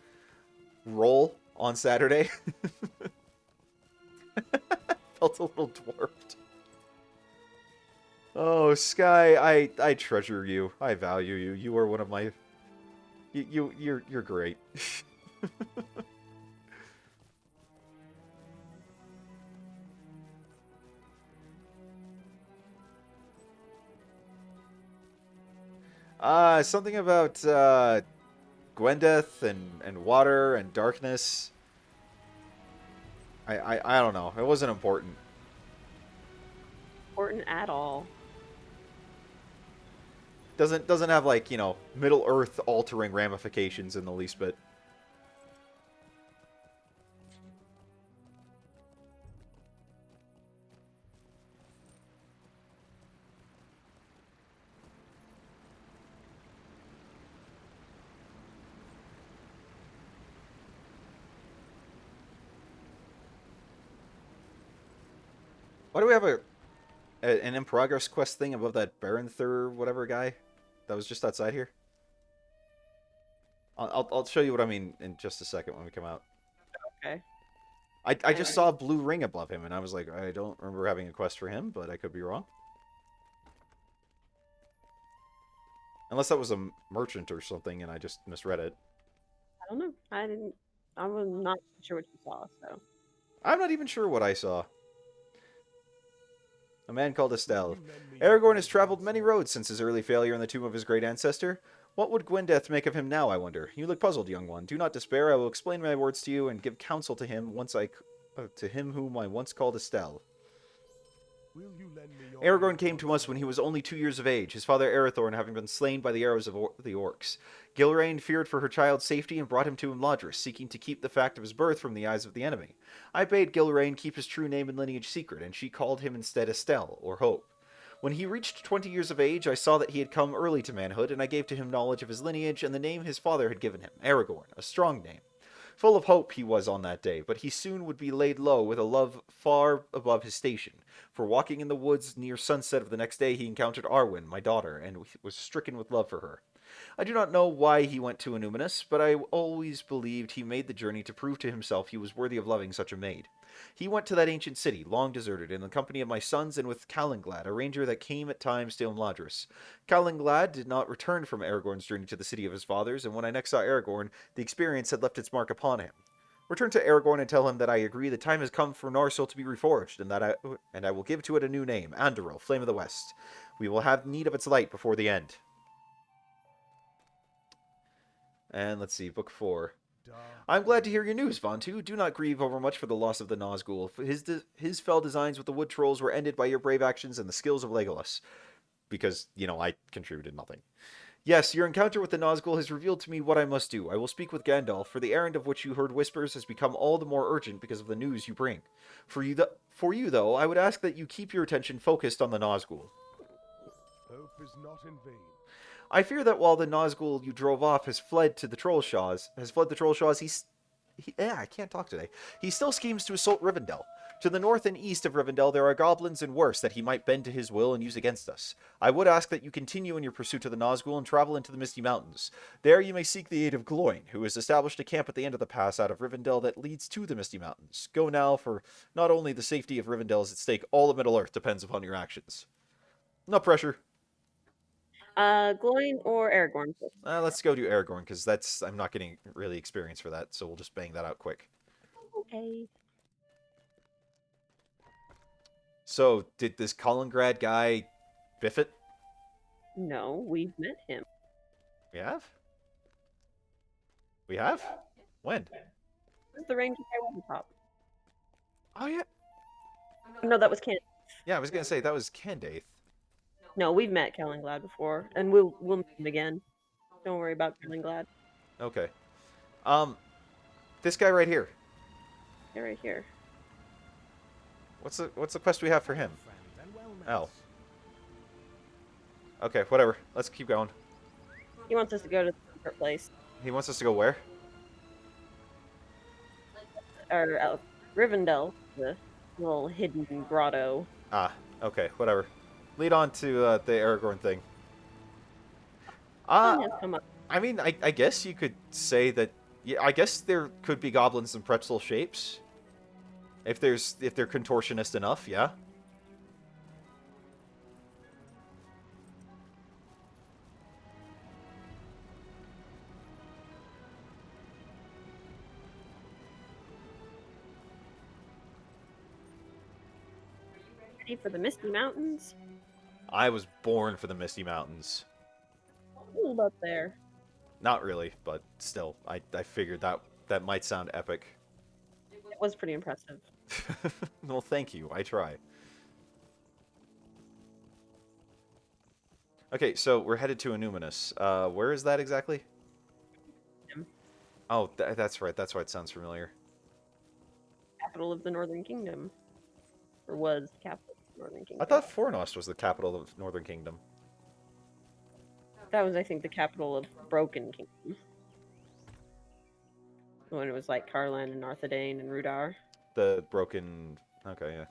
Speaker 1: role on Saturday. Felt a little dwarfed. Oh, Sky, I treasure you. I value you. You are one of my... You're great. Something about Gwyndeth and water and darkness. I don't know. It wasn't important.
Speaker 2: Important at all.
Speaker 1: Doesn't have, like, you know, Middle Earth altering ramifications in the least bit. Why do we have an in progress quest thing above that Baron-Thur whatever guy that was just outside here? I'll show you what I mean in just a second when we come out.
Speaker 2: Okay.
Speaker 1: I just saw a blue ring above him, and I was like, I don't remember having a quest for him, but I could be wrong. Unless that was a merchant or something, and I just misread it.
Speaker 2: I don't know. I'm not sure what you saw, so.
Speaker 1: I'm not even sure what I saw. A man called Estelle. Aragorn has traveled many roads since his early failure in the tomb of his great ancestor. What would Gwyndeth make of him now, I wonder? You look puzzled, young one. Do not despair. I will explain my words to you and give counsel to him to him whom I once called Estelle. Aragorn came to us when he was only 2 years of age, his father Arathorn having been slain by the arrows of the orcs. Gilrain feared for her child's safety and brought him to Imladris, seeking to keep the fact of his birth from the eyes of the enemy. I bade Gilrain keep his true name and lineage secret, and she called him instead Estelle, or Hope. When he reached 20 years of age, I saw that he had come early to manhood, and I gave to him knowledge of his lineage and the name his father had given him, Aragorn, a strong name. Full of hope he was on that day, but he soon would be laid low with a love far above his station, for walking in the woods near sunset of the next day he encountered Arwen, my daughter, and was stricken with love for her. I do not know why he went to Anuminus, but I always believed he made the journey to prove to himself he was worthy of loving such a maid. He went to that ancient city, long deserted, in the company of my sons and with Calanglad, a ranger that came at times to Imladris. Calanglad did not return from Aragorn's journey to the city of his fathers, and when I next saw Aragorn, the experience had left its mark upon him. Return to Aragorn and tell him that I agree the time has come for Narsil to be reforged, and I will give to it a new name, Andoril, Flame of the West. We will have need of its light before the end. And let's see, Book 4. I'm glad to hear your news, Vontu. Do not grieve over much for the loss of the Nazgul. His fell designs with the wood trolls were ended by your brave actions and the skills of Legolas. Because, I contributed nothing. Yes, your encounter with the Nazgul has revealed to me what I must do. I will speak with Gandalf, for the errand of which you heard whispers has become all the more urgent because of the news you bring. For you, though, I would ask that you keep your attention focused on the Nazgul.
Speaker 6: Hope is not in vain.
Speaker 1: I fear that while the Nazgul you drove off has fled the Trollshaws, I can't talk today. He still schemes to assault Rivendell. To the north and east of Rivendell there are goblins and worse that he might bend to his will and use against us. I would ask that you continue in your pursuit of the Nazgul and travel into the Misty Mountains. There you may seek the aid of Gloin, who has established a camp at the end of the pass out of Rivendell that leads to the Misty Mountains. Go now, for not only the safety of Rivendell is at stake, all of Middle-earth depends upon your actions. No pressure.
Speaker 2: Gloin or Aragorn?
Speaker 1: Let's go do Aragorn, because I'm not getting really experience for that, so we'll just bang that out quick.
Speaker 2: Okay.
Speaker 1: So, did this Kaliningrad guy biff it?
Speaker 2: No, we've met him.
Speaker 1: We have? We have? When?
Speaker 2: This is the Ranger guy with the top.
Speaker 1: Oh, yeah.
Speaker 2: No, that was Ken.
Speaker 1: Yeah, I was going to say, that was Candaith.
Speaker 2: No, we've met Kellinglad before, and we'll meet him again. Don't worry about Kellinglad.
Speaker 1: Okay. This guy right here.
Speaker 2: They're right here.
Speaker 1: What's the quest we have for him?
Speaker 4: Friend and well met.
Speaker 1: Oh. Okay, whatever. Let's keep going.
Speaker 2: He wants us to go to the secret place.
Speaker 1: He wants us to go where?
Speaker 2: Or Rivendell, the little hidden grotto.
Speaker 1: Ah, okay, whatever. Lead on to the Aragorn thing.
Speaker 2: Someone has come up.
Speaker 1: I mean, I guess you could say that. Yeah, I guess there could be goblins in pretzel shapes. If they're contortionist enough, yeah.
Speaker 2: Ready for the Misty Mountains?
Speaker 1: I was born for the Misty Mountains.
Speaker 2: Hold up there.
Speaker 1: Not really, but still, I figured that might sound epic.
Speaker 2: It was pretty impressive.
Speaker 1: Well, thank you. I try. Okay, so we're headed to Illuminus. Where is that exactly? Oh, that's right. That's why it sounds familiar.
Speaker 2: Capital of the Northern Kingdom. Or was the capital of the Northern Kingdom.
Speaker 1: I thought Fornost was the capital of Northern Kingdom.
Speaker 2: That was, I think, the capital of Broken Kingdom. When it was like Carlan and Arthedain and Rudar.
Speaker 1: The broken... Okay, yeah.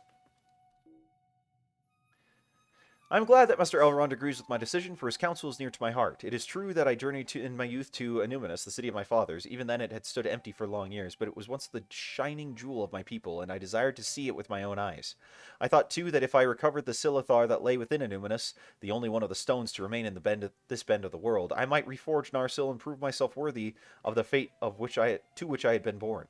Speaker 1: I'm glad that Master Elrond agrees with my decision, for his counsel is near to my heart. It is true that I journeyed in my youth to Illuminus, the city of my fathers. Even then it had stood empty for long years, but it was once the shining jewel of my people, and I desired to see it with my own eyes. I thought, too, that if I recovered the Silithar that lay within Illuminus, the only one of the stones to remain in this bend of the world, I might reforge Narsil and prove myself worthy of the fate to which I had been born.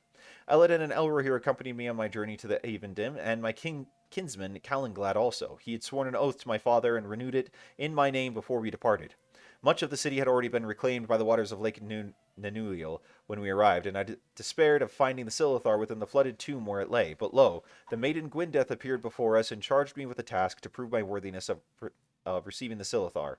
Speaker 1: Eladin and Elrohir accompanied me on my journey to the Avendim, and my kinsman Kalinglad also. He had sworn an oath to my father and renewed it in my name before we departed. Much of the city had already been reclaimed by the waters of Lake Nanuliel when we arrived, and I despaired of finding the Silithar within the flooded tomb where it lay. But lo, the maiden Gwyneth appeared before us and charged me with a task to prove my worthiness of receiving the Silithar.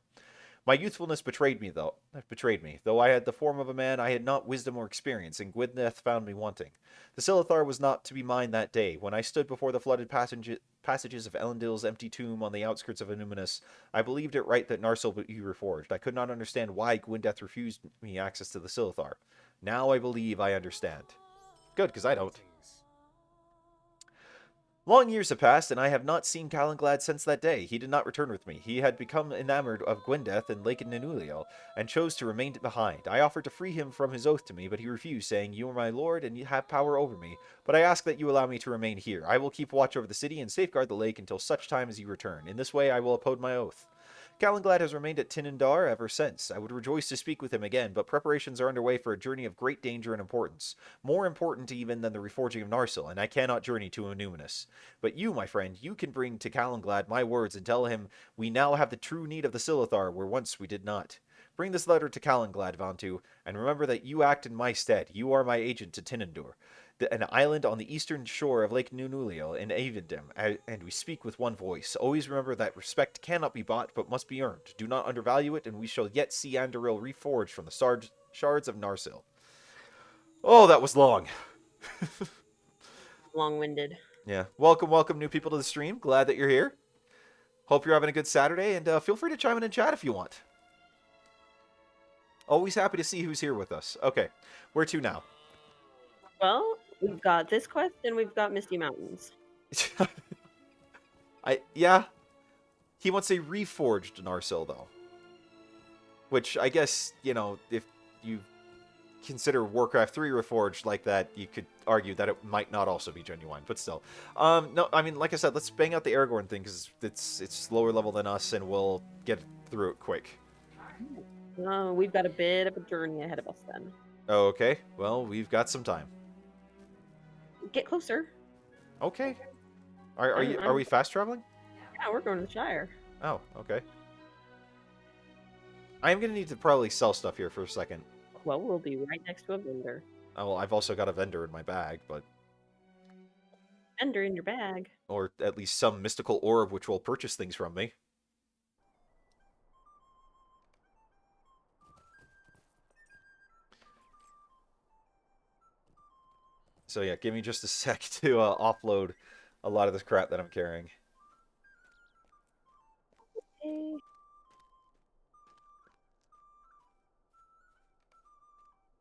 Speaker 1: My youthfulness betrayed me. Though I had the form of a man, I had not wisdom or experience, and Gwyneth found me wanting. The Silithar was not to be mine that day. When I stood before the flooded passages of Elendil's empty tomb on the outskirts of Illuminus, I believed it right that Narsil be reforged. I could not understand why Gwyneth refused me access to the Silithar. Now I believe I understand. Good, because I don't. Long years have passed, and I have not seen Kalinglad since that day. He did not return with me. He had become enamored of Gwyneth and Lake Nanuliel, and chose to remain behind. I offered to free him from his oath to me, but he refused, saying, "You are my lord, and you have power over me. But I ask that you allow me to remain here. I will keep watch over the city and safeguard the lake until such time as you return. In this way I will uphold my oath." Kalinglad has remained at Tinindar ever since. I would rejoice to speak with him again, but preparations are underway for a journey of great danger and importance. More important even than the reforging of Narsil, and I cannot journey to Illuminus. But you, my friend, you can bring to Kalinglad my words and tell him we now have the true need of the Silithar, where once we did not. Bring this letter to Kalinglad, Vantu, and remember that you act in my stead. You are my agent to Tinandur, an island on the eastern shore of Lake Nunulio in Avendim, and we speak with one voice. Always remember that respect cannot be bought, but must be earned. Do not undervalue it, and we shall yet see Andoril reforged from the shards of Narsil. Oh, that was long.
Speaker 2: Long-winded.
Speaker 1: Yeah. Welcome, new people to the stream. Glad that you're here. Hope you're having a good Saturday, and feel free to chime in and chat if you want. Always happy to see who's here with us. Okay, where to now?
Speaker 2: Well, we've got this quest and we've got Misty Mountains.
Speaker 1: Yeah. He wants a reforged Narsil, though. Which, I guess, you know, if you consider Warcraft 3 reforged like that, you could argue that it might not also be genuine, but still. No, I mean, like I said, let's bang out the Aragorn thing, because it's lower level than us, and we'll get through it quick.
Speaker 2: We've got a bit of a journey ahead of us then.
Speaker 1: Okay, well, we've got some time.
Speaker 2: Get closer.
Speaker 1: Okay. Are we fast traveling?
Speaker 2: Yeah, we're going to the Shire.
Speaker 1: Oh, okay. I am going to need to probably sell stuff here for a second.
Speaker 2: Well, we'll be right next to a vendor.
Speaker 1: Oh, well, I've also got a vendor in my bag, but...
Speaker 2: Vendor in your bag.
Speaker 1: Or at least some mystical orb which will purchase things from me. So yeah, give me just a sec to offload a lot of this crap that I'm carrying.
Speaker 2: Okay.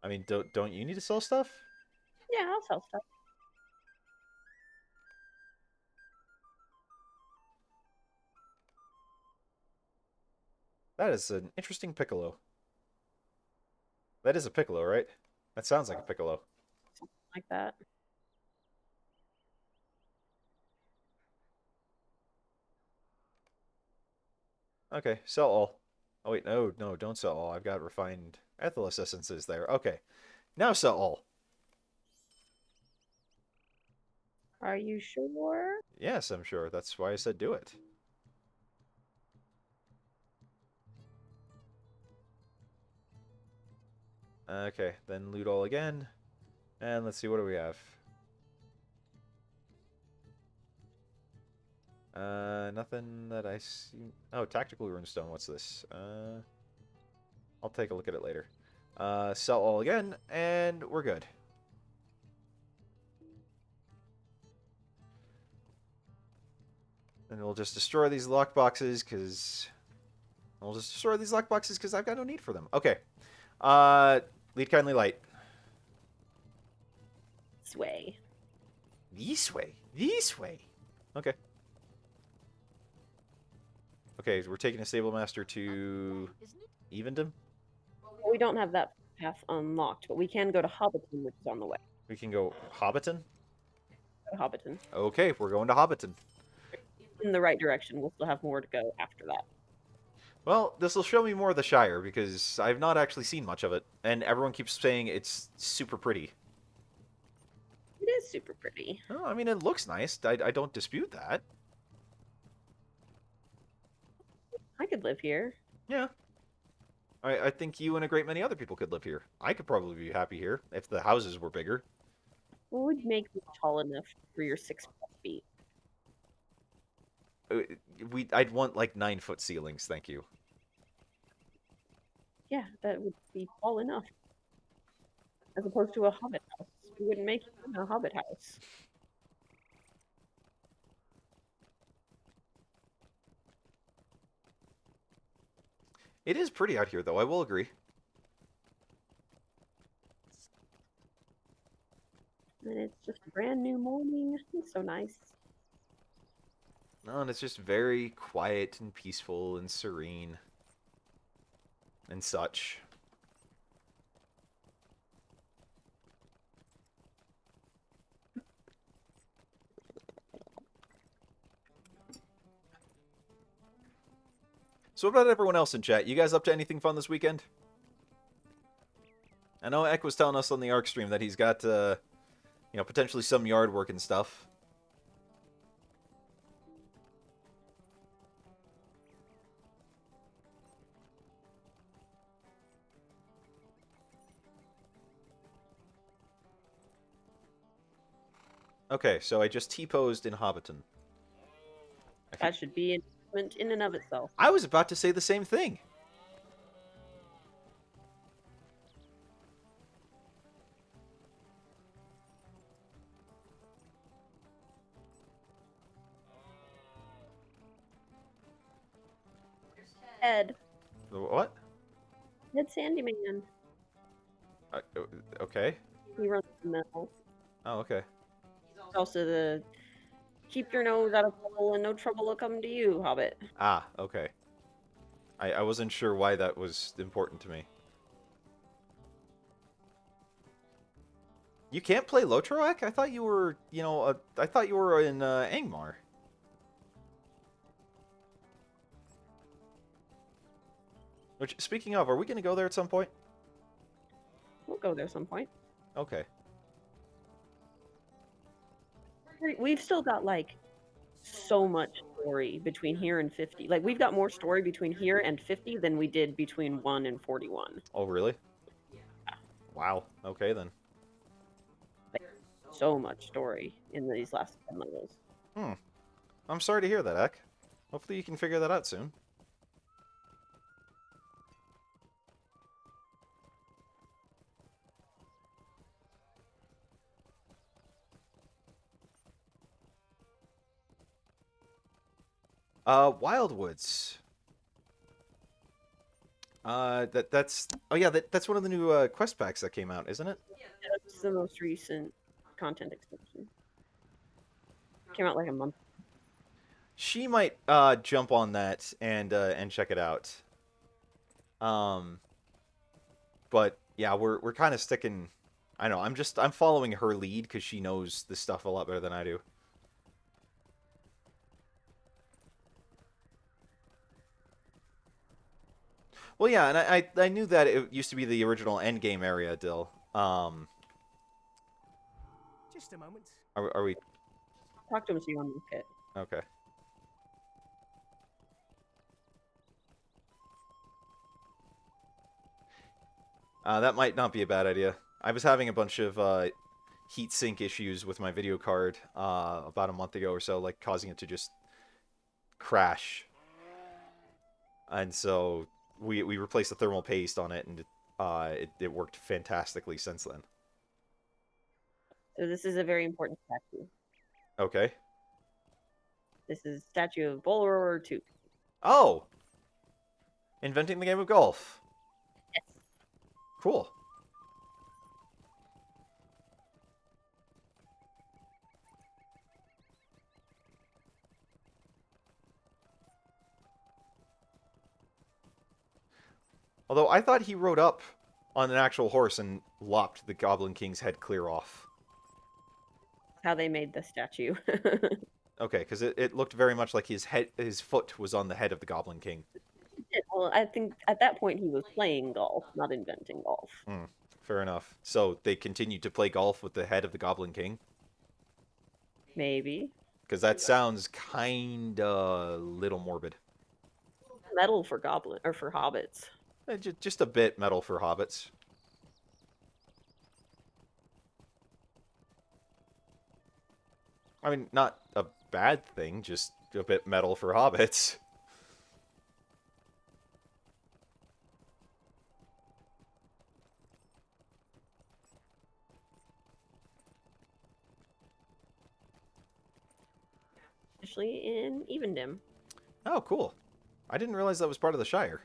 Speaker 1: I mean, don't you need to sell stuff?
Speaker 2: Yeah, I'll sell stuff.
Speaker 1: That is an interesting piccolo. That is a piccolo, right? That sounds like a piccolo.
Speaker 2: Like that.
Speaker 1: Okay, sell all. Oh wait, no, don't sell all. I've got refined Aethelus essences there. Okay, now sell all.
Speaker 2: Are you sure?
Speaker 1: Yes, I'm sure. That's why I said do it. Okay, then loot all again. And let's see, what do we have? Nothing that I see. Oh, tactical runestone. What's this? I'll take a look at it later. Sell all again, and we're good. And we'll just destroy these lockboxes, because... I've got no need for them. Okay. Lead kindly light.
Speaker 2: This way.
Speaker 1: This way. This way. Okay. Okay, we're taking a stable master to Evendom.
Speaker 2: We don't have that path unlocked, but we can go to Hobbiton, which is on the way.
Speaker 1: We can go Hobbiton.
Speaker 2: Hobbiton.
Speaker 1: Okay, we're going to Hobbiton.
Speaker 2: In the right direction. We'll still have more to go after that.
Speaker 1: Well, this will show me more of the Shire, because I've not actually seen much of it, and everyone keeps saying it's super pretty.
Speaker 2: It is super pretty.
Speaker 1: Oh, I mean, it looks nice. I don't dispute that.
Speaker 2: I could live here.
Speaker 1: Yeah. I think you and a great many other people could live here. I could probably be happy here if the houses were bigger.
Speaker 2: What would make me tall enough for your 6 feet?
Speaker 1: I'd want like 9-foot ceilings, thank you.
Speaker 2: Yeah, that would be tall enough. As opposed to a hobbit house. We wouldn't make it in a hobbit house.
Speaker 1: It is pretty out here, though, I will agree.
Speaker 2: And it's just a brand new morning. It's so nice.
Speaker 1: No, and it's just very quiet and peaceful and serene. And such. So what about everyone else in chat? You guys up to anything fun this weekend? I know Ek was telling us on the Ark stream that he's got, potentially some yard work and stuff. Okay, so I just T-posed in Hobbiton.
Speaker 2: That should be an achievement in and of itself.
Speaker 1: I was about to say the same thing.
Speaker 2: Ed.
Speaker 1: What?
Speaker 2: Ed Sandyman.
Speaker 1: Okay.
Speaker 2: He runs the mill.
Speaker 1: Oh, okay.
Speaker 2: Also the keep your nose out of trouble and no trouble will come to you, Hobbit.
Speaker 1: Ah, okay. I wasn't sure why that was important to me. You can't play Lotroak? I thought you were, I thought you were in Angmar. Which, speaking of, are we going to go there at some point?
Speaker 2: We'll go there some point.
Speaker 1: Okay.
Speaker 2: We've still got like so much story between here and 50. Like we've got more story between here and 50 than we did between 1 and 41.
Speaker 1: Oh, really? Wow. Okay, then.
Speaker 2: So much story in these last 10 levels.
Speaker 1: I'm sorry to hear that, Ek. Hopefully you can figure that out soon. Wildwoods. That's oh yeah, that's one of the new quest packs that came out, isn't it?
Speaker 2: That's the most recent content extension. Came out like a month.
Speaker 1: She might jump on that and check it out. But yeah, we're kind of sticking. I know. I'm following her lead because she knows this stuff a lot better than I do. Well, yeah, and I knew that it used to be the original endgame area, Dill.
Speaker 4: Just a moment.
Speaker 1: Are we
Speaker 2: Talk to him so you unlock it.
Speaker 1: okay? That might not be a bad idea. I was having a bunch of heatsink issues with my video card about a month ago or so, like causing it to just crash. And so we replaced the thermal paste on it, and it worked fantastically since then.
Speaker 2: So this is a very important statue.
Speaker 1: Okay.
Speaker 2: This is a statue of Bolor 2.
Speaker 1: Oh! Inventing the game of golf.
Speaker 2: Yes.
Speaker 1: Cool. Although I thought he rode up on an actual horse and lopped the Goblin King's head clear off.
Speaker 2: How they made the statue.
Speaker 1: Okay, because it looked very much like his foot was on the head of the Goblin King.
Speaker 2: Well, I think at that point he was playing golf, not inventing golf.
Speaker 1: Fair enough. So they continued to play golf with the head of the Goblin King?
Speaker 2: Maybe.
Speaker 1: Because that sounds kinda little morbid.
Speaker 2: Metal for hobbits.
Speaker 1: Just a bit metal for hobbits. I mean, not a bad thing, just a bit metal for hobbits.
Speaker 2: Especially in Evendim.
Speaker 1: Oh, cool. I didn't realize that was part of the Shire.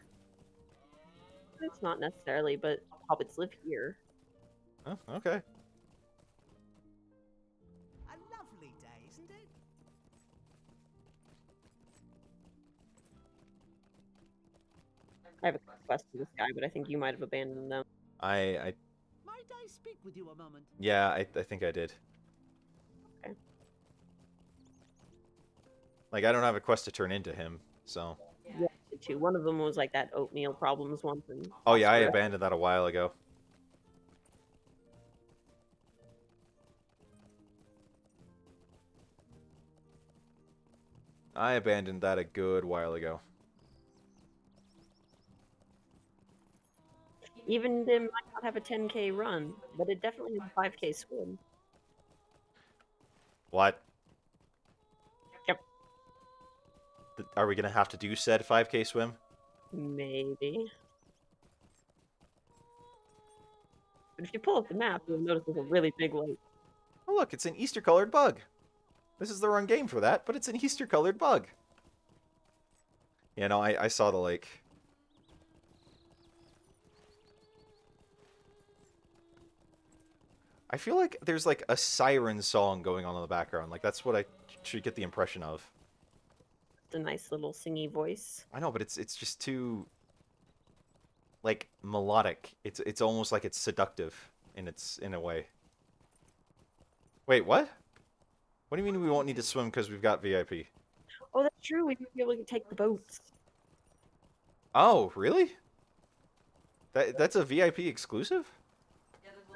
Speaker 2: It's not necessarily, but hobbits live here.
Speaker 1: Oh, okay.
Speaker 3: A lovely day, isn't it?
Speaker 2: I have a quest for this guy, but I think you might have abandoned them.
Speaker 1: I
Speaker 3: Might I speak with you a moment?
Speaker 1: yeah, I think I did.
Speaker 2: Okay.
Speaker 1: Like, I don't have a quest to turn into him, so...
Speaker 2: Yeah, two. One of them was like that oatmeal problems one.
Speaker 1: Oh yeah, I abandoned that a while ago. I abandoned that a good while ago.
Speaker 2: Evendim might not have a 10k run, but it definitely has a 5k swim.
Speaker 1: What?
Speaker 2: Yep.
Speaker 1: Are we gonna have to do said 5K swim?
Speaker 2: Maybe. But if you pull up the map, you'll notice there's a really big lake.
Speaker 1: Oh look, it's an Easter-colored bug. This is the wrong game for that, but it's an Easter-colored bug. Yeah, no, I saw the lake. I feel like there's like a siren song going on in the background. Like that's what I should get the impression of.
Speaker 2: It's a nice little singy voice.
Speaker 1: I know, but it's just too like melodic. It's almost like it's seductive in a way. Wait, what? What do you mean we won't need to swim because we've got VIP?
Speaker 2: Oh, that's true. We might be able to take the boats.
Speaker 1: Oh, really? That's a VIP exclusive?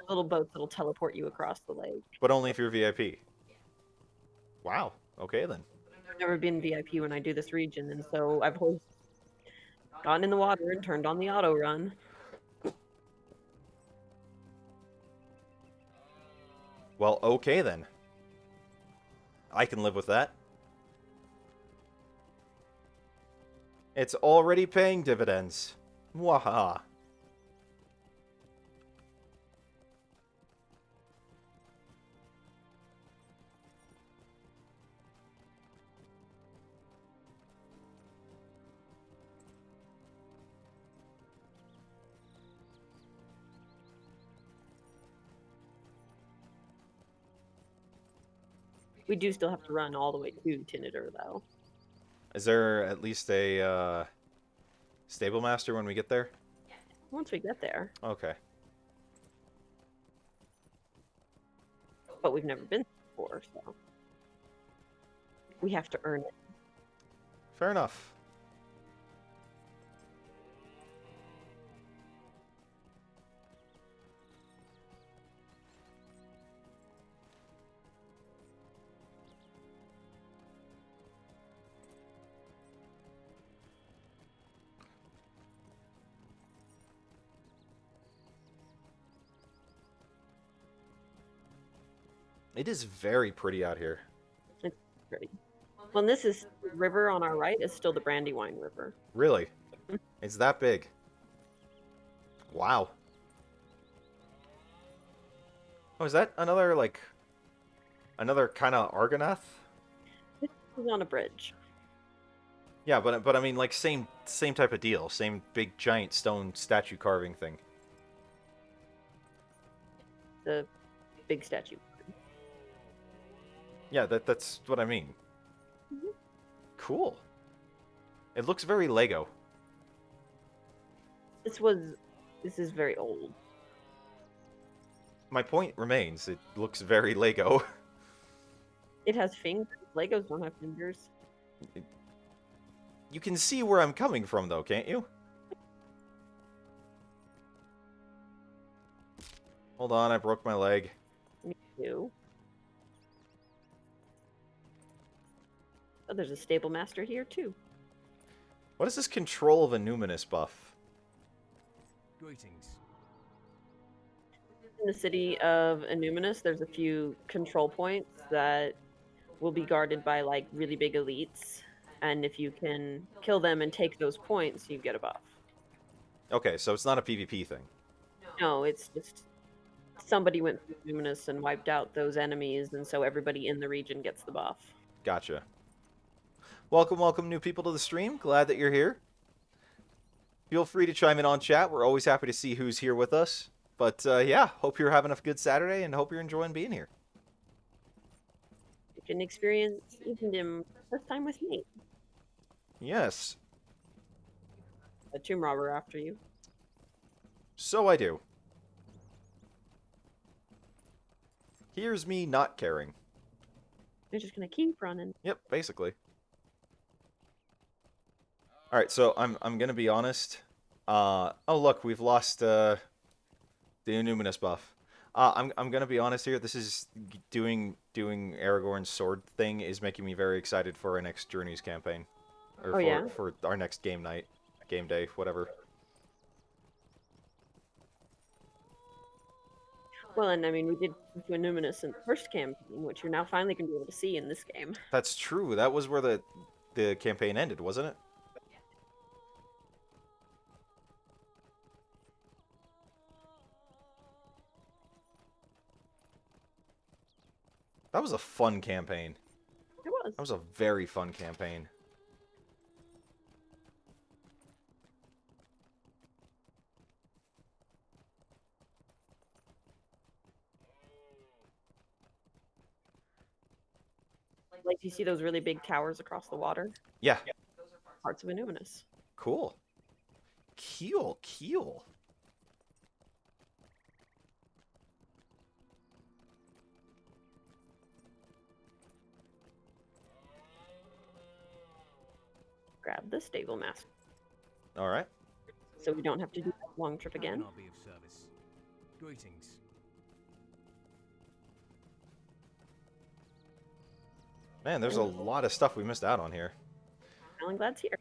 Speaker 2: Little boats that'll teleport you across the lake.
Speaker 1: But only if you're VIP. Wow. Okay then.
Speaker 2: I've never been VIP when I do this region, and so I've always gotten in the water and turned on the auto run.
Speaker 1: Well, okay then. I can live with that. It's already paying dividends. Mwahaha.
Speaker 2: We do still have to run all the way to Tinitor, though.
Speaker 1: Is there at least a stable master when we get there?
Speaker 2: Once we get there.
Speaker 1: Okay.
Speaker 2: But we've never been before, so we have to earn it.
Speaker 1: Fair enough. It is very pretty out here.
Speaker 2: It's pretty. Well, and this is the river on our right is still the Brandywine River.
Speaker 1: Really? It's that big. Wow. Oh, is that another, like, another kind of Argonath?
Speaker 2: This is on a bridge.
Speaker 1: Yeah, but I mean, like, same type of deal. Same big, giant stone statue carving thing.
Speaker 2: The big statue.
Speaker 1: Yeah, that's what I mean.
Speaker 2: Mhm.
Speaker 1: Cool. It looks very Lego.
Speaker 2: This is very old.
Speaker 1: My point remains, it looks very Lego.
Speaker 2: It has fingers. Legos don't have fingers.
Speaker 1: You can see where I'm coming from, though, can't you? Hold on, I broke my leg.
Speaker 2: Me too. Oh, there's a stable master here too.
Speaker 1: What is this control of a numinous buff?
Speaker 4: Greetings.
Speaker 2: In the city of Illuminus, there's a few control points that will be guarded by like really big elites, and if you can kill them and take those points, you get a buff.
Speaker 1: Okay, so it's not a PvP thing.
Speaker 2: No, it's just somebody went through Illuminus and wiped out those enemies, and so everybody in the region gets the buff.
Speaker 1: Gotcha. Welcome, new people to the stream. Glad that you're here. Feel free to chime in on chat. We're always happy to see who's here with us. But yeah, hope you're having a good Saturday and hope you're enjoying being here.
Speaker 2: You can experience Ethandom first time with me.
Speaker 1: Yes,
Speaker 2: A tomb robber after you.
Speaker 1: so I do. Here's me not caring.
Speaker 2: You're just gonna keep running.
Speaker 1: Yep, basically. All right, so I'm gonna be honest. Oh look, we've lost the Numinous buff. I'm gonna be honest here. This is doing Aragorn's sword thing is making me very excited for our next Journeys campaign, or for our next game night, game day, whatever.
Speaker 2: Well, and I mean, we did do Numinous in the first campaign, which you're now finally going to be able to see in this game.
Speaker 1: That's true. That was where the campaign ended, wasn't it? That was a fun campaign.
Speaker 2: It was.
Speaker 1: That was a very fun campaign.
Speaker 2: Like, you see those really big towers across the water?
Speaker 1: Yeah.
Speaker 2: Parts of a Numinous.
Speaker 1: Cool. Keel.
Speaker 2: Grab the stable mask,
Speaker 1: All right.
Speaker 2: so we don't have to do that long trip
Speaker 4: How can
Speaker 2: again.
Speaker 4: I be of service? Greetings.
Speaker 1: Man, there's a lot of stuff we missed out on here.
Speaker 2: Alan Glad's here.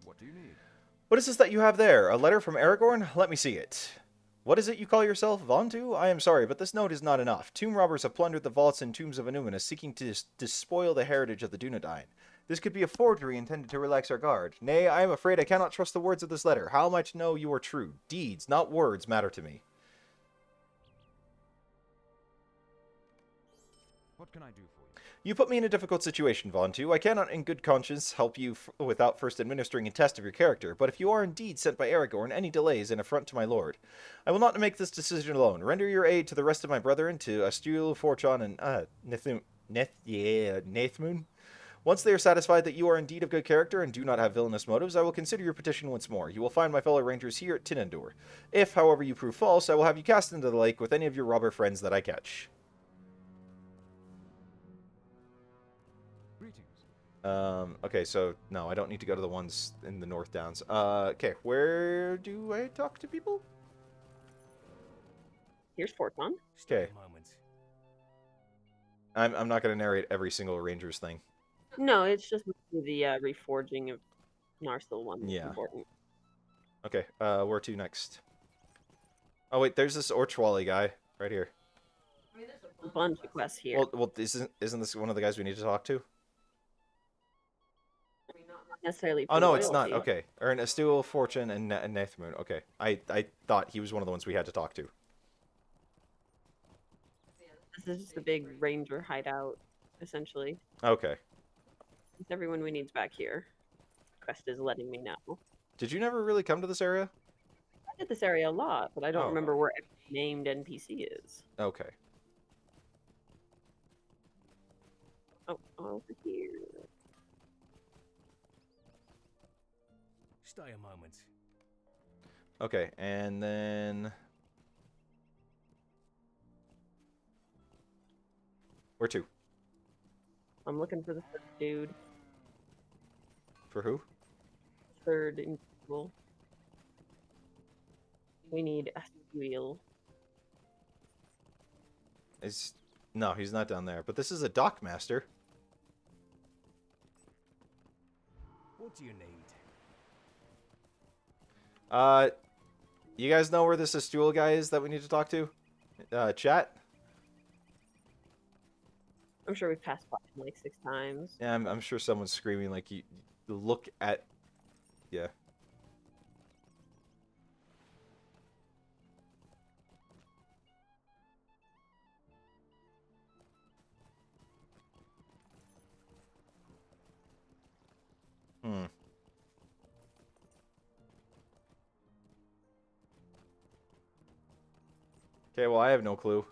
Speaker 4: What do you need?
Speaker 1: What is this that you have there? A letter from Aragorn? Let me see it. What is it you call yourself, Vontu? I am sorry, but this note is not enough. Tomb robbers have plundered the vaults and tombs of Anumina, seeking to despoil the heritage of the Dunedain. This could be a forgery intended to relax our guard. Nay, I am afraid I cannot trust the words of this letter. How am I to know you are true? Deeds, not words, matter to me.
Speaker 4: What can I do for you?
Speaker 1: You put me in a difficult situation, Vontu. I cannot in good conscience help you without first administering a test of your character, but if you are indeed sent by Aragorn, any delay is an affront to my lord. I will not make this decision alone. Render your aid to the rest of my brethren, to Astul, Forchon, and Nathmoon. Once they are satisfied that you are indeed of good character and do not have villainous motives, I will consider your petition once more. You will find my fellow rangers here at Tinandur. If, however, you prove false, I will have you cast into the lake with any of your robber friends that I catch.
Speaker 4: Greetings.
Speaker 1: Okay, so, no, I don't need to go to the ones in the North Downs. Okay, where do I talk to people?
Speaker 2: Here's Forton.
Speaker 4: Stay
Speaker 1: Okay.
Speaker 4: a moment.
Speaker 1: I'm not going to narrate every single Rangers thing.
Speaker 2: No, it's just the reforging of Narsil one. That's
Speaker 1: Yeah.
Speaker 2: important.
Speaker 1: Okay, where to next? Oh, wait, there's this Orchwally guy right here.
Speaker 2: A bunch of quests here.
Speaker 1: Well, isn't this one of the guys we need to talk to?
Speaker 2: Not necessarily.
Speaker 1: Oh,
Speaker 2: for
Speaker 1: no, it's not.
Speaker 2: loyalty.
Speaker 1: Okay. Earn Astul, Fortune, and Nathmoon. Okay. I thought he was one of the ones we had to talk to.
Speaker 2: This is just a big ranger hideout, essentially.
Speaker 1: Okay.
Speaker 2: It's everyone we need's back here. Quest is letting me know.
Speaker 1: Did you never really come to this area?
Speaker 2: I did this area a lot, but I don't
Speaker 1: Oh.
Speaker 2: remember where every named NPC is.
Speaker 1: Okay.
Speaker 2: Oh, over here.
Speaker 4: Stay a moment.
Speaker 1: Okay, and then... Where to?
Speaker 2: I'm looking for the third dude.
Speaker 1: For who?
Speaker 2: Third individual. We need a wheel.
Speaker 1: No, he's not down there. But this is a dock master.
Speaker 4: What do you need?
Speaker 1: You guys know where this Astul guy is that we need to talk to? Chat?
Speaker 2: I'm sure we've passed by him like 6 times.
Speaker 1: Yeah, I'm sure someone's screaming like, you look at... Yeah. Okay, well, I have no clue.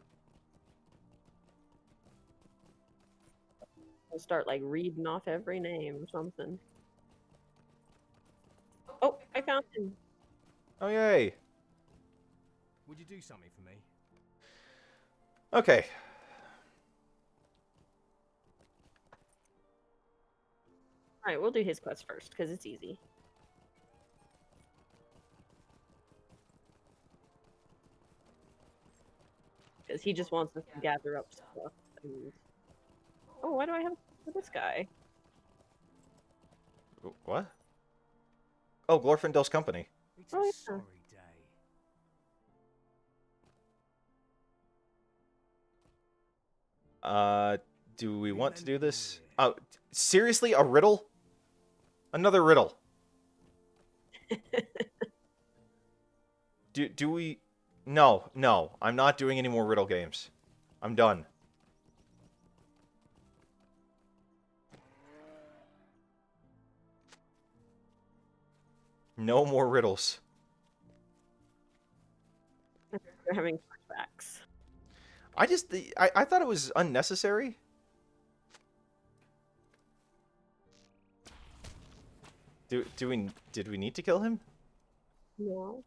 Speaker 2: We'll start like reading off every name or something. Oh, I found him.
Speaker 1: Oh, yay.
Speaker 4: Would you do something for me?
Speaker 1: Okay.
Speaker 2: Alright, we'll do his quest first, because it's easy. Because he just wants us to gather up stuff. And... Oh, why do I have for this guy?
Speaker 1: What? Oh, Glorfindel's company.
Speaker 4: It's
Speaker 2: Oh,
Speaker 4: a
Speaker 2: yeah.
Speaker 4: sorry day.
Speaker 1: Do we want to do this? Oh, seriously? A riddle? Another riddle. Do we... No, no. I'm not doing any more riddle games. I'm done. No more riddles.
Speaker 2: We're having flashbacks.
Speaker 1: I thought it was unnecessary. Did we need to kill him?
Speaker 2: No,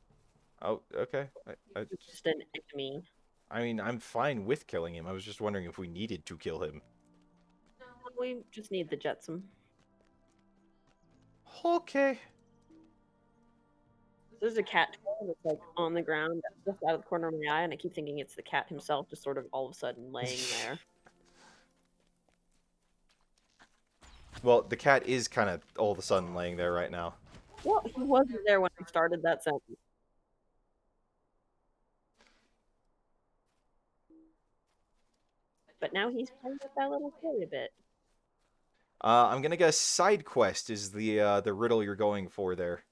Speaker 1: Oh, okay.
Speaker 2: it's just an enemy.
Speaker 1: I mean, I'm fine with killing him. I was just wondering if we needed to kill him.
Speaker 2: We just need the Jetsam.
Speaker 1: Okay.
Speaker 2: There's a cat toy that's like on the ground just out of the corner of my eye, and I keep thinking it's the cat himself, just sort of all of a sudden laying there.
Speaker 1: Well, the cat is kind of all of a sudden laying there right now.
Speaker 2: Well, he wasn't there when I started that sentence. But now he's playing with that little toy a bit.
Speaker 1: I'm gonna guess side quest is the riddle you're going for there,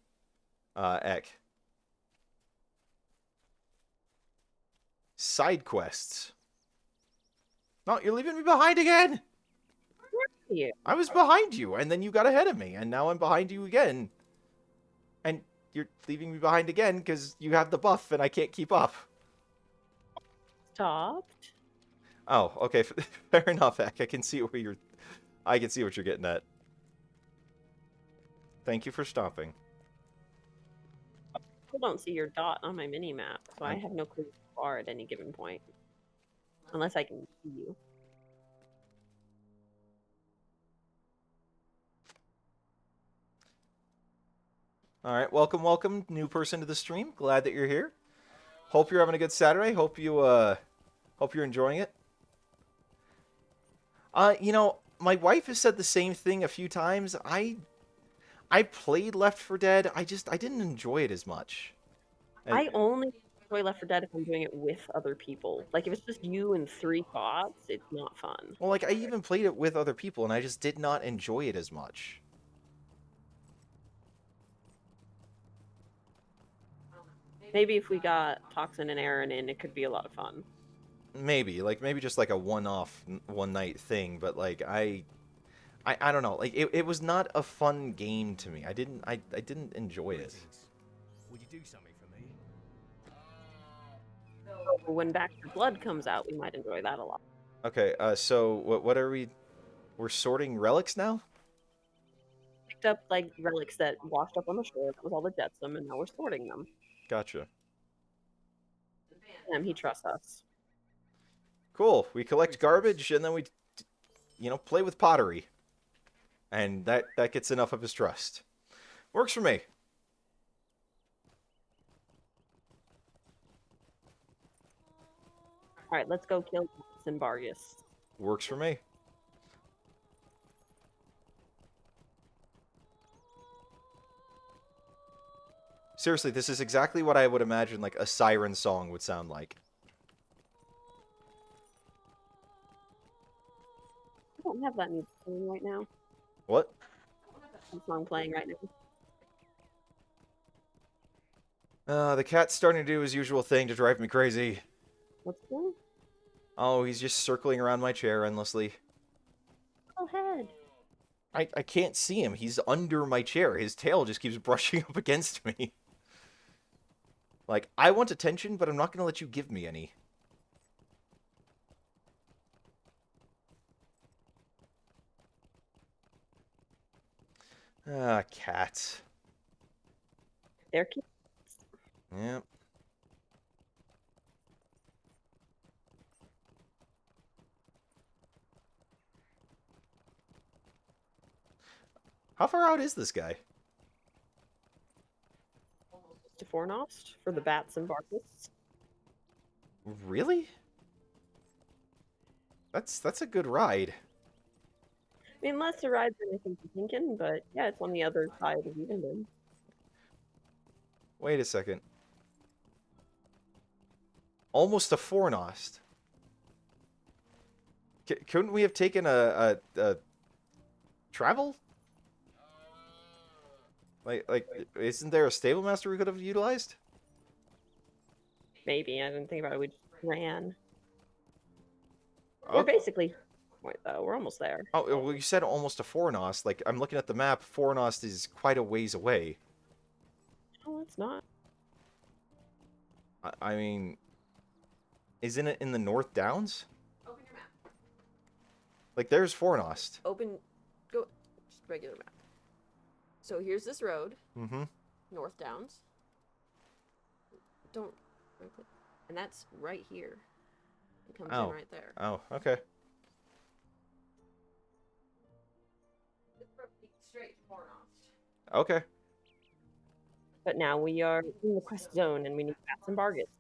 Speaker 1: Ek. Side quests. No, you're leaving me behind again.
Speaker 2: Yeah.
Speaker 1: I was behind you, and then you got ahead of me, and now I'm behind you again. And you're leaving me behind again because you have the buff, and I can't keep up.
Speaker 2: Stopped.
Speaker 1: Oh, okay, fair enough, Ek. I can see what you're getting at. Thank you for stopping.
Speaker 2: I still don't see your dot on my mini map, so I have no clue where you are at any given point. Unless I can see you.
Speaker 1: Alright, welcome, new person to the stream. Glad that you're here. Hope you're having a good Saturday. Hope you're enjoying it. You know, my wife has said the same thing a few times. I played Left 4 Dead. I didn't enjoy it as much.
Speaker 2: I only enjoy Left 4 Dead if I'm doing it with other people. Like, if it's just you and 3 bots, it's not fun.
Speaker 1: Well, like, I even played it with other people, and I just did not enjoy it as much.
Speaker 2: Maybe if we got Toxin and Aaron in, it could be a lot of fun.
Speaker 1: Maybe just like a one-off, one-night thing, but like I don't know, like it was not a fun game to me. I didn't enjoy it.
Speaker 4: Would you do something for me?
Speaker 2: So when Back 4 Blood comes out, we might enjoy that a lot.
Speaker 1: Okay, so what are we? We're sorting relics now?
Speaker 2: Picked up like relics that washed up on the shore. That was all the Jetsam, and now we're sorting them.
Speaker 1: Gotcha.
Speaker 2: He trusts us.
Speaker 1: Cool. We collect garbage and then we, play with pottery, and that gets enough of his trust. Works for me.
Speaker 2: All right, let's go kill Vargas.
Speaker 1: Works for me. Seriously, this is exactly what I would imagine like a siren song would sound like.
Speaker 2: I don't have that music playing right now.
Speaker 1: What?
Speaker 2: That song playing right
Speaker 1: The
Speaker 2: now.
Speaker 1: cat's starting to do his usual thing to drive me crazy.
Speaker 2: What's going?
Speaker 1: Oh, he's just circling around my chair endlessly.
Speaker 2: Go ahead.
Speaker 1: I can't see him. He's under my chair. His tail just keeps brushing up against me. Like, I want attention, but I'm not going to let you give me any. Ah, cats.
Speaker 2: They're cute.
Speaker 1: Yep. How far out is this guy?
Speaker 2: To Fornost for the bats and Vargas.
Speaker 1: Really? That's a good ride.
Speaker 2: I mean, less a ride than I think you're thinking, but yeah, it's on the other side of Eventon.
Speaker 1: Wait a second. Almost a Fornost. Couldn't we have taken a travel? Like, isn't there a stable master we could have utilized?
Speaker 2: Maybe I didn't think about it. We just ran.
Speaker 1: Oh,
Speaker 2: We're basically point though. We're almost there.
Speaker 1: oh, well, you said almost a Fornost. Like, I'm looking at the map. Fornost is quite a ways away.
Speaker 2: No, it's not.
Speaker 1: I mean, isn't it in the North Downs?
Speaker 2: Open your map.
Speaker 1: Like, there's Fornost.
Speaker 2: Open. Go. Just regular map. So here's this road.
Speaker 1: Mm-hmm.
Speaker 2: North Downs. Don't. And that's right here. It comes in right there.
Speaker 1: Oh, okay.
Speaker 2: Straight to Fornost.
Speaker 1: Okay.
Speaker 2: But now we are in the quest zone and we need bats and bargets.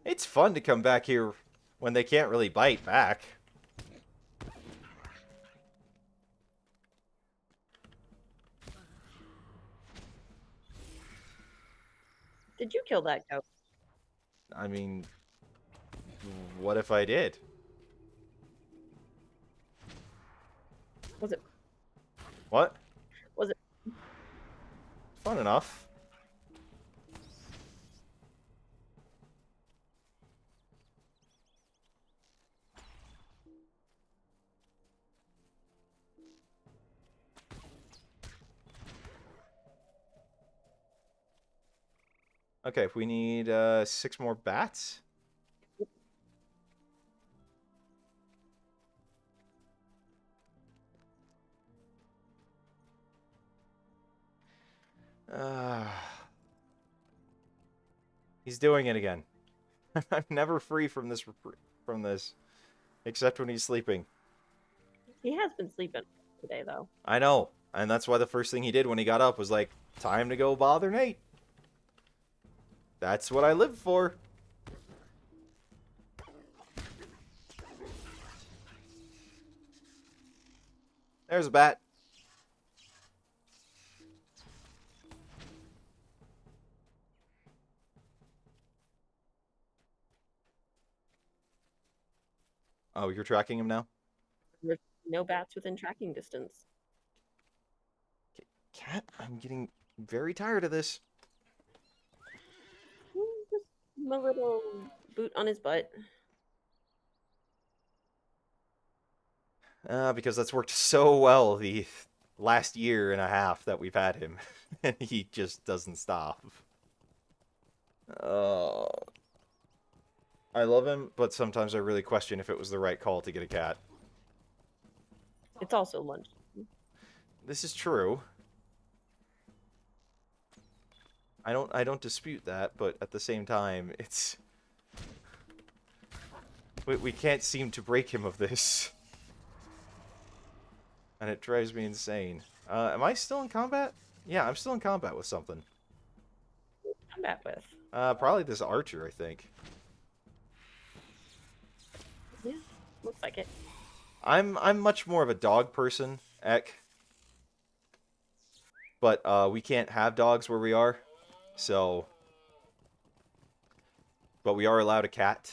Speaker 1: It's fun to come back here when they can't really bite back.
Speaker 2: Did you kill that goat?
Speaker 1: I mean, what if I did?
Speaker 2: Was it?
Speaker 1: What?
Speaker 2: Was it?
Speaker 1: Fun enough. Okay, we need 6 more bats. He's doing it again. I'm never free from this, except when he's sleeping.
Speaker 2: He has been sleeping today, though.
Speaker 1: I know, and that's why the first thing he did when he got up was like, time to go bother Nate. That's what I live for. There's a bat. Oh, you're tracking him now?
Speaker 2: There's no bats within tracking distance.
Speaker 1: Cat, I'm getting very tired of this.
Speaker 2: Just a little boot on his butt.
Speaker 1: Because that's worked so well the last year and a half that we've had him. And he just doesn't stop. I love him, but sometimes I really question if it was the right call to get a cat.
Speaker 2: It's also lunch.
Speaker 1: This is true. I don't dispute that, but at the same time, it's... We can't seem to break him of this. And it drives me insane. Am I still in combat? Yeah, I'm still in combat with something.
Speaker 2: Combat with.
Speaker 1: Probably this archer, I think.
Speaker 2: Yeah, looks like it.
Speaker 1: I'm much more of a dog person, Ek. But we can't have dogs where we are. So, but we are allowed a cat.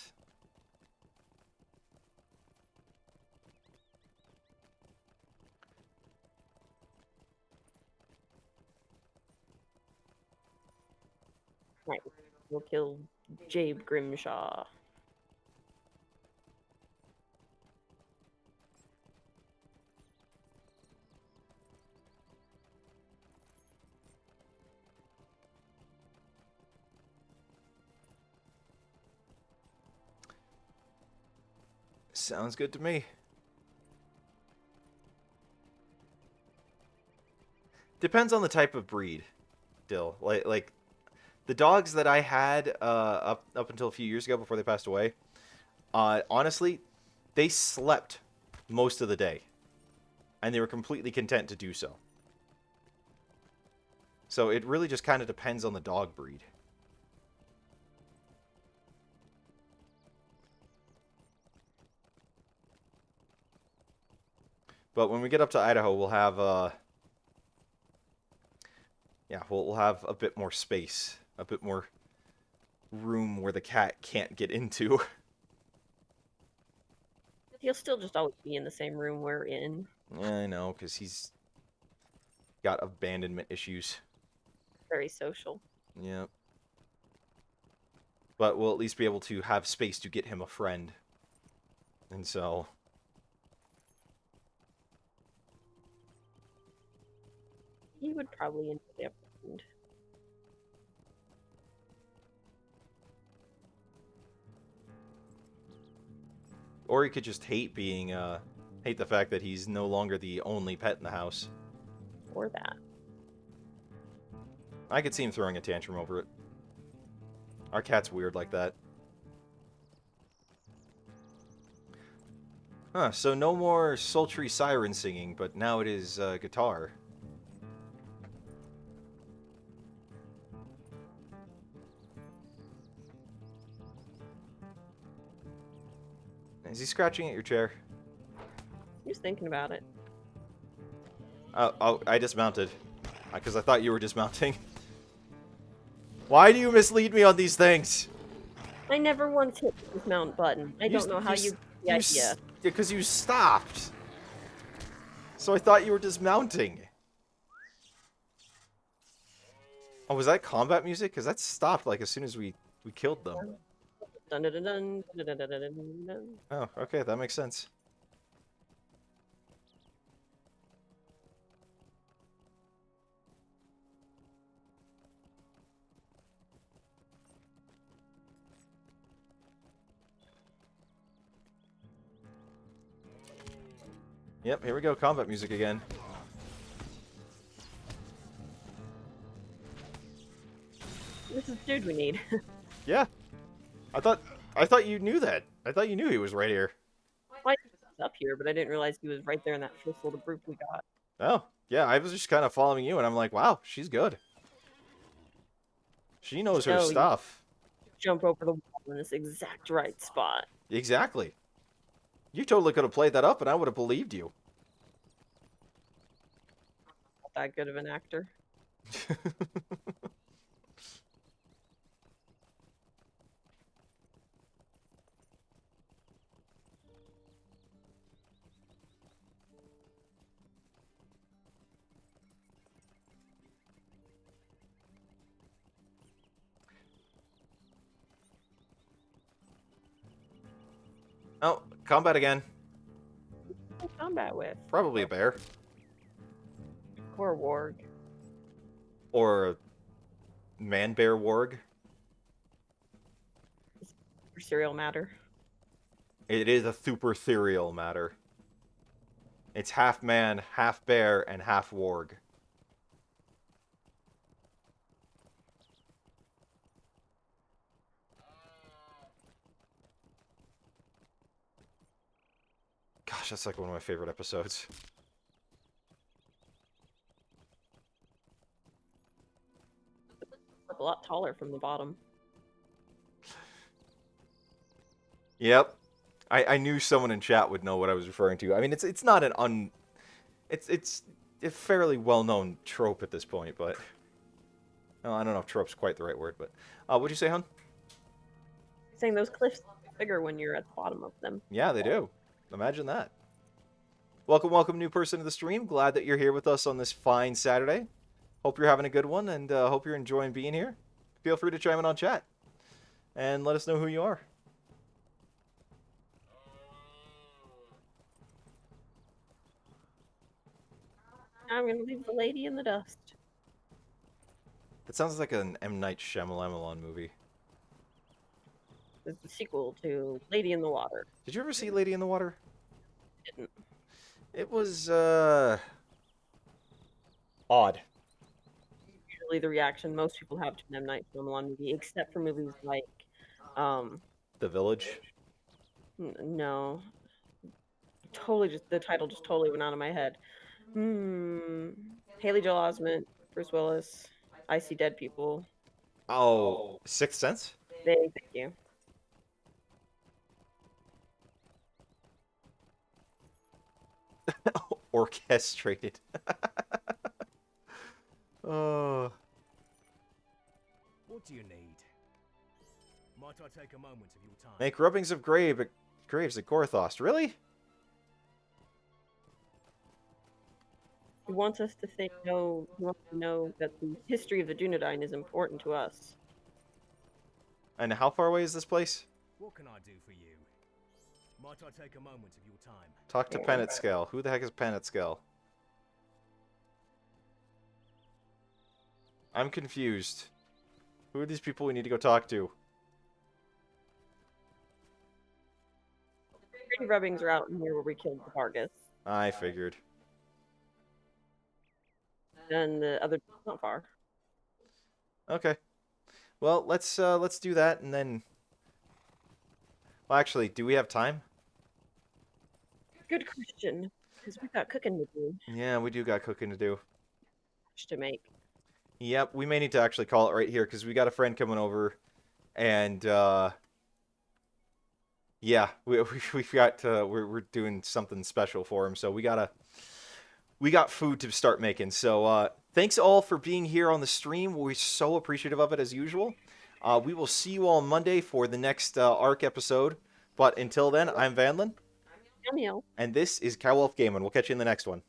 Speaker 2: Right. We'll kill Jabe Grimshaw.
Speaker 1: Sounds good to me. Depends on the type of breed, Dill. Like the dogs that I had up until a few years ago before they passed away, honestly, they slept most of the day. And they were completely content to do so. So it really just kind of depends on the dog breed. But when we get up to Idaho, we'll have yeah, we'll have a bit more space, a bit more room where the cat can't get into.
Speaker 2: He'll still just always be in the same room we're in.
Speaker 1: Yeah, I know, because he's got abandonment issues.
Speaker 2: Very social.
Speaker 1: Yep. But we'll at least be able to have space to get him a friend. And so...
Speaker 2: He would probably enjoy a friend.
Speaker 1: Or he could just hate being, hate the fact that he's no longer the only pet in the house.
Speaker 2: Or that.
Speaker 1: I could see him throwing a tantrum over it. Our cat's weird like that. Huh, so no more sultry siren singing, but now it is guitar. Is he scratching at your chair?
Speaker 2: He was thinking about it.
Speaker 1: Oh, I dismounted. Because I thought you were dismounting. Why do you mislead me on these things?
Speaker 2: I never once hit the dismount button. I don't know how you the idea.
Speaker 1: Because you stopped. So I thought you were dismounting. Oh, was that combat music? Because that stopped like as soon as we killed them.
Speaker 2: Dun, dun, dun, dun, dun, dun, dun, dun, dun.
Speaker 1: Oh, okay, that makes sense. Yep, here we go, combat music again.
Speaker 2: This is the dude we need.
Speaker 1: Yeah. I thought you knew that. I thought you knew he was right here.
Speaker 2: Why he was up here, but I didn't realize he was right there in that first little group we got.
Speaker 1: Oh, yeah, I was just kind of following you, and I'm like, wow, she's good. She knows her
Speaker 2: No, you-
Speaker 1: stuff.
Speaker 2: Jump over the wall in this exact right spot.
Speaker 1: Exactly. You totally could have played that up, and I would have believed you.
Speaker 2: Not that good of an actor.
Speaker 1: Oh, combat again.
Speaker 2: What combat with?
Speaker 1: Probably a bear.
Speaker 2: Or a warg.
Speaker 1: Or a man-bear warg.
Speaker 2: For serial matter.
Speaker 1: It is a super ethereal matter. It's half man, half bear, and half warg. Gosh, that's like one of my favorite episodes.
Speaker 2: A lot taller from the bottom.
Speaker 1: Yep. I knew someone in chat would know what I was referring to. I mean, it's not an it's a fairly well-known trope at this point, but well, I don't know if trope's quite the right word, but what'd you say, hon?
Speaker 2: Saying those cliffs are bigger when you're at the bottom of them.
Speaker 1: Yeah, they do. Imagine that. Welcome, new person to the stream. Glad that you're here with us on this fine Saturday. Hope you're having a good one, and hope you're enjoying being here. Feel free to chime in on chat, and let us know who you are.
Speaker 2: I'm gonna leave the lady in the dust.
Speaker 1: That sounds like an M. Night Shyamalan movie.
Speaker 2: It's the sequel to Lady in the Water.
Speaker 1: Did you ever see Lady in the Water?
Speaker 2: Didn't.
Speaker 1: It was, odd.
Speaker 2: Usually the reaction most people have to an M. Night Shyamalan movie, except for movies like,
Speaker 1: The Village?
Speaker 2: no. Totally just, the title just totally went out of my head. Haley Joel Osment, Bruce Willis, I See Dead People.
Speaker 1: Oh, Sixth Sense?
Speaker 2: Thank you.
Speaker 1: orchestrated. Oh.
Speaker 4: What do you need? Might I take a moment of your time?
Speaker 1: Make rubbings of graves at Gorthos. Really?
Speaker 2: He wants us to think, he wants to know that the history of the Dunedain is important to us.
Speaker 1: And how far away is this place?
Speaker 4: What can I do for you? Might I take a moment of your time?
Speaker 1: Talk to Penetscale. Who the heck is Penetscale? I'm confused. Who are these people we need to go talk to?
Speaker 2: Pretty rubbings are out in here where we killed the Vargas.
Speaker 1: I figured.
Speaker 2: And the other not far.
Speaker 1: Okay. Well, let's do that and then. Well, actually, do we have time?
Speaker 2: Good question. Because we've got cooking to do.
Speaker 1: Yeah, we do got cooking to do.
Speaker 2: To make.
Speaker 1: Yep, we may need to actually call it right here because we got a friend coming over, and yeah, we've got we're doing something special for him, so we got food to start making. So thanks all for being here on the stream. We're so appreciative of it as usual. We will see you all Monday for the next Ark episode. But until then, I'm Vanlin.
Speaker 2: Cameo.
Speaker 1: And this is Cowolf Gaming. We'll catch you in the next one.